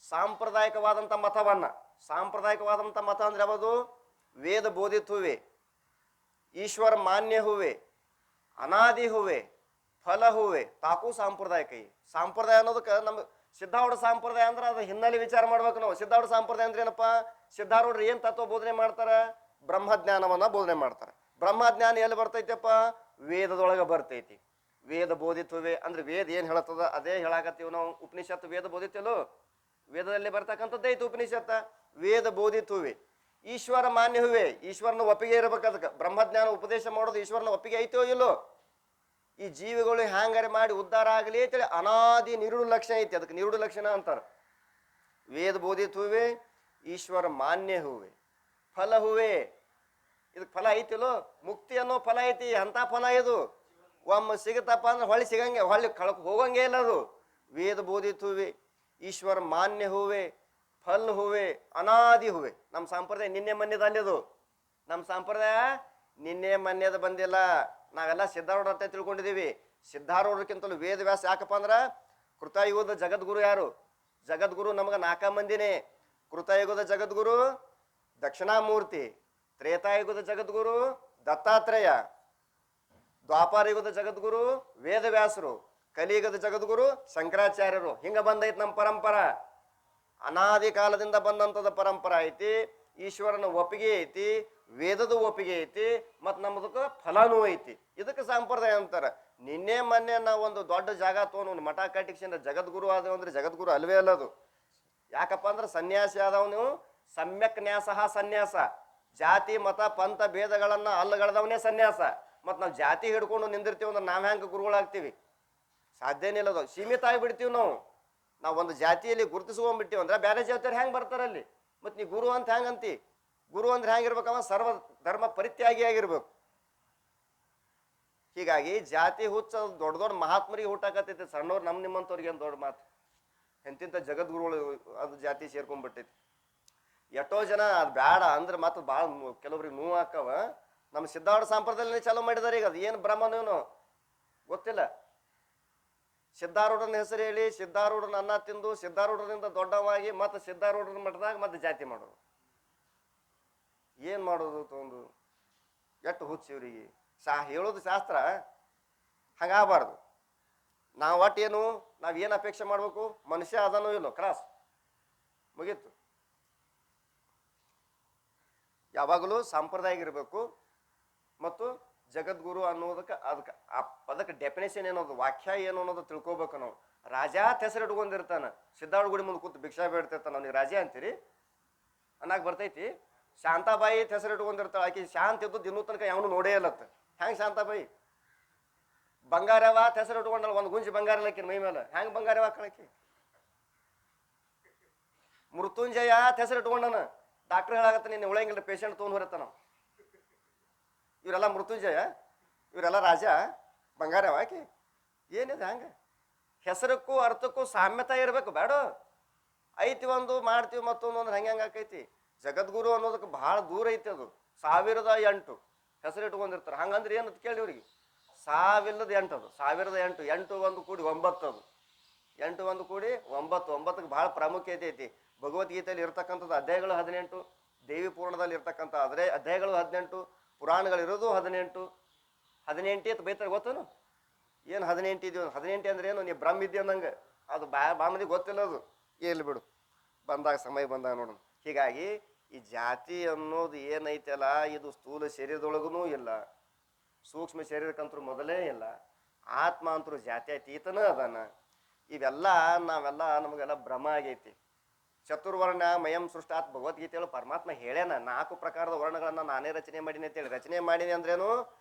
ಸಾಂಪ್ರದಾಯಿಕವಾದಂಥ ಮತವನ್ನ, ಸಾಂಪ್ರದಾಯಿಕವಾದಂಥ ಮತ ಅಂದ್ರೆ ಯಾವುದು? ವೇದ ಬೋಧಿತ ಹುವೆ, ಈಶ್ವರ ಮಾನ್ಯ ಹುವೆ, ಅನಾದಿ ಹುವೆ, ಫಲ ಹುವೆ, ತಾಕು ಸಾಂಪ್ರದಾಯಿಕ. ಸಾಂಪ್ರದಾಯ ಅನ್ನೋದಕ್ಕೆ ನಮ್ಮ ಸಿದ್ಧಾರೂಢ ಸಂಪ್ರದಾಯ ಅಂದ್ರೆ ಅದು ಹಿನ್ನೆಲೆ ವಿಚಾರ ಮಾಡ್ಬೇಕು ನಾವು. ಸಿದ್ಧಾರೂಢ ಸಂಪ್ರದಾಯ ಅಂದ್ರೆ ಏನಪ್ಪ? ಸಿದ್ಧಾರೂಢರು ಏನ್ ತತ್ವ ಬೋಧನೆ ಮಾಡ್ತಾರ? ಬ್ರಹ್ಮಜ್ಞಾನವನ್ನ ಬೋಧನೆ ಮಾಡ್ತಾರೆ. ಬ್ರಹ್ಮಜ್ಞಾನ ಎಲ್ಲಿ ಬರ್ತೈತಪ್ಪ? ವೇದದೊಳಗೆ ಬರ್ತೈತಿ. ವೇದ ಬೋಧಿತುವೆ ಅಂದ್ರೆ ವೇದ ಏನ್ ಹೇಳತ್ತದ ಅದೇ ಹೇಳಾಕತ್ತೀವಿ ನಾವು. ಉಪನಿಷತ್ತು ವೇದ ಬೋಧಿತಲ್ಲೋ, ವೇದದಲ್ಲಿ ಬರ್ತಕ್ಕಂಥದ್ದು ಐತಿ ಉಪನಿಷತ್ತ. ವೇದ ಬೋಧಿತುವೆ, ಈಶ್ವರ ಮಾನ್ಯ ಹುವೆ, ಈಶ್ವರನ ಒಪ್ಪಿಗೆ ಇರಬೇಕು. ಅದಕ್ಕೆ ಬ್ರಹ್ಮಜ್ಞಾನ ಉಪದೇಶ ಮಾಡೋದು ಈಶ್ವರನ ಒಪ್ಪಿಗೆ ಐತೋ ಇಲ್ಲೋ? ಈ ಜೀವಿಗಳು ಹ್ಯಾಂಗಾರೆ ಮಾಡಿ ಉದ್ಧಾರ ಆಗಲಿ ಅಂತೇಳಿ ಅನಾದಿ ನಿರುಡು ಲಕ್ಷಣ ಐತಿ. ಅದಕ್ಕೆ ನಿರುಡು ಲಕ್ಷಣ ಅಂತಾರೆ. ವೇದ ಬೋಧಿತ ಹುವೆ, ಈಶ್ವರ ಮಾನ್ಯ ಹುವೆ, ಫಲ ಹುವೆ. ಇದಕ್ಕೆ ಫಲ ಐತಿಲ್ಲೋ? ಮುಕ್ತಿ ಅನ್ನೋ ಫಲ ಐತಿ. ಅಂತ ಫಲ ಇದು ಒಮ್ಮೆ ಸಿಗುತ್ತಪ್ಪ ಅಂದ್ರೆ ಹೊಳ್ಳಿ ಸಿಗಂಗೆ, ಹೊಳ್ಳಿ ಹೋಗಂಗೆ ಇಲ್ಲ ಅದು. ವೇದ ಬೋಧಿತ ಹುವೆ, ಈಶ್ವರ ಮಾನ್ಯ ಹುವೆ, ಫಲ್ ಹುವೆ, ಅನಾದಿ ಹುವೆ. ನಮ್ಮ ಸಂಪ್ರದಾಯ ನಿನ್ನೆ ಮನ್ಯದ ಅಲ್ಲಿದು. ನಮ್ಮ ಸಂಪ್ರದಾಯ ನಿನ್ನೆ ಮನ್ಯದ ಬಂದಿಲ್ಲ. ನಾವೆಲ್ಲ ಸಿದ್ಧಾರೂಢ ಅಂತ ತಿಳ್ಕೊಂಡಿದ್ದೀವಿ. ಸಿದ್ಧಾರೂಢಕ್ಕಿಂತಲೂ ವೇದವ್ಯಾಸ. ಯಾಕಪ್ಪ ಅಂದ್ರೆ ಕೃತಯುಗದ ಜಗದ್ಗುರು ಯಾರು? ಜಗದ್ಗುರು ನಮ್ಗೆ 4 ಮಂದಿನೇ. ಕೃತಯುಗದ ಜಗದ್ಗುರು ದಕ್ಷಿಣಾಮೂರ್ತಿ, ತ್ರೇತಾಯುಗದ ಜಗದ್ಗುರು ದತ್ತಾತ್ರೇಯ, ದ್ವಾಪಾರ ಯುಗದ ಜಗದ್ಗುರು ವೇದವ್ಯಾಸರು, ಕಲಿಯುಗದ ಜಗದ್ಗುರು ಶಂಕರಾಚಾರ್ಯರು. ಹಿಂಗ ಬಂದೈತಿ ನಮ್ಮ ಪರಂಪರ. ಅನಾದಿ ಕಾಲದಿಂದ ಬಂದಂಥದ ಪರಂಪರ ಐತಿ. ಈಶ್ವರನ ಒಪ್ಪಿಗೆ ಐತಿ, ವೇದದ ಒಪ್ಪಿಗೆ ಐತಿ, ಮತ್ತು ನಮ್ಮದಕ್ಕೆ ಫಲಾನೂ ಐತಿ. ಇದಕ್ಕೆ ಸಂಪ್ರದಾಯ ಅಂತಾರ. ನಿನ್ನೆ ಮೊನ್ನೆ ನಾವು ಒಂದು ದೊಡ್ಡ ಜಾಗ ತೊಗೊಂಡು ಮಠ ಕಟ್ಟಿಕ್ಷನ್ ಜಗದ್ಗುರು ಆದವು ಅಂದ್ರೆ ಜಗದ್ಗುರು ಅಲ್ವೇ ಅಲ್ಲದು. ಯಾಕಪ್ಪ ಅಂದ್ರೆ ಸನ್ಯಾಸಿ ಆದವನು ಸಮ್ಯಕ್ ನ್ಯಾಸ ಸನ್ಯಾಸ. ಜಾತಿ ಮತ ಪಂಥ ಭೇದಗಳನ್ನ ಅಲ್ಲಗಳೆದವನೇ ಸನ್ಯಾಸ. ಮತ್ತು ನಾವು ಜಾತಿ ಹಿಡ್ಕೊಂಡು ನಿಂದಿರ್ತೀವಿ ಅಂದ್ರೆ ನಾವು ಹೆಂಗೆ ಗುರುಗಳಾಗ್ತೀವಿ? ಸಾಧ್ಯನೇ ಇಲ್ಲದು. ಸೀಮಿತ ಆಗಿಬಿಡ್ತೀವಿ ನಾವು ಒಂದು ಜಾತಿಯಲ್ಲಿ ಗುರುತಿಸ್ಕೊಂಡ್ಬಿಟ್ಟಿವಿ ಅಂದ್ರೆ ಬೇರೆ ಜಾತಿಯವ್ರು ಹೆಂಗೆ ಬರ್ತಾರಲ್ಲಿ? ಮತ್ತು ನೀ ಗುರು ಅಂತ ಹೆಂಗಂತಿ? ಗುರು ಅಂದ್ರೆ ಹೆಂಗಿರ್ಬೇಕವ? ಸರ್ವ ಧರ್ಮ ಪರಿತ್ಯಾಗಿ ಆಗಿರ್ಬೇಕು. ಹೀಗಾಗಿ ಜಾತಿ ಹುಚ್ಚ ದೊಡ್ಡ ದೊಡ್ಡ ಮಹಾತ್ಮರಿಗೆ ಹುಟ್ಟಾಕತ್ತೈತಿ. ಸಣ್ಣವ್ರು ನಿಮ್ಮಂಥವ್ರಿಗೆ ಏನು ದೊಡ್ಡ ಮಾತು? ಎಂತಿಂಥ ಜಗದ್ಗುರುಗಳು ಅದು ಜಾತಿ ಸೇರ್ಕೊಂಡ್ಬಿಟ್ಟೈತಿ. ಎಷ್ಟೋ ಜನ ಅದು ಬೇಡ ಅಂದ್ರೆ ಮತ್ತು ಭಾಳ ಕೆಲವ್ರಿಗೆ ನೋವು ಹಾಕವ. ನಮ್ಮ ಸಿದ್ಧಾರೂಢ ಸಂಪ್ರದಾಯದಲ್ಲಿ ಚಾಲೂ ಮಾಡಿದಾರೆ ಈಗ. ಅದು ಏನು ಬ್ರಹ್ಮನೇನು ಗೊತ್ತಿಲ್ಲ. ಸಿದ್ಧಾರೂಢನ ಹೆಸರು ಹೇಳಿ ಸಿದ್ಧಾರೂಢನ ಅನ್ನ ತಿಂದು ಸಿದ್ಧಾರೂಢರಿಂದ ದೊಡ್ಡವಾಗಿ ಮತ್ತು ಸಿದ್ಧಾರೂಢನ ಮಠದಾಗ ಮತ್ತೆ ಜಾತಿ ಮಾಡೋದು. ಏನು ಮಾಡೋದು ತೊಂದು? ಎಷ್ಟು ಹುಚ್ಚು ಇವ್ರಿಗೆ. ಹೇಳೋದು ಶಾಸ್ತ್ರ ಹಂಗಾಗಬಾರ್ದು. ನಾವು ಒಟ್ಟೇನು ನಾವೇನು ಅಪೇಕ್ಷೆ ಮಾಡ್ಬೇಕು? ಮನುಷ್ಯ ಅದನ್ನೋ ಇಲ್ಲೋ ಕ್ರಾಸ್ ಮುಗೀತು. ಯಾವಾಗಲೂ ಸಂಪ್ರದಾಯ ಇರಬೇಕು. ಮತ್ತು ಜಗದ್ಗುರು ಅನ್ನೋದಕ್ಕೆ ಅದಕ್ಕೆ ಆ ಪದಕ್ಕೆ ಡೆಫಿನೇಷನ್ ಏನೋದು, ವಾಕ್ಯ ಏನು ಅನ್ನೋದು ತಿಳ್ಕೊಬೇಕು ನಾವು. ರಾಜ ಹೆಸರು ಇಟ್ಕೊಂಡಿರ್ತಾನೆ. ಸಿದ್ಧಾರೂಢ ಗುಡಿ ಮುಂದೆ ಕೂತು ಭಿಕ್ಷಾ ಬೇಡ್ತಿರ್ತಾನೆ. ಅವ್ನಿಗೆ ರಾಜ ಅಂತೀರಿ ಅನ್ನಕ್ಕೆ ಬರ್ತೈತಿ? ಶಾಂತಾಬಾಯಿ ಹೆಸರು ಇಟ್ಕೊಂಡಿರ್ತಾಳೆ. ಆಕೆ ಶಾಂತ ಇದ್ದು ದಿನೂ ತನಕ ಯಾವನು ನೋಡೇ ಇಲ್ಲತ್ತ. ಹೆಂಗೆ ಶಾಂತಾಬಾಯಿ? ಬಂಗಾರವ ಹೆಸರು ಇಟ್ಕೊಂಡಲ್ಲ, ಒಂದು ಗುಂಜಿ ಬಂಗಾರ ಇಲ್ಲಕ್ಕಿನ ಮೈ ಮೇಲೆ. ಹೆಂಗೆ ಬಂಗಾರವ ಹಾಕಳಕಿ? ಮೃತ್ಯುಂಜಯ ಹೆಸರು ಇಟ್ಕೊಂಡನ. ಡಾಕ್ಟರ್ ಹೇಳಾಗತ್ತ ನೀನು ಉಳಂಗಿಲ್ಲ, ಪೇಷಂಟ್ ತೊಗೊಂಡು ಹೊರತಾನ. ಇವರೆಲ್ಲ ಮೃತ್ಯುಂಜಯ, ಇವರೆಲ್ಲ ರಾಜ, ಬಂಗಾರವ ಆಕಿ. ಏನಿದೆ ಹಂಗೆ? ಹೆಸರಕ್ಕೂ ಅರ್ಥಕ್ಕೂ ಸಾಮ್ಯತೆ ಇರಬೇಕು ಬೇಡ? ಐತಿ ಒಂದು ಮಾಡ್ತೀವಿ ಮತ್ತೊಂದು ಅಂದ್ರೆ ಹೆಂಗೆ ಆಕೈತಿ? ಜಗದ್ಗುರು ಅನ್ನೋದಕ್ಕೆ ಭಾಳ ದೂರ ಐತಿ. ಅದು 1008 ಹೆಸರು ಇಟ್ಕೊಂಡಿರ್ತಾರೆ. ಹಂಗಂದ್ರೆ ಏನಂತ ಕೇಳಿ ಇವ್ರಿಗೆ? 1008 ಅದು 1008. 8 1 ಕೂಡಿ 9 ಅದು. 8 1 ಕೂಡಿ 9. 9ಕ್ಕೆ ಭಾಳ ಪ್ರಾಮುಖ್ಯತೆ ಐತಿ. ಭಗವದ್ಗೀತೆಯಲ್ಲಿ ಇರ್ತಕ್ಕಂಥದ್ದು ಅಧ್ಯಾಯಗಳು 18, ದೇವಿ ಪುರಾಣದಲ್ಲಿ ಇರ್ತಕ್ಕಂಥ ಅಧ್ಯಾಯಗಳು 18, ಪುರಾಣಗಳಿರೋದು 18. 18 ಬೈತಾರೆ ಗೊತ್ತನು? ಏನು 18 ಇದೀವಿ? 18 ಅಂದ್ರೆ ಏನು? ನೀವು ಬ್ರಹ್ಮ ಇದ್ದೀವಿ ಅಂದಂಗೆ. ಅದು ಬಾಮದಿ ಗೊತ್ತಿಲ್ಲ. ಅದು ಎಲ್ಲಿ ಬಿಡು, ಬಂದಾಗ ಸಮಯ ಬಂದಾಗ ನೋಡೋಣ. ಹೀಗಾಗಿ ಈ ಜಾತಿ ಅನ್ನೋದು ಏನೈತಲ್ಲ, ಇದು ಸ್ಥೂಲ ಶರೀರದೊಳಗೂ ಇಲ್ಲ, ಸೂಕ್ಷ್ಮ ಶರೀರಕ್ಕಂತರೂ ಮೊದಲೇ ಇಲ್ಲ. ಆತ್ಮ ಅಂತರೂ ಜಾತ್ಯತೀತನ ಅದಾನ. ಇವೆಲ್ಲ ನಮಗೆಲ್ಲ ಭ್ರಮ ಆಗೈತಿ. ಚತುರ್ವರ್ಣ ಮಯಂ ಸೃಷ್ಟಾತ್ ಭಗವದ್ಗೀತೆಗಳು ಪರಮಾತ್ಮ ಹೇಳ್ಯಾನ. 4 ಪ್ರಕಾರದ ವರ್ಣಗಳನ್ನ ನಾನೇ ರಚನೆ ಮಾಡೀನಿ ಅಂತೇಳಿ. ರಚನೆ ಮಾಡೀನಿ ಅಂದ್ರೇನು?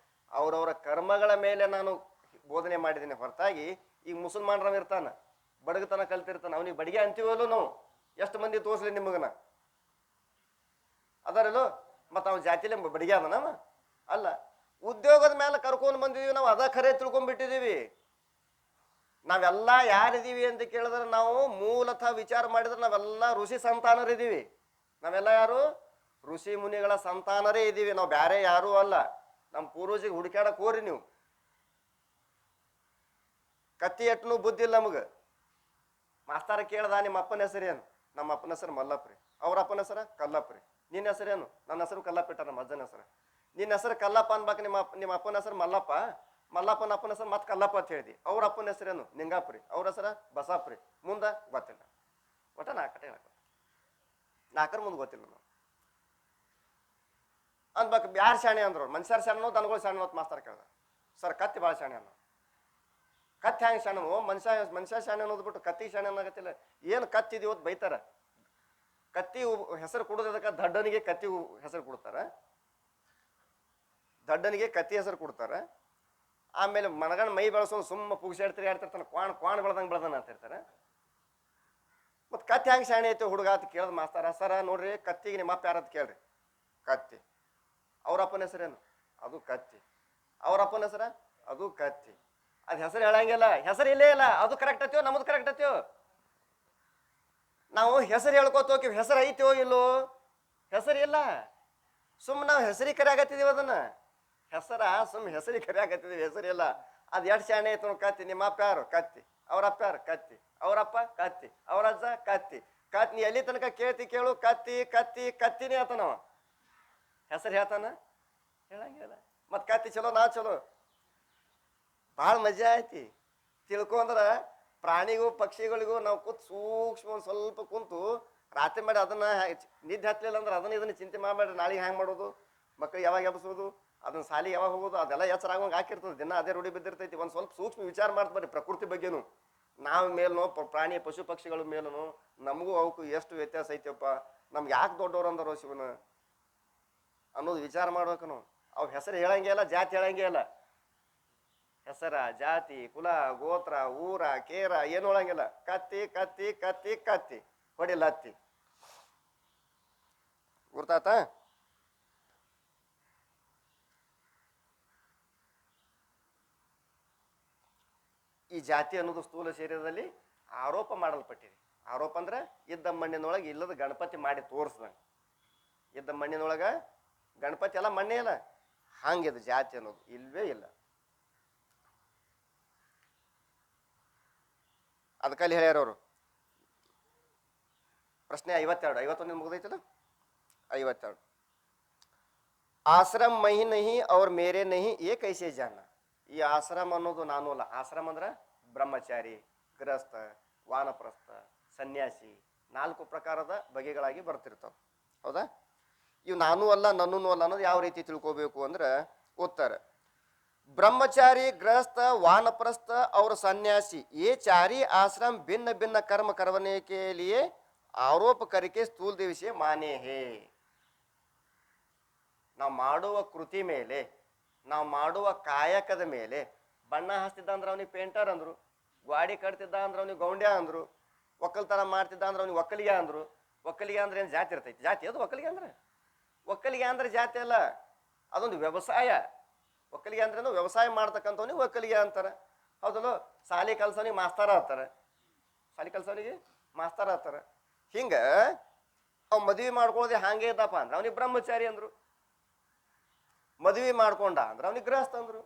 ಅವ್ರವ್ರ ಕರ್ಮಗಳ ಮೇಲೆ ನಾನು ಬೋಧನೆ ಮಾಡಿದ್ದೀನಿ ಹೊರತಾಗಿ. ಈಗ ಮುಸಲ್ಮಾನರವ ಇರ್ತಾನ, ಬಡಗತನ ಕಲ್ತಿರ್ತಾನ, ಅವನಿಗೆ ಬಡಿಗೆ ಅಂತೀವಲ್ಲೂ ನಾವು. ಎಷ್ಟು ಮಂದಿ ತೋರಿಸ್ಲಿ ನಿಮಗನ ಅದಾರಲ್ಲೋ? ಮತ್ತು ಅವ್ನ ಜಾತಿಲೇ ಬಡಿಗೆ ಅದನವ ಅಲ್ಲ. ಉದ್ಯೋಗದ ಮೇಲೆ ಕರ್ಕೊಂಡು ಬಂದಿದ್ದೀವಿ ನಾವು, ಅದ ಖರೆ ತಿಳ್ಕೊಂಡ್ಬಿಟ್ಟಿದ್ದೀವಿ. ನಾವೆಲ್ಲ ಯಾರಿದ್ದೀವಿ ಅಂತ ಕೇಳಿದ್ರೆ ನಾವು ಮೂಲತಃ ವಿಚಾರ ಮಾಡಿದ್ರೆ ನಾವೆಲ್ಲ ಋಷಿ ಸಂತಾನರಿದ್ದೀವಿ. ನಾವೆಲ್ಲ ಯಾರು? ಋಷಿ ಮುನಿಗಳ ಸಂತಾನರೇ ಇದ್ದೀವಿ. ನಾವು ಬೇರೆ ಯಾರೂ ಅಲ್ಲ. ನಮ್ಮ ಪೂರ್ವಜಿಗೆ ಹುಡುಕ್ಯಾಡಕ್ ಹೋರಿ ನೀವು. ಕತ್ತಿ ಎಟ್ಟನು ಬುದ್ಧಿ ಇಲ್ಲ ನಮಗೆ. ಮಾಸ್ತಾರ ಕೇಳ್ದ ನಿಮ್ಮ ಅಪ್ಪನ ಹೆಸರೇನು? ನಮ್ಮ ಅಪ್ಪನ ಹೆಸರು ಮಲ್ಲಪ್ರಿ. ಅವ್ರ ಅಪ್ಪನ ಹೆಸರ ಕಲ್ಲಪ್ರಿ. ನಿನ್ನ ಹೆಸರೇನು? ನನ್ನ ಹೆಸರು ಕಲ್ಲಪ್ಪ ಇಟ್ಟ, ನಮ್ಮ ಅಜ್ಜನ ಹೆಸರು. ನಿನ್ನ ಹೆಸರು ಕಲ್ಲಪ್ಪ ಅನ್ಬೇಕು. ನಿಮ್ಮ ಅಪ್ಪನ ಹೆಸರು ಮಲ್ಲಪ್ಪ. ಮಲ್ಲಪ್ಪನ ಅಪ್ಪನ ಹೆಸರು ಮತ್ತೆ ಕಲ್ಲಪ್ಪ ಅಂತ ಹೇಳಿದಿ. ಅವ್ರ ಅಪ್ಪನ ಹೆಸರೇನು? ನಿಂಗಾಪ್ರಿ. ಅವ್ರ ಹೆಸರ ಬಸಾಪ್ರಿ. ಮುಂದೆ ಗೊತ್ತಿಲ್ಲ. ಒಟ್ಟ 4 ಹೇಳಕ 4 ಮುಂದೆ ಗೊತ್ತಿಲ್ಲ ನಾವು ಅನ್ಬೇಕು. ಯಾರು ಶಾಣೆ ಅಂದ್ರು? ಮನುಷ್ಯರ ಶಾಣೆನೋ ದನಗಳು ಶಾಣೆನೋ ಅಂತ ಮಾಸ್ತಾರ ಕೇಳ್ದ. ಸರ್ ಕತ್ತಿ ಭಾಳ ಶಾಣೆ ಅನ್ನೋ. ಕತ್ತಿ ಹೆಂಗೆ ಶಾಣೆನೋ? ಮನುಷ್ಯ ಶಾಣೆ ಅನ್ನೋದು ಬಿಟ್ಟು ಕತ್ತಿ ಶಾಣೆ ಅನ್ನೋಗತ್ತಿಲ್ಲ. ಏನು ಕತ್ತಿದೀವತ್ತು ಬೈತಾರ. ಕತ್ತಿ ಹೆಸರು ಕೊಡೋದಕ್ಕೆ ದಡ್ಡನಿಗೆ ಕತ್ತಿ ಹೆಸರು ಕೊಡ್ತಾರ. ದಡ್ಡನಿಗೆ ಕತ್ತಿ ಹೆಸರು ಕೊಡ್ತಾರ. ಆಮೇಲೆ ಮನಗಂಡ ಮೈ ಬೆಳೆಸೋದು ಸುಮ್ಮ ಪುಗ್ಸಾಡ್ತಿರಿ ಆಡ್ತಿರ್ತಾನೆ. ಕ್ವಾಣ ಬೆಳ್ದಂಗೆ ಬೆಳ್ದಾನ ಅಂತ ಇರ್ತಾರೆ. ಮತ್ತು ಕತ್ತಿ ಹೆಂಗೆ ಶಾಣೆ ಐತೆ ಹುಡುಗ ಅಂತ ಕೇಳ್ದು ಮಾಸ್ತಾರ. ಸರ ನೋಡ್ರಿ, ಕತ್ತಿಗೆ ನಿಮ್ಮ ಅಪ್ಪ ಯಾರಂತ ಕೇಳ್ರಿ. ಕತ್ತಿ. ಅವ್ರ ಅಪ್ಪನ ಹೆಸರೇನು? ಅದು ಕತ್ತಿ. ಅವ್ರ ಅಪ್ಪನ ಹೆಸರ? ಅದು ಕತ್ತಿ. ಅದು ಹೆಸರು ಹೇಳಂಗಿಲ್ಲ. ಹೆಸರು ಇಲ್ಲೇ ಇಲ್ಲ. ಅದು ಕರೆಕ್ಟ್ ಐತಿಯೋ ನಮ್ದು ಕರೆಕ್ಟ್ ಐತಿಯೋ? ನಾವು ಹೆಸರು ಹೇಳ್ಕೊತ ಹೋಗ್ತೀವಿ. ಹೆಸರು ಐತಿಯೋ ಇಲ್ಲೋ? ಹೆಸರು ಇಲ್ಲ. ಸುಮ್ಮನೆ ನಾವು ಹೆಸರಿಗೆ ಕರೆಯಾಗತ್ತಿದೀವಿ. ಅದನ್ನ ಹೆಸರ ಸುಮ್ಮನೆ ಹೆಸರಿಗೆ ಕರೆಯಾಗತ್ತಿದೀವಿ. ಹೆಸರಿಲ್ಲ. ಅದು ಎಷ್ಟು ಶಾಣೆ ಐತೆ ನೋಡಿ. ಕತ್ತಿ. ನಿಮ್ಮ ಅಪ್ಪ ಯಾರು? ಕತ್ತಿ. ಅವ್ರ ಅಪ್ಪ ಯಾರು? ಕತ್ತಿ. ಅವರಪ್ಪ ಕತ್ತಿ. ಅವ್ರ ಅಜ್ಜ ಕತ್ತಿ. ಕತ್ತಿ. ನೀ ಎಲ್ಲಿ ತನಕ ಕೇಳು, ಕತ್ತಿ ಕತ್ತಿ ಕತ್ತಿನೇ ಆತನವ. ಹೆಸರು ಹೇಳ್ತಾನ? ಹೇಳಂಗಿಲ್ಲ. ಮತ್ತು ಕತ್ತಿ ಚಲೋ ನಾ ಚಲೋ? ಭಾಳ ಮಜಾ ಐತಿ ತಿಳ್ಕೊಂಡ್ರೆ. ಪ್ರಾಣಿಗೂ ಪಕ್ಷಿಗಳಿಗೂ ನಾವು ಕೂತು ಸೂಕ್ಷ್ಮ ಒಂದು ಸ್ವಲ್ಪ ಕುಂತು ರಾತ್ರಿ ಮಾಡಿ ಅದನ್ನ ನಿದ್ದೆ ಹತ್ತಲಿಲ್ಲ ಅಂದ್ರೆ ಅದನ್ನ ಇದನ್ನ ಚಿಂತೆ ಮಾಡಬೇಡ್ರಿ. ನಾಳೆಗೆ ಹ್ಯಾಂಗೆ ಮಾಡೋದು? ಮಕ್ಕಳಿಗೆ ಯಾವಾಗ ಎಬ್ಸೋದು, ಅದನ್ನ ಸಾಲಿಗೆ ಯಾವಾಗ ಹೋಗೋದು, ಅದೆಲ್ಲ ಎಚ್ಚರಾಗುವಂಗೆ ಹಾಕಿರ್ತದೆ. ದಿನ ಅದೇ ರೂಢಿ ಬಿದ್ದಿರ್ತೈತಿ. ಒಂದು ಸ್ವಲ್ಪ ಸೂಕ್ಷ್ಮ ವಿಚಾರ ಮಾಡ್ತಾ ಬರ್ರಿ ಪ್ರಕೃತಿ ಬಗ್ಗೆನು. ನಾವು ಮೇಲೂ ಪ್ರಾಣಿ ಪಶು ಪಕ್ಷಿಗಳ ಮೇಲೂ ನಮಗೂ ಅವಕ್ಕೂ ಎಷ್ಟು ವ್ಯತ್ಯಾಸ ಐತಿಯಪ್ಪ, ನಮ್ಗೆ ಯಾಕೆ ದೊಡ್ಡವ್ರು ಅಂದರು ಶಿವನ ಅನ್ನೋದು ವಿಚಾರ ಮಾಡ್ಬೇಕು ನಾವು. ಅವ್ ಹೆಸರು ಹೇಳಂಗೆ ಇಲ್ಲ, ಜಾತಿ ಹೇಳಂಗೆ ಇಲ್ಲ. ಹೆಸರ, ಜಾತಿ, ಕುಲ, ಗೋತ್ರ, ಊರ, ಕೇರ ಏನು ಹೇಳಂಗಿಲ್ಲ. ಕತ್ತಿ ಕತ್ತಿ ಕತ್ತಿ ಕತ್ತಿ ಹೊಡಿಲ್ಲ ಹತ್ತಿ. ಗುರ್ತಾತ? ಈ ಜಾತಿ ಅನ್ನೋದು ಸ್ಥೂಲ ಶರೀರದಲ್ಲಿ ಆರೋಪ ಮಾಡಲ್ಪಟ್ಟಿದೆ. ಆರೋಪ ಅಂದ್ರೆ ಇದ್ದ ಮಣ್ಣಿನೊಳಗೆ ಇಲ್ಲದ ಗಣಪತಿ ಮಾಡಿ ತೋರಿಸ್ದಂಗೆ. ಇದ್ದ ಮಣ್ಣಿನೊಳಗ ಗಣಪತಿ ಎಲ್ಲ ಮಣ್ಣೇ ಇಲ್ಲ, ಹಂಗಿದು ಜಾತಿ ಅನ್ನೋದು ಇಲ್ವೇ ಇಲ್ಲ. ಅದಕ್ಕಲ್ಲಿ ಹೇಳ್ಯಾರ ಅವರು. ಪ್ರಶ್ನೆ 52, 51 ಮುಗ್ದೈತಲ್ಲ. 52 ಆಶ್ರಮ ಮಹಿ ನಹಿ ಅವ್ರ ಮೇರೆ ನಹಿ ಏ ಕೈಸೆ ಜಾನ. ಈ ಆಶ್ರಮ ಅನ್ನೋದು ನಾನು ಅಲ್ಲ. ಆಶ್ರಮ ಅಂದ್ರೆ ಬ್ರಹ್ಮಚಾರಿ, ಗೃಹಸ್ಥ, ವಾನಪ್ರಸ್ಥ, ಸನ್ಯಾಸಿ, 4 ಪ್ರಕಾರದ ಬಗೆಗಳಾಗಿ ಬರ್ತಿರ್ತಾವ. ಹೌದಾ? ಇವು ನಾನೂ ಅಲ್ಲ ನನ್ನೂ ಅಲ್ಲ ಅನ್ನೋದು ಯಾವ ರೀತಿ ತಿಳ್ಕೋಬೇಕು ಅಂದ್ರೆ, ಉತ್ತರ ब्रह्मचारी गृहस्थ वानप्रस्थ और सन्यासी ये चार ही आश्रम भिन्न भिन्न कर्म करने के लिए आरोप करके स्थूल दिवसीय माने हैं. ನಾವು ಮಾಡುವ ಕೃತಿ ಮೇಲೆ, ನಾವು ಮಾಡುವ ಕಾಯಕದ ಮೇಲೆ, ಬಣ್ಣ ಹಚ್ತಿದ್ದ ಅಂದ್ರೆ ಅವನಿಗೆ ಪೇಂಟರ್ ಅಂದ್ರು, ಗಾಡಿ ಕಟ್ತಿದ್ದ ಅಂದ್ರೆ ಅವನಿಗೆ ಗೌಂಡ್ಯ ಅಂದ್ರು, ಒಕ್ಕಲ್ತನ ಮಾಡ್ತಿದ್ದ ಅಂದ್ರೆ ಅವನಿಗೆ ಒಕ್ಕಲಿಗೆ ಅಂದ್ರು. ಒಕ್ಕಲಿಗೆ ಅಂದ್ರೆ ಏನು ಜಾತಿ ಇರ್ತೈತಿ? ಜಾತಿ ಅದು ಒಕ್ಕಲಿಗೆ ಅಂದ್ರೆ? ಒಕ್ಕಲಿಗೆ ಅಂದ್ರೆ ಜಾತಿ ಅಲ್ಲ, ಅದೊಂದು ವ್ಯವಸಾಯ. ಒಕ್ಕಲಿಗೆ ಅಂದ್ರೇನು ವ್ಯವಸಾಯ ಮಾಡ್ತಕ್ಕಂಥವ್ನಿಗೆ ಒಕ್ಕಲಿಗೆ ಅಂತಾರೆ. ಹೌದಲ್ಲ? ಸಾಲಿ ಕಲ್ಸೋನಿಗೆ ಮಾಸ್ತರ ಅಂತಾರೆ, ಸಾಲಿ ಕಲ್ಸೋನಿಗೆ ಮಾಸ್ತರ ಅಂತಾರೆ. ಹಿಂಗೆ ಅವ್ ಮದುವೆ ಮಾಡ್ಕೊಳ್ಳೋದೆ ಹಾಗೆ ಇದ್ದಪ್ಪ ಅಂದ್ರೆ ಅವನಿಗೆ ಬ್ರಹ್ಮಚಾರಿ ಅಂದ್ರು. ಮದುವೆ ಮಾಡ್ಕೊಂಡ ಅಂದ್ರೆ ಅವನಿಗೆ ಗೃಹಸ್ಥ ಅಂದ್ರು.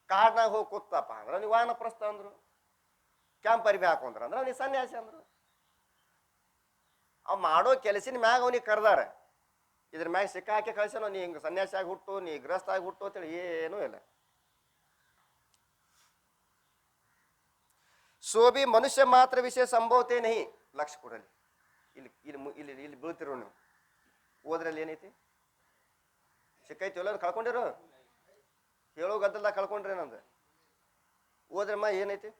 ಕಾಡ್ನಾಗ ಹೋಗಿ ಕೂತಪ್ಪ ಅಂದ್ರೆ ಅವನಿಗೆ ವಾನಪ್ರಸ್ಥ ಅಂದ್ರು. ಕ್ಯಾಂಪ್ ಅರಿವಿ ಹಾಕೊಂಡ್ರ ಅಂದ್ರೆ ಅವನಿಗೆ ಸನ್ಯಾಸಿ ಅಂದ್ರು. ಅವ್ ಮಾಡೋ ಕೆಲಸಿನ ಮ್ಯಾಗ ಅವನಿಗೆ ಕರೆದಾರೆ. ಇದ್ರ ಮ್ಯಾಗ ಸಿಕ್ಕ ಹಾಕಿ ಕಳ್ಸೋನು, ನೀ ಹಿಂಗೆ ಸನ್ಯಾಸಿ ಆಗಿ ಹುಟ್ಟು, ನೀ ಗೃಹಸ್ಥ ಆಗಿ ಹುಟ್ಟು ಅಂತೇಳಿ ಏನೂ ಇಲ್ಲ. सो भी मनुष्य मात्र विषय संभवते नहीं. ಲಕ್ಷ ಕೊಡಲಿ. ಇಲ್ಲಿ ಇಲ್ಲಿ ಇಲ್ಲಿ ಇಲ್ಲಿ ಬೀಳ್ತಿರೋ ನೀವು ಓದ್ರಲ್ಲಿ ಏನೈತಿ? ಸಿಕ್ಕೈತಿ ಎಲ್ಲ ಕಳ್ಕೊಂಡಿರೋ ಹೇಳೋ ಗದ್ದಲ್ದಾಗ ಕಳ್ಕೊಂಡ್ರಿ ನಂದು. ಓದ್ರಮ್ಮ ಏನೈತಿ?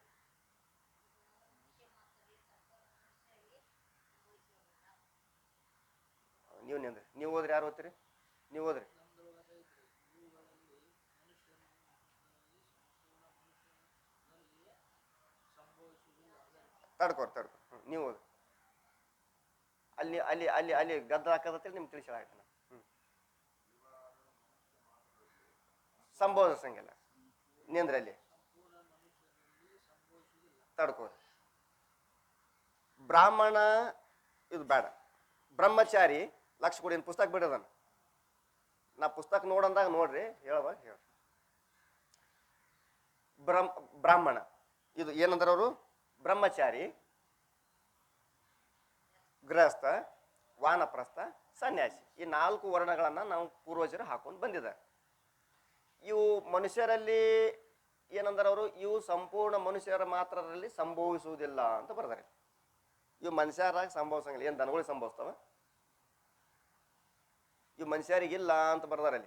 ನೀವು ನಿಂದ್ರಿ, ನೀವು ಓದ್ರಿ. ಯಾರು ಓದ್ತೀರಿ? ನೀವು ಓದ್ರಿ. ತಡ್ಕೊ ನೀವು ಓದ್ರಿ. ಅಲ್ಲಿ ಅಲ್ಲಿ ಅಲ್ಲಿ ಅಲ್ಲಿ ಗದ್ದಲ ಹಾಕದಂತೇಳಿ ನಿಮ್ಗೆ ತಿಳಿಸಿ ಆಯ್ತಾನ. ಸಂಬೋಧಿಸಂಗಿಲ್ಲ. ನಿಂದ್ರಲ್ಲಿ ತಡ್ಕೋ. ಬ್ರಾಹ್ಮಣ ಇದು ಬೇಡ. ಬ್ರಹ್ಮಚಾರಿ ಲಕ್ಷ ಕೊಡಿ. ಪುಸ್ತಕ ಬಿಡೋದನ್ನ ನಾ ಪುಸ್ತಕ ನೋಡಂದಾಗ ನೋಡ್ರಿ, ಹೇಳುವಾಗ ಹೇಳ. ಬ್ರಾಹ್ಮಣ ಇದು ಏನಂದ್ರೆ ಅವರು ಬ್ರಹ್ಮಚಾರಿ, ಗೃಹಸ್ಥ, ವಾನಪ್ರಸ್ಥ, ಸನ್ಯಾಸಿ ಈ 4 ವರ್ಣಗಳನ್ನ ನಾವು ಪೂರ್ವಜರು ಹಾಕೊಂಡು ಬಂದಿದ್ದಾರೆ. ಇವು ಮನುಷ್ಯರಲ್ಲಿ ಏನಂದ್ರೆ ಅವರು ಇವು ಸಂಪೂರ್ಣ ಮನುಷ್ಯರ ಮಾತ್ರರಲ್ಲಿ ಸಂಭವಿಸುವುದಿಲ್ಲ ಅಂತ ಬರ್ತಾರೆ. ಇವು ಮನುಷ್ಯರಾಗಿ ಸಂಭವಿಸಂಗಿಲ್ಲ. ಏನು ದನಗಳಿಗೆ ಸಂಭವಿಸ್ತಾವ? ಇವು ಮನುಷ್ಯರಿಗಿಲ್ಲ ಅಂತ ಬರ್ದಾರೆ.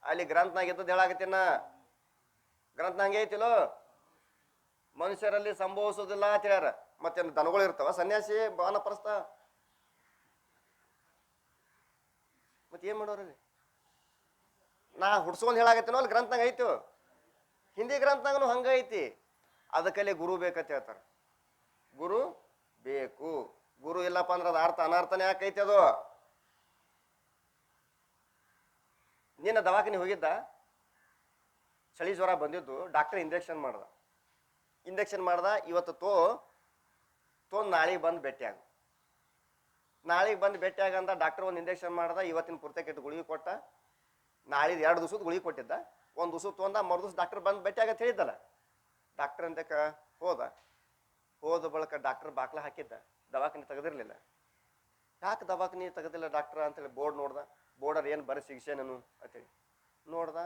ಅಲ್ಲಿ ಗ್ರಂಥನಾಗ ಇದ್ದದ್ದು ಹೇಳಾಕತ್ತೀನ. ಗ್ರಂಥ ಹಂಗೆ ಐತಿಲೋ, ಮನುಷ್ಯರಲ್ಲಿ ಸಂಭವಿಸೋದಿಲ್ಲ ಅಂತ ಹೇಳ್ಯಾರ. ಮತ್ತೇನು ದನಗಳು ಇರ್ತಾವ? ಸನ್ಯಾಸಿ, ವಾನಪ್ರಸ್ಥ, ಮತ್ತೆ ಏನ್ ಮಾಡೋರಲ್ಲಿ? ನಾ ಹುಡ್ಸ್ಕೊಂಡ್ ಹೇಳಾಕತ್ತೀನೋ ಅಲ್ಲಿ ಗ್ರಂಥನಾಗ ಐತು. ಹಿಂದಿ ಗ್ರಂಥನಾಗನು ಹಂಗ ಐತಿ. ಅದಕ್ಕಲ್ಲಿ ಗುರು ಬೇಕಂತ ಹೇಳ್ತಾರ. ಗುರು ಬೇಕು. ಗುರು ಇಲ್ಲಪ್ಪ ಅಂದ್ರೆ ಅದು ಅರ್ಥ ಅನರ್ಥನೇ ಯಾಕೈತಿ? ಅದು ನಿನ್ನ ದವಾಖಾನೆ ಹೋಗಿದ್ದ, ಚಳಿ ಜ್ವರ ಬಂದಿದ್ದು, ಡಾಕ್ಟರ್ ಇಂಜೆಕ್ಷನ್ ಮಾಡ್ದ. ಇವತ್ತು ತೊಂದು ನಾಳೆಗೆ ಬಂದು ಭೇಟಿಯಾಗ. ನಾಳೆಗೆ ಬಂದು ಭೇಟಿಯಾಗಂದ ಡಾಕ್ಟರ್ ಒಂದು ಇಂಜೆಕ್ಷನ್ ಮಾಡ್ದ. ಇವತ್ತಿನ ಪುರ್ತಕ್ಕಿಟ್ಟು ಗುಳಿಗೆ ಕೊಟ್ಟ. ನಾಳಿದ್ದು 2 ದಿವಸದ ಗುಳಿಗೆ ಕೊಟ್ಟಿದ್ದ. 1 ದಿವಸ ತೊಂದ, ಮರು ದಿವಸ ಡಾಕ್ಟರ್ ಬಂದು ಭೇಟಿಯಾಗಂತ ಹೇಳಿದ್ದಲ್ಲ. ಡಾಕ್ಟರ್ ಅಂತಕ ಹೋದ ಬಳಿಕ ಡಾಕ್ಟರ್ ಬಾಕ್ಲ ಹಾಕಿದ್ದ, ದವಾಖಾನೆ ತೆಗೆದಿರ್ಲಿಲ್ಲ. ಯಾಕೆ ದವಾಖಾನೆ ತೆಗೆದಿಲ್ಲ ಡಾಕ್ಟರ್ ಅಂತೇಳಿ ಬೋರ್ಡ್ ನೋಡ್ದ. ಬೋರ್ಡರ್ ಏನು ಬರೀ ಶಿಕ್ಷೆನೇನು ಅಂತೇಳಿ ನೋಡ್ದ.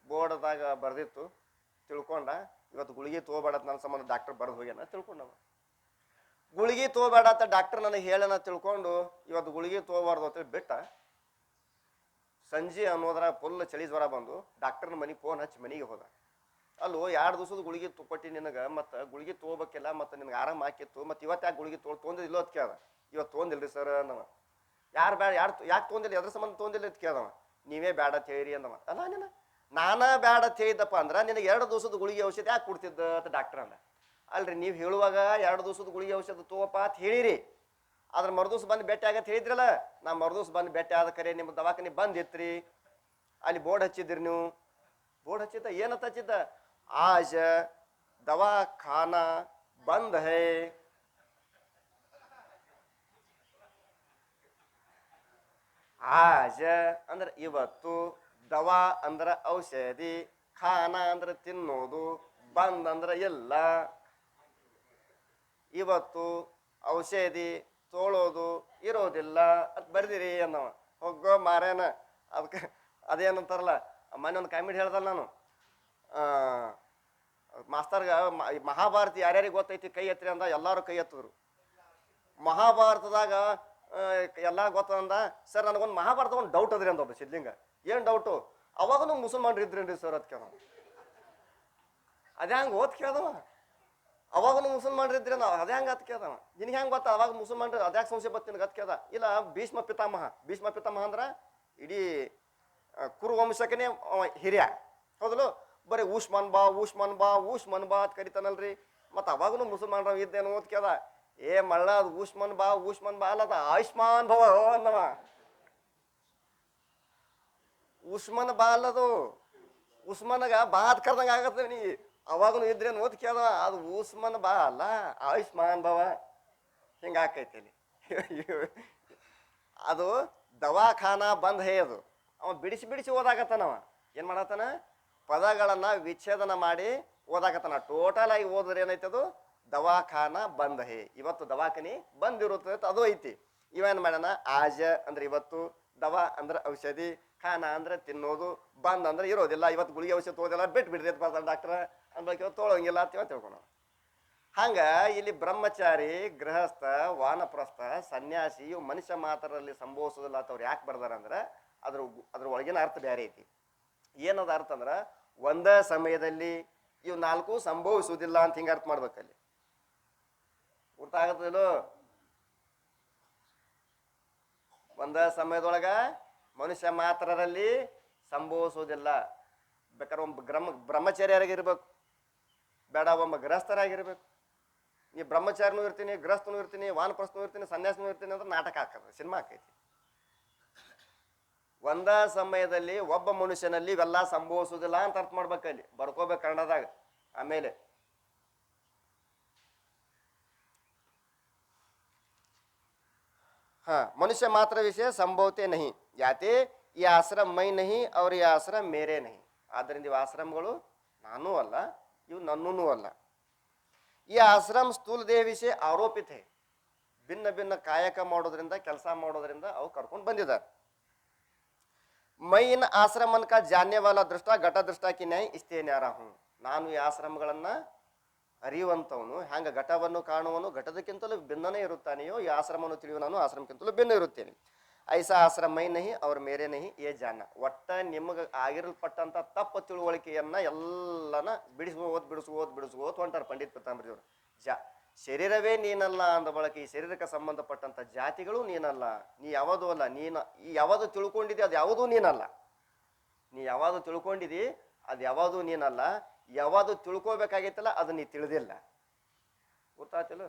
ಬೋರ್ಡ್ದಾಗ ಬರ್ದಿತ್ತು. ತಿಳ್ಕೊಂಡ ಇವತ್ತು ಗುಳಿಗೆ ತೊಗೋಬೇಡ ನನ್ನ ಸಂಬಂಧ ಡಾಕ್ಟರ್ ಬರೆದು ಹೋಗ್ಯಾನ ತಿಳ್ಕೊಂಡವ. ಗುಳಿಗೆ ತಗೋಬೇಡ ಅಂತ ಡಾಕ್ಟರ್ ನನಗೆ ಹೇಳನ ತಿಳ್ಕೊಂಡು ಇವತ್ತು ಗುಳಿಗೆ ತಗೋಬಾರ್ದು ಅಂತೇಳಿ ಬಿಟ್ಟ. ಸಂಜೆ ಅನ್ನೋದ್ರ ಫುಲ್ ಚಳಿ ಜ್ವರ ಬಂದು ಡಾಕ್ಟರ್ನ ಮನೆಗೆ ಫೋನ್ ಹಚ್ಚಿ ಮನೆಗೆ ಹೋದ. ಅಲ್ಲೋ 2 ದಿವಸದ ಗುಳಿಗೆ ಕೊಟ್ಟಿ ನಿನಗೆ, ಮತ್ತು ಗುಳಿಗೆ ತೊಗೋಬೇಕಿಲ್ಲ, ಮತ್ತು ನಿನಗೆ ಆರಾಮ ಹಾಕಿತ್ತು, ಮತ್ತು ಇವತ್ತು ಯಾಕೆ ಗುಳಿಗೆ ತೊಗೊಂಡಿಲ್ಲೋ ಅಂತ ಕೇಳ್ದ. ಇವತ್ತು ತೊಗೊಂಡಿಲ್ರಿ ಸರ್ ಅಂದವ. ಯಾರು ಯಾಕೆ ತೊಗೊಂದಿಲ್ಲ, ಎದ್ರ ಸಂಬಂಧ ತೊಗೊಂದಿಲ್ಲ ಅಂತ ಕೇಳ್ದವ. ನೀವೇ ಬೇಡ ಅಂತ ಹೇಳಿರಿ ಅಂದವ. ಅಲ್ಲ ನೀನು ನಾನಾ ಬೇಡ ಅಂತ ಹೇಳಿದ್ದಪ್ಪ ಅಂದ್ರೆ ನಿನಗೆ 2 ದಿವಸದ ಗುಳಿಗೆ ಔಷಧಿ ಯಾಕೆ ಕೊಡ್ತಿದ್ದ ಅಂತ ಡಾಕ್ಟರ್ ಅಂದ. ಅಲ್ರಿ ನೀವು ಹೇಳುವಾಗ 2 ದಿವಸದ ಗುಳಿಗೆ ಔಷಧ ತಗೋಪ್ಪ ಅಂತ ಹೇಳಿರಿ, ಆದ್ರೆ ಮರುದಿವ್ಸ ಬಂದು ಭೇಟಿ ಆಗತ್ತೆ ಹೇಳಿದ್ರಲ್ಲ. ನಾ ಮರುದಿವ್ಸ ಬಂದು ಭೇಟಿ ಆದ ಕರೆ ನಿಮ್ಮ ದವಾಖಾನೆ ಬಂದಿತ್ರಿ. ಅಲ್ಲಿ ಬೋರ್ಡ್ ಹಚ್ಚಿದ್ರಿ ನೀವು. ಬೋರ್ಡ್ ಹಚ್ಚಿದ್ದ ಏನಂತ ಹಚ್ಚಿದ್ದ? ಆಜ ದವಾಖಾನಾ ಬಂದ್ ಹೈ. ಆಜ ಅಂದ್ರೆ ಇವತ್ತು, ದವಾ ಅಂದ್ರೆ ಔಷಧಿ, ಖಾನ ಅಂದ್ರೆ ತಿನ್ನೋದು, ಬಂದ್ ಅಂದ್ರೆ ಇಲ್ಲ. ಇವತ್ತು ಔಷಧಿ ತೋಳೋದು ಇರೋದಿಲ್ಲ ಅಂತ ಬರ್ದಿರಿ ಅನ್ನವ. ಹೋಗೋ ಮಾರೇನ. ಅದಕ್ಕೆ ಅದೇನಂತಾರಲ್ಲ, ಮೊನ್ನೆ ಒಂದು ಕಾಮಿಡಿ ಹೇಳ್ದಲ್ಲ ನಾನು, ಮಾಸ್ತರ್ಗ ಮಹಾಭಾರತ ಯಾರ್ಯಾರಿಗೆ ಗೊತ್ತೈತಿ ಕೈ ಎತ್ತರಿ ಅಂದ. ಎಲ್ಲರೂ ಕೈ ಎತ್ತಿದ್ರು. ಮಹಾಭಾರತದಾಗ ಎಲ್ಲ ಗೊತ್ತಂದ. ಸರ್ ನನಗೊಂದು ಮಹಾಭಾರತ ಒಂದು ಡೌಟ್ ಅದ್ರಿ ಅಂತ ಒಬ್ಬ ಸಿದ್ಲಿಂಗ. ಏನು ಡೌಟು? ಅವಾಗೂ ಮುಸಲ್ಮಾನ್ರು ಇದ್ರೇನ್ರಿ ಸರ್ ಅಂತ ಕೇಳ. ಅದೇ ಹಂಗೆ ಓದ್ ಕೇಳ್ದವ. ಅವಾಗೂ ಮುಸಲ್ಮಾನ್ರು ಇದ್ರಿ ನಾವು ಅದೇ ಹಂಗೆ ಅತ್ ಕೇಳ್ದವ. ನಿನ್ಗೆ ಹೆಂಗೆ ಗೊತ್ತಾ ಅವಾಗ ಮುಸಲ್ಮಾನ್ರು ಅದ್ಯಾಕೆ ಸಂಶಯ ಬತ್ತೀನಿ ಗತ್ ಕೇಳ್ದ. ಇಲ್ಲ, ಭೀಷ್ಮ ಪಿತಾಮಹ. ಭೀಷ್ಮ ಪಿತಾಮಹ ಅಂದ್ರೆ ಇಡೀ ಕುರು ವಂಶಕನೇ ಹಿರಿಯ, ಹೌದಲು. ಬರೀ ಊಷ್ಮನ್ ಬಾ ಊಷ್ಮನ್ ಬಾ ಊಷ್ಮನ್ ಬಾ ಅಂತ ಕರಿತಾನಲ್ರಿ. ಮತ್ತು ಅವಾಗೂ ಮುಸಲ್ಮಾನ್ರ ಇದ್ದೇನು ಓದ್ ಕೇಳ್ದ. ಏ ಮಳ್ಳ, ಅದು ಊಷ್ಮನ್ ಬಾ ಅಲ್ಲದ ಆಯುಷ್ಮಾನ್ ಭವ ಅನ್ನವ. ಉಸ್ಮನ್ ಬಾ ಅಲ್ಲದು. ಉಸ್ಮನ್ಗ ಬಾ ಅದ್ ಕರ್ದಂಗೆ ಆಗತ್ತೆ. ನೀ ಅವಾಗೂ ಇದ್ರೇನು ಓದ್ ಕೇಳ್ದ. ಅದು ಉಸ್ಮನ್ ಬಾ ಅಲ್ಲ, ಆಯುಷ್ಮಾನ್ ಭವ. ಹಿಂಗೆ ಆಕೈತಿ ಇಲ್ಲಿ. ಅದು ದವಾಖಾನಾ ಬಂದ್ ಹೇ. ಅದು ಅವ ಬಿಡಿಸಿ ಬಿಡಿಸಿ ಓದಾಕತ್ತಾನವ. ಏನು ಮಾಡತ್ತಾನ? ಪದಗಳನ್ನು ವಿಚ್ಛೇದನ ಮಾಡಿ ಓದಾಕತ್ತಾನ. ಟೋಟಲ್ ಆಗಿ ಓದಿದ್ರೆ ಏನೈತೆ? ಅದು ದವಾಖಾನಾ ಬಂದ್ ಹೇ. ಇವತ್ತು ದವಾಖಾನಿ ಬಂದಿರುತ್ತೆ, ಅದು ಐತಿ. ಇವೇನು ಮಾಡೋಣ? ಆಜ ಅಂದ್ರೆ ಇವತ್ತು, ದವಾ ಅಂದ್ರೆ ಔಷಧಿ, ಖಾನ ಅಂದ್ರೆ ತಿನ್ನೋದು, ಬಂದ್ ಅಂದ್ರೆ ಇರೋದಿಲ್ಲ. ಇವತ್ತು ಗುಳಿಗೆ ಔಷಧಿ ತಗೋದಿಲ್ಲ, ಬಿಟ್ಟು ಬಿಡ್ರಿ ಅಂತ ಬರ್ತಾನೆ ಡಾಕ್ಟರ್. ಅನ್ಬೇಕು ತೊಗೊಳಂಗಿಲ್ಲ ಅಂತ ತಿಳ್ಕೊಳ. ಹಂಗ ಇಲ್ಲಿ ಬ್ರಹ್ಮಚಾರಿ, ಗೃಹಸ್ಥ, ವಾನಪ್ರಸ್ಥ, ಸನ್ಯಾಸಿ ಇವು ಮನುಷ್ಯ ಮಾತ್ರರಲ್ಲಿ ಸಂಭವಿಸೋದಿಲ್ಲ ಅಂತ ಅವ್ರು ಯಾಕೆ ಬರ್ದಾರ ಅಂದ್ರೆ ಅದ್ರ ಒಳಗಿನ ಅರ್ಥ ಬೇರೆ ಐತಿ. ಏನದ ಅರ್ಥ ಅಂದ್ರೆ ಒಂದೇ ಸಮಯದಲ್ಲಿ ಇವು 4 ಸಂಭವಿಸುವುದಿಲ್ಲ ಅಂತ ಹಿಂಗೆ ಅರ್ಥ ಮಾಡ್ಬೇಕಲ್ಲಿ. ಗೊತ್ತಾಗತ್ತಲ್ಲೋ? ಒಂದೇ ಸಮಯದೊಳಗ ಮನುಷ್ಯ ಮಾತ್ರರಲ್ಲಿ ಸಂಭವಿಸುವುದಿಲ್ಲ. ಬೇಕಾದ್ರೆ ಒಬ್ಬ ಬ್ರಹ್ಮಚಾರಿಯಾಗಿರ್ಬೇಕು, ಬೇಡ ಒಬ್ಬ ಗೃಹಸ್ಥರಾಗಿರ್ಬೇಕು. ನೀ ಬ್ರಹ್ಮಚಾರಿನೂ ಇರ್ತೀನಿ, ಗೃಹಸ್ಥನೂ ಇರ್ತೀನಿ, ವಾನಪ್ರಸ್ಥನೂ ಇರ್ತೀನಿ, ಸನ್ಯಾಸನೂ ಇರ್ತೀನಿ ಅಂದ್ರೆ ನಾಟಕ ಹಾಕದ, ಸಿನಿಮಾ ಆಕೈತಿ. ಒಂದೇ ಸಮಯದಲ್ಲಿ ಒಬ್ಬ ಮನುಷ್ಯನಲ್ಲಿ ಇವೆಲ್ಲ ಸಂಭವಿಸುವುದಿಲ್ಲ ಅಂತ ಅರ್ಥ ಮಾಡ್ಬೇಕಲ್ಲಿ, ಬರ್ಕೋಬೇಕು ಕನ್ನಡದಾಗ. ಆಮೇಲೆ मनुष्य मात्र विषय संभवते नहीं याते ಈ ಆಶ್ರಮ ಮೈ ನಹಿ ಅವ್ರ ಈ ಆಶ್ರಮ ಮೇರೆ ನಹಿ. ಆದ್ದರಿಂದ ಇವು ಆಶ್ರಮಗಳು ನಾನೂ ಅಲ್ಲ, ಇವು ನನ್ನೂ ಅಲ್ಲ. ಈ ಆಶ್ರಮ ಸ್ಥೂಲ ದೇಹ ವಿಷಯ ಆರೋಪಿತ ಹೇ. ಭಿನ್ನ ಭಿನ್ನ ಕಾಯಕ ಮಾಡೋದ್ರಿಂದ, ಕೆಲಸ ಮಾಡೋದ್ರಿಂದ ಅವು ಕರ್ಕೊಂಡು ಬಂದಿದ್ದಾರೆ. ಮೈ ಇನ್ ಆಶ್ರಮನ್ ಕಾ ಜಾನ್ನೆ ವಾಲ ದೃಷ್ಟ ಘಟ ದೃಷ್ಟ ಕಿ ನ್ಯಾಯ ಇಷ್ಟೇ ನ್ಯಾರ ಹೂँ. ನಾನು ಈ ಆಶ್ರಮಗಳನ್ನ ಅರಿಯುವಂಥವನು, ಹ್ಯಾಂಗ ಘಟವನ್ನು ಕಾಣುವನು ಘಟದಕ್ಕಿಂತಲೂ ಭಿನ್ನನೇ ಇರುತ್ತಾನೆಯೋ ಈ ಆಶ್ರಮವನ್ನು ತಿಳಿಯುವನು ಆಶ್ರಮಕ್ಕಿಂತಲೂ ಭಿನ್ನ ಇರುತ್ತೇನೆ. ಐಸಾ ಆಶ್ರಮ ಮೈ ನಹಿ ಅವ್ರ ಮೇರೆ ನಹಿ ಏ ಜಾನ. ಒಟ್ಟ ನಿಮಗೆ ಆಗಿರಲ್ಪಟ್ಟಂಥ ತಪ್ಪು ತಿಳುವಳಿಕೆಯನ್ನ ಎಲ್ಲನ ಬಿಡಿಸ್ಕೋತ್ ಹೊಂಟಾರ ಪಂಡಿತ್ ಪೀತಾಂಬರಿಯವರು. ಶರೀರವೇ ನೀನಲ್ಲ ಅಂದ ಬಳಕೆ ಈ ಶರೀರಕ್ಕೆ ಸಂಬಂಧಪಟ್ಟಂಥ ಜಾತಿಗಳು ನೀನಲ್ಲ, ನೀ ಯಾವುದೂ ಅಲ್ಲ. ಈ ಯಾವುದು ತಿಳ್ಕೊಂಡಿದ್ದಿ ಅದು ಯಾವುದೂ ನೀನಲ್ಲ. ನೀ ಯಾವುದು ತಿಳ್ಕೊಂಡಿದ್ದಿ ಅದು ಯಾವುದು ನೀನಲ್ಲ. ಯಾವುದು ತಿಳ್ಕೋಬೇಕಾಗೈತಲ್ಲ ಅದು ನೀ ತಿಳಿದಿಲ್ಲ. ಗೊತ್ತಾಯ್ತಿಲ್ಲ?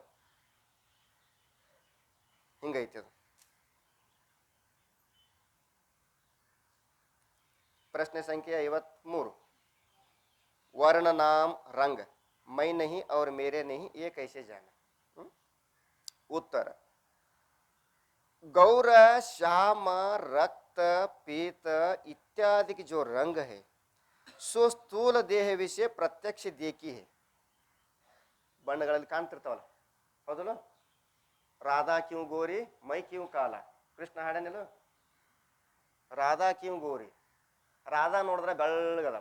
ಹಿಂಗೈತಿ ಅದು. प्रश्न संख्या 53 वर्ण नाम रंग मैं नहीं और मेरे नहीं ये कैसे जाना? उत्तर गौर श्याम रक्त पीत इत्यादि की जो रंग है सो स्थूल देह विषय प्रत्यक्ष देखी है. ಬಣ್ಣಗಳಲ್ಲಿ ಕಾಣ್ತಿರ್ತಾವಲ್ಲ, ಹೌದಲ್ಲ? ರಾಧಾ ಕ್ಯೂ ಗೋರಿ ಮೈ ಕ್ಯೂ ಕಾಲ. ಕೃಷ್ಣ ಹಾಡೇನಿಲ್ಲ? ರಾಧಾ ಕ್ಯೂ ಗೋರಿ. ರಾಧಾ ನೋಡಿದ್ರೆ ಬೆಳ್ಳಗದ.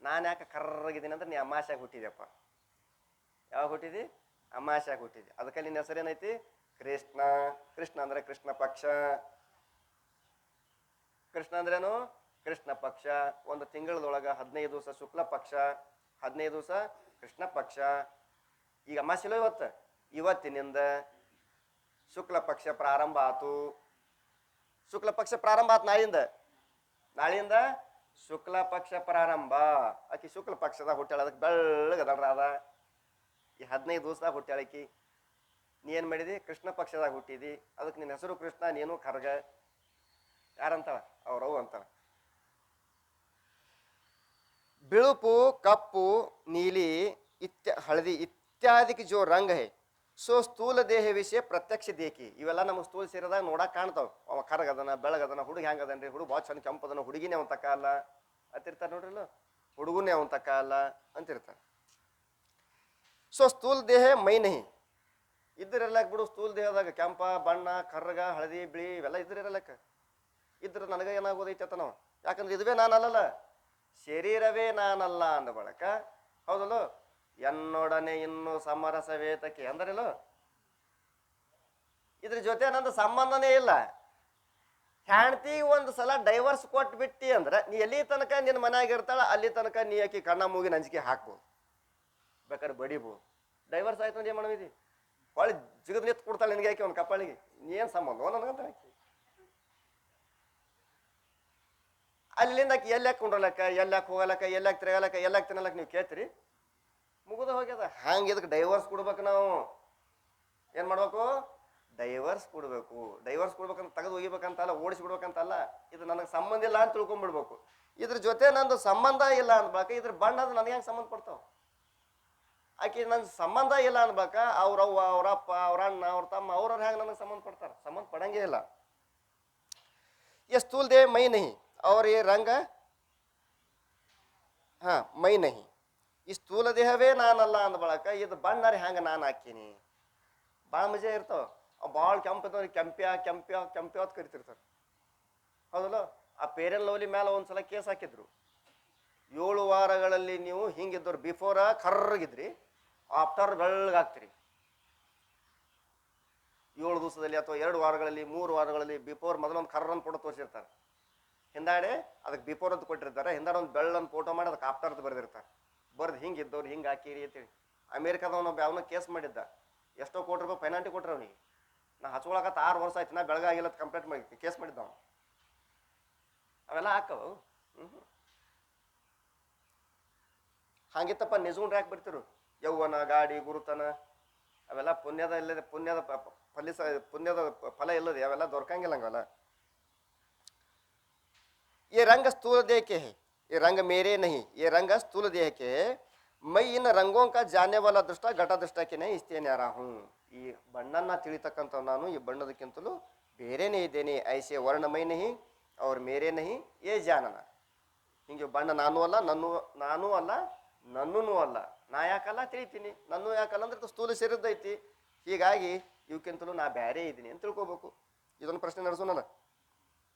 ನಾನು ಯಾಕೆ ಕರ್ರಗಿದ್ದೀನಿ ಅಂದ್ರೆ ನೀ ಅಮಾಶ್ಯಾಗ ಹುಟ್ಟಿದ್ಯಪ್ಪ. ಯಾವಾಗ ಹುಟ್ಟಿದಿ? ಅಮಾಸ್ಯಾಗ ಹುಟ್ಟಿದಿ, ಅದಕ್ಕೆ ನಿನ್ನ ಹೆಸರೇನೈತಿ ಕೃಷ್ಣ. ಕೃಷ್ಣ ಅಂದ್ರೆ ಕೃಷ್ಣ ಪಕ್ಷ. ಕೃಷ್ಣ ಅಂದ್ರೇನು? ಕೃಷ್ಣ ಪಕ್ಷ. ಒಂದು ತಿಂಗಳದೊಳಗ 15 ದಿವಸ ಶುಕ್ಲ ಪಕ್ಷ, 15 ದಿವಸ ಕೃಷ್ಣ ಪಕ್ಷ. ಈಗ ಅಮಾಸಿಲೋ ಇವತ್ತಿನಿಂದ ಶುಕ್ಲ ಪಕ್ಷ ಪ್ರಾರಂಭ ಆತು. ಶುಕ್ಲ ಪಕ್ಷ ಪ್ರಾರಂಭ ಆತು ನಾಳಿಂದ ಶುಕ್ಲ ಪಕ್ಷ ಪ್ರಾರಂಭ. ಆಕಿ ಶುಕ್ಲ ಪಕ್ಷದಾಗ ಹುಟ್ಟಾಳ, ಅದಕ್ಕೆ ಬೆಳ್ಳಗದಳ್ರ ಅದ. ಈ 15 ದಿವಸದಾಗ ಹುಟ್ಟಾಳಕಿ. ನೀ ಏನ್ ಮಾಡಿದಿ? ಕೃಷ್ಣ ಪಕ್ಷದಾಗ ಹುಟ್ಟಿದಿ, ಅದಕ್ಕೆ ನಿನ್ನ ಹೆಸರು ಕೃಷ್ಣ, ನೀನು ಖರ್ಗ. ಯಾರಂತಾಳ? ಅವ್ರವ್ ಅಂತಾಳ. बिळुपु कप्पु नीली हळदी इत्यादि जो रंग है सो स्थूल देह विषय प्रत्यक्ष देखी. ಇವೆಲ್ಲ ನಮಗೆ ಸ್ಥೂಲ ಶರೀರದಾಗ ನೋಡಕ್ ಕಾಣ್ತಾವ. ಅವ ಕರಗದನ, ಬೆಳಗದನ, ಹುಡುಗ ಹೆಂಗದನ್ರಿ, ಹುಡುಗ ಭಾಳ ಚಂದ ಕೆಂಪದನ, ಹುಡುಗಿನೇ ಅವನ್ ತಕ್ಕ ಅಲ್ಲ ಅಂತಿರ್ತಾರೆ ನೋಡ್ರಿಲ್ಲ, ಹುಡುಗನೇ ಅವನ್ ತಕ್ಕ ಅಲ್ಲ ಅಂತಿರ್ತಾರೆ. ಸೊ ಸ್ಥೂಲ ದೇಹ ಮೈ ನಹಿ ಇದ್ದಿರಲ್ಲಕ್ ಬಿಡು. ಸ್ಥೂಲ ದೇಹದಾಗ ಕೆಂಪ ಬಣ್ಣ, ಕರ್ರಗ, ಹಳದಿ, ಬಿಳಿ ಇವೆಲ್ಲ ಇದ್ದಿರಲ್ಲಕ್ಕ. ಇದ್ರ ನನಗೆ ಏನಾಗೋದೈತೆ ಅಂತ ನಾವು, ಯಾಕಂದ್ರೆ ಇದುವೇ ನಾನಲ್ಲ, ಶರೀರವೇ ನಾನಲ್ಲ ಅಂದ ಬಳಕ. ಹೌದಲ್ಲ? ಎನ್ನೊಡನೆ ಇನ್ನು ಸಮರಸವೇತಕ್ಕೆ ಅಂದ್ರಲ್ಲೋ, ಇದ್ರ ಜೊತೆ ನಂದು ಸಂಬಂಧನೇ ಇಲ್ಲ. ಹೆಂಡತಿ ಒಂದು ಸಲ ಡೈವರ್ಸ್ ಕೊಟ್ಟು ಬಿಟ್ಟಿ ಅಂದ್ರೆ ನೀ ಎಲ್ಲಿ ತನಕ ನಿನ್ನ ಮನ್ಯಾಗ ಇರ್ತಾಳ ಅಲ್ಲಿ ತನಕ ನೀ ಆಕಿ ಕಣ್ಣ ಮೂಗಿನ ಅಂಜಿಕೆ ಹಾಕ್ಬೋದು, ಬೇಕಾದ್ರೆ ಬಡಿಬೋದು. ಡೈವರ್ಸ್ ಆಯ್ತು ಅಂದ್ರೆ ಏನು ಮಾಡಿದಿ? ಹೊಳ್ಳಿ ಜಿಗದ್ ನಿಂತು ಕೊಡ್ತಾಳೆ ನಿನಗೆ ಆಕಿ ಒಂದು ಕಪ್ಪಳಿಗೆ. ನೀ ಏನು ಸಂಬಂಧ ನನಗಂತ ಆಕಿ ಅಲ್ಲಿಂದ ಆಕಿ ಎಲ್ಲಾಕ್ ಕುಂಡ್ರಲಕ್ಕ, ಎಲ್ಲಾಕ್ ಹೋಗಲಕ್ಕ, ಎಲ್ಲಾಕ್ ತಿರುಗಲಕ್ಕ, ಎಲ್ಲಾಕ್ ತಿನ್ನಲಕ್ಕ ನೀವು ಕೇಳ್ತೀರಿ? ಮುಗಿದು ಹೋಗ್ಯದ. ಹಂಗೆ ಇದಕ್ಕೆ ಡೈವರ್ಸ್ ಕೊಡ್ಬೇಕು. ನಾವು ಏನು ಮಾಡ್ಬೇಕು? ಡೈವರ್ಸ್ ಕೊಡ್ಬೇಕು. ಡೈವರ್ಸ್ ಕೊಡ್ಬೇಕಂತ ತೆಗೆದು ಒಗಿಬೇಕಂತಲ್ಲ, ಓಡಿಸಿ ಬಿಡ್ಬೇಕಂತಲ್ಲ. ಇದು ನನಗೆ ಸಂಬಂಧ ಇಲ್ಲ ಅಂತ ತಿಳ್ಕೊಂಡ್ಬಿಡ್ಬೇಕು. ಇದ್ರ ಜೊತೆ ನಂದು ಸಂಬಂಧ ಇಲ್ಲ ಅನ್ಬೇಕ. ಇದ್ರ ಬಣ್ಣದ ನನಗೆ ಹೆಂಗೆ ಸಂಬಂಧ ಪಡ್ತಾವ? ಆಕೆ ನನ್ನ ಸಂಬಂಧ ಇಲ್ಲ ಅನ್ಬೇಕ. ಅವ್ರವ್ವ, ಅವ್ರಪ್ಪ, ಅವ್ರ ಅಣ್ಣ, ಅವ್ರ ತಮ್ಮ, ಅವ್ರವ್ರು ಹೆಂಗೆ ನನಗೆ ಸಂಬಂಧ ಪಡ್ತಾರೆ? ಸಂಬಂಧ ಪಡಂಗೇ ಇಲ್ಲ. ये स्थूल देह मई नहीं और ये रंग हाँ मई नहीं. ಈ ಸ್ಥೂಲ ದೇಹವೇ ನಾನಲ್ಲ ಅಂದ ಬಳಕ ಇದು ಬಣ್ಣಾರಿ ಹೆಂಗೆ ನಾನು ಹಾಕೀನಿ. ಭಾಳ ಮಜಾ ಇರ್ತಾವ. ಅವು ಭಾಳ ಕೆಂಪದವ್ರಿಗೆ ಕೆಂಪ್ಯ ಅಂತ ಕರಿತಿರ್ತಾರೆ. ಹೌದಲ್ಲ? ಆ ಪೇರೆನ್ ಲವ್ಲಿ ಮೇಲೆ ಒಂದ್ಸಲ ಕೇಸ್ ಹಾಕಿದ್ರು. 7 ವಾರಗಳಲ್ಲಿ ನೀವು ಹಿಂಗಿದ್ದವ್ರು ಬಿಫೋರ ಕರ್ರಗಿದ್ರಿ, ಆಫ್ಟರ್ ಬೆಳ್ಳಗಾಗ್ತೀರಿ. 7 ದಿವಸದಲ್ಲಿ ಅಥವಾ 2 ವಾರಗಳಲ್ಲಿ 3 ವಾರಗಳಲ್ಲಿ ಬಿಫೋರ್ ಮೊದಲೊಂದು ಕರ್ರನ್ನು ಫೋಟೋ ತೋರಿಸಿರ್ತಾರೆ. ಹಿಂದಾಡೆ ಅದಕ್ಕೆ ಬಿಫೋರ್ ಅಂತ ಕೊಟ್ಟಿರ್ತಾರೆ, ಹಿಂದಾಡೆ ಒಂದು ಬೆಳ್ಳೊಂದು ಫೋಟೋ ಮಾಡಿ ಅದಕ್ಕೆ ಆಫ್ಟರ್ ಅಂತ ಬರೆದಿರ್ತಾರೆ. ಬರ್ದು ಹಿಂಗಿದ್ದವ್ರು ಹಿಂಗೆ ಹಾಕಿರಿ ಅಂತೇಳಿ. ಅಮೇರಿಕಾದವನೊಬ್ಬ ಅವನ ಕೇಸ್ ಮಾಡಿದ್ದ. ಎಷ್ಟೋ ಕೋಟಿ ರೂಪಾಯಿ ಪೆನಾಲ್ಟಿ ಕೊಟ್ರು ಅವನಿಗೆ. ನಾ ಹಚ್ಕೊಳಕತ್ತ 6 ವರ್ಷ ಆಯ್ತು, ನಾ ಬೆಳಗಾಗಿಲ್ಲ ಕಂಪ್ಲೇಂಟ್ ಮಾಡಿ ಕೇಸ್ ಮಾಡಿದ್ದ ಅವನು. ಅವೆಲ್ಲ ಹಾಕವು. ಹಂಗಿತ್ತಪ್ಪ ನಿಜಗುಂಡ್ರೆ ಯಾಕೆ ಬರ್ತಿರು? ಯೌವನ, ಗಾಡಿ, ಗುರುತನ ಅವೆಲ್ಲ ಪುಣ್ಯದ ಇಲ್ಲದೆ ಪುಣ್ಯದ ಫಲ ಇಲ್ಲದೆ ಅವೆಲ್ಲ ದೊರಕಂಗಿಲ್ಲ ಹಂಗಲ್ಲ. ये रंग स्थूल देह के है, ये रंग मेरे नहीं, ये रंग स्थूल देह के है. मैं इन रंगों का जानने वाला दृष्टा घटा दृष्टा के नहीं इसलिए न्यारा हूँ. ಈ ಬಣ್ಣನ ತಿಳಿತಕ್ಕಂಥ ನಾನು ಈ ಬಣ್ಣದಕ್ಕಿಂತಲೂ ಬೇರೆನೇ ಇದ್ದೇನೆ. ಐಸೆ ವರ್ಣಮಯ ನಹಿ ಅವ್ರ ಮೇರೆ ನಹಿ ಏ ಜಾನನ. ಹಿಂಗೆ ಬಣ್ಣ ನಾನು ಅಲ್ಲ, ನಾನೂ ಅಲ್ಲ, ನನ್ನೂ ಅಲ್ಲ. ನಾ ಯಾಕಲ್ಲ ತಿಳಿತೀನಿ, ನನ್ನೂ ಯಾಕಲ್ಲ ಅಂದ್ರೆ ಸ್ಥೂಲ ಸೇರಿದ್ದೈತಿ. ಹೀಗಾಗಿ ಇವಕ್ಕಿಂತಲೂ ನಾ ಬೇರೆ ಇದ್ದೀನಿ ಅಂತ ತಿಳ್ಕೊಬೇಕು. ಇದೊಂದು ಪ್ರಶ್ನೆ ನಡೆಸೋಣಲ್ಲ.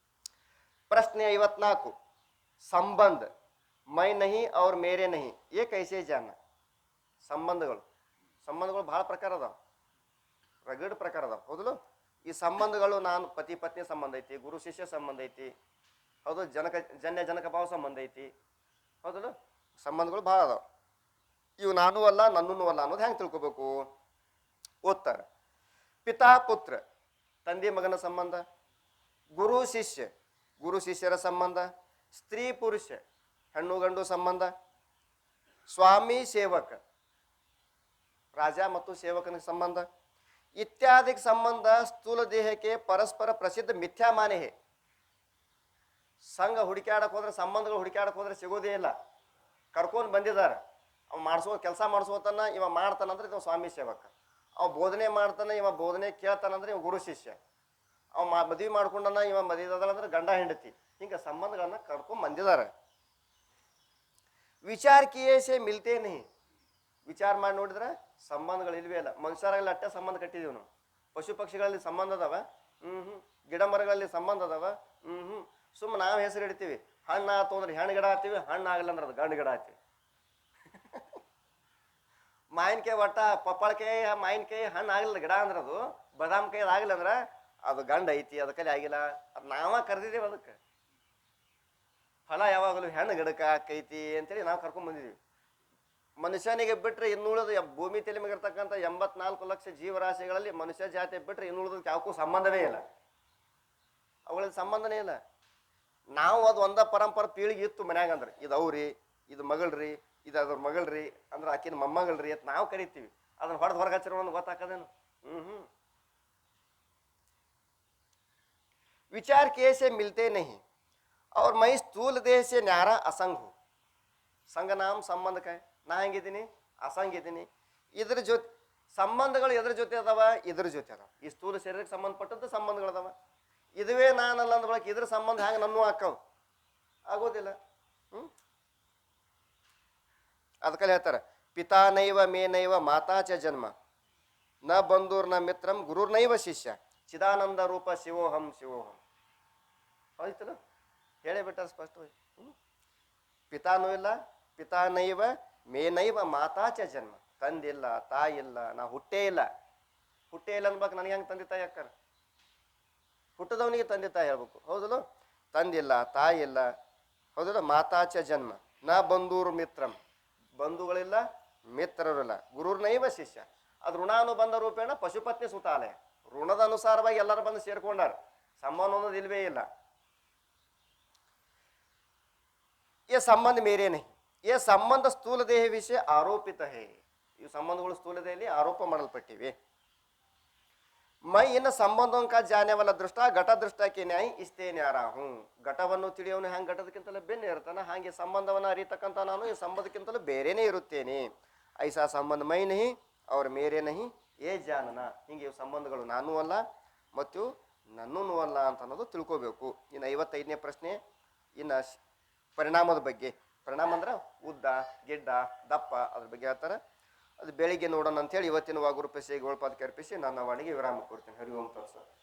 ಪ್ರಶ್ನೆ 54. ಸಂಬಂಧ ಮೈ ನಹಿ ಅವ್ರ ಮೇರೆ ನಹಿ ಏ ಕೈಸೆ ಜಾನ. ಸಂಬಂಧಗಳು ಭಾಳ ಪ್ರಕಾರ ಅದಾವ, ರಗಡ್ ಪ್ರಕಾರ ಅದಾವ. ಹೌದಲ್ಲ? ಈ ಸಂಬಂಧಗಳು ನಾನು ಪತಿ ಪತ್ನಿ ಸಂಬಂಧ ಐತಿ, ಗುರು ಶಿಷ್ಯ ಸಂಬಂಧ ಐತಿ, ಹೌದು, ಜನಕ ಭಾವ ಸಂಬಂಧ ಐತಿ. ಹೌದಲ್ಲ? ಸಂಬಂಧಗಳು ಭಾಳ ಅದಾವ. ಇವು ನಾನೂ ಅಲ್ಲ, ನನ್ನೂ ಅಲ್ಲ ಅನ್ನೋದು ಹೆಂಗೆ ತಿಳ್ಕೊಬೇಕು? ಓದ್ತಾರ. ಪಿತಾ ಪುತ್ರ ತಂದೆ ಮಗನ ಸಂಬಂಧ, ಗುರು ಶಿಷ್ಯರ ಸಂಬಂಧ, ಸ್ತ್ರೀ ಪುರುಷ ಹೆಣ್ಣು ಗಂಡು ಸಂಬಂಧ, ಸ್ವಾಮಿ ಸೇವಕ ರಾಜ ಮತ್ತು ಸೇವಕನ ಸಂಬಂಧ ಇತ್ಯಾದಿ ಸಂಬಂಧ ಸ್ಥೂಲ ದೇಹಕ್ಕೆ ಪರಸ್ಪರ ಪ್ರಸಿದ್ಧ ಮಿಥ್ಯಾ ಮಾನೆ ಹೇ. ಸಂಘ ಹುಡುಕ್ಯಾಡಕ್ಕೆ ಹೋದ್ರೆ, ಸಂಬಂಧಗಳು ಹುಡುಕ್ಯಾಡಕ್ಕೆ ಹೋದ್ರೆ ಸಿಗೋದೇ ಇಲ್ಲ. ಕರ್ಕೊಂಡು ಬಂದಿದ್ದಾರೆ, ಅವ ಕೆಲಸ ಮಾಡಿಸೋತನ, ಇವ ಮಾಡ್ತಾನಂದ್ರೆ ಇವ ಸ್ವಾಮಿ ಸೇವಕ. ಅವ ಬೋಧನೆ ಮಾಡ್ತಾನೆ, ಇವ ಬೋಧನೆ ಕೇಳ್ತಾನಂದ್ರೆ ಇವ ಗುರು ಶಿಷ್ಯ. ಅವ ಮದುವೆ ಮಾಡ್ಕೊಂಡನ, ಇವ ಮದುವೆ ಗಂಡ ಹೆಂಡತಿ. ಹಿಂಗೆ ಸಂಬಂಧಗಳನ್ನ ಕರ್ಕೊಂಡ್ ಬಂದಿದ್ದಾರೆ. ವಿಚಾರ ಕಿಯೇಸೆ ಮಿಲ್ತೇ ನಹಿ. ವಿಚಾರ ಮಾಡಿ ನೋಡಿದ್ರೆ ಸಂಬಂಧಗಳು ಇಲ್ವೇ ಇಲ್ಲ. ಮನುಷ್ಯರಲ್ಲಿ ಅಟ್ಟೆ ಸಂಬಂಧ ಕಟ್ಟಿದೀವಿ ನಾವು. ಪಶು ಪಕ್ಷಿಗಳಲ್ಲಿ ಸಂಬಂಧ ಅದಾವ, ಗಿಡ ಮರಗಳಲ್ಲಿ ಸಂಬಂಧ ಅದಾವ, ಸುಮ್ಮನೆ ನಾವು ಹೆಸರು ಇಡ್ತೀವಿ. ಹಣ್ಣು ಆತು ಅಂದ್ರೆ ಹೆಣ್ಣು ಗಿಡ ಹಾಕ್ತೀವಿ, ಹಣ್ಣು ಆಗಲ್ಲ ಅಂದ್ರೆ ಅದು ಗಂಡು ಗಿಡ ಹಾಕ್ತೀವಿ. ಮಾವಿನಕಾಯಿ ಒಟ್ಟ ಪಪ್ಪಾಳಕಾಯಿ ಮಾವಿನಕಾಯಿ ಹಣ್ಣು ಆಗ್ಲಿಲ್ಲ ಗಿಡ ಅಂದ್ರೆ ಅದು ಬದಾಮ್ ಕಾಯಿ ಆಗ್ಲಿಲ್ಲ ಅಂದ್ರೆ ಅದು ಗಂಡ ಐತಿ ಅದಕ್ಕಲ್ಲಿ ಆಗಿಲ್ಲ. ಅದು ನಾವ ಕರೆದಿದ್ದೇವೆ ಅದಕ್ಕೆ. ಫಲ ಯಾವಾಗಲೂ ಹೆಣ್ಣು ಗಿಡಕ್ಕೆ ಆಕೈತಿ ಅಂತೇಳಿ ನಾವು ಕರ್ಕೊಂಡ್ ಬಂದಿದ್ದೀವಿ. ಮನುಷ್ಯನಿಗೆ ಬಿಟ್ಟರೆ ಇನ್ನುಳಿದ ಭೂಮಿ ತಲೆ ಮೇಗಿರ್ತಕ್ಕಂಥ 84 ಲಕ್ಷ ಜೀವರಾಶಿಗಳಲ್ಲಿ ಮನುಷ್ಯ ಜಾತಿ ಬಿಟ್ಟರೆ ಇನ್ನುಳಿದಕ್ಕೆ ಯಾವಕ್ಕೂ ಸಂಬಂಧವೇ ಇಲ್ಲ. ಅವುಗಳ ಸಂಬಂಧನೇ ಇಲ್ಲ. ನಾವು ಅದು ಒಂದ ಪರಂಪರೆ ಪೀಳಿಗೆ ಇತ್ತು ಮನ್ಯಾಗ ಅಂದ್ರೆ ಇದು ಅವ್ರಿ, ಇದು ಮಗಳ್ರಿ, ಇದು ಅದ್ರ ಮಗಳ್ರಿ ಅಂದ್ರೆ ಆಕಿನ ಮೊಮ್ಮಗಳ್ರಿ ಅಂತ ನಾವು ಕರಿತೀವಿ. ಅದನ್ನ ಹೊಡೆದು ಹೊರಗೆ ಹಚ್ಚಿರೋ ಒಂದು ಗೊತ್ತಾಕದೇನು? विचार किए से मिलते नहीं और मैं स्थूल देह से न्यारा असंग हूँ. ಸಂಘ ನಾಮ ಸಂಬಂಧ ಕಾಯ್ ನಾ ಹೆಂಗಿದ್ದೀನಿ ಅಸಂಗ ಇದ್ದೀನಿ. ಇದ್ರ ಜೊತೆ ಸಂಬಂಧಗಳು ಎದ್ರ ಜೊತೆ ಅದಾವ? ಇದ್ರ ಜೊತೆ ಅದಾವ. ಈ ಸ್ಥೂಲ ಶರೀರಕ್ಕೆ ಸಂಬಂಧಪಟ್ಟದ್ದು ಸಂಬಂಧಗಳು ಅದಾವ. ಇದುವೇ ನಾನಲ್ಲ ಅಂದ ಬಳಕ ಇದ್ರ ಸಂಬಂಧ ಹ್ಯಾಂಗ ನನ್ನೂ ಹಾಕವು ಆಗೋದಿಲ್ಲ. ಅದಕ್ಕಲ್ಲಿ ಹೇಳ್ತಾರೆ ಪಿತಾನೈವ ಮೇನೈವ ಮಾತಾ ಚ ಜನ್ಮ ನ ಬಂಧುರ್ ನ ಮಿತ್ರಂ ಗುರುರ್ನೈವ ಶಿಷ್ಯ ಚಿದಾನಂದ ರೂಪ ಶಿವೋಹಂ ಶಿವೋಹಂ. ಆಯ್ತಲ್ಲ ಹೇಳೇ ಬಿಟ್ಟ ಸ್ಪಷ್ಟವಾಗಿ. ಪಿತಾನೂ ಇಲ್ಲ, ಪಿತಾನೈವ ಮೇನೈವ ಮಾತಾ ಚ ಜನ್ಮ. ತಂದಿಲ್ಲ, ತಾಯಿ ಇಲ್ಲ, ನಾ ಹುಟ್ಟೇ ಇಲ್ಲ. ಹುಟ್ಟೇ ಇಲ್ಲ ಅನ್ಬೇಕು. ನನಗೆ ಹೆಂಗೆ ತಂದೆ ತಾಯಿ ಅಕ್ಕಾರ? ಹುಟ್ಟದವನಿಗೆ ತಂದೆ ತಾಯಿ ಹೇಳ್ಬೇಕು, ಹೌದಲ್ಲ? ತಂದಿಲ್ಲ, ತಾಯಿ ಇಲ್ಲ, ಹೌದಲ್ಲ? ಮಾತಾ ಚ ಜನ್ಮ ನ ಬಂಧೂರು ಮಿತ್ರಂ. ಬಂಧುಗಳಿಲ್ಲ, ಮಿತ್ರರಿಲ್ಲ. ಗುರುರ್ನೈವ ಶಿಷ್ಯ. ಅದು ಋಣಾನುಬಂಧ ರೂಪೇಣ ಪಶುಪತ್ನಿ ಸುತಾಲಯ. ಋಣದ ಅನುಸಾರವಾಗಿ ಎಲ್ಲರೂ ಬಂದು ಸೇರ್ಕೊಂಡಾರ. ಸಂಬಂಧ ಅನ್ನೋದು ಇಲ್ವೇ ಇಲ್ಲ. ये संबंध मेरे नहीं, ये संबंध स्थूल देह विषय आरोपित है. इव संबंधಗಳು ಸ್ಥೂಲ ದೇಹದಲ್ಲಿ ಆರೋಪ ಮಾಡಲ್ಪಟ್ಟಿವೆ. मैं इन संबंधों का जाने वाला दृष्टा घट दृष्टा के न्याय इसते न्यारा हूँ. ಘಟವನ್ನು ತಿಳಿಯವನು ಹೆಂಗೆ ಘಟದಕ್ಕಿಂತಲೂ ಬೇರೆ ಇರ್ತಾನೆ, ಹಾಗೆ ಸಂಬಂಧವನ್ನು ಅರಿತಕ್ಕಂಥ ನಾನು ಈ ಸಂಬಂಧಕ್ಕಿಂತಲೂ ಬೇರೆನೇ ಇರುತ್ತೇನೆ. ಐಸಾ ಸಂಬಂಧ ಮೈ ನಹಿ ಅವ್ರ ಮೇರೆ ನಹಿ ಏ ಜಾನನ. ಹಿಂಗೆ ಸಂಬಂಧಗಳು ನಾನೂ ಅಲ್ಲ ಮತ್ತು ನನ್ನೂ ಅಲ್ಲ ಅಂತ ಅನ್ನೋದು ತಿಳ್ಕೋಬೇಕು. ಇನ್ನು 55ನೇ ಪ್ರಶ್ನೆ ಇನ್ನು ಪರಿಣಾಮದ ಬಗ್ಗೆ. ಪರಿಣಾಮ ಅಂದ್ರೆ ಉದ್ದ, ಗಿಡ್ಡ, ದಪ್ಪ, ಅದ್ರ ಬಗ್ಗೆ ಹೇಳ್ತಾರೆ. ಅದು ಬೆಳಿಗ್ಗೆ ನೋಡೋಣ ಅಂತೇಳಿ ಇವತ್ತಿನ ವಾಗುರೂಪೇಶಿ ಗೋಳ್ಪಾದಕ್ಕೆ ಅರ್ಪಿಸಿ ನನ್ನ ವಾಣಿಗೆ ವಿರಾಮ ಕೊಡ್ತೇನೆ. ಹರಿ ಓಂ ತತ್ಸತ್.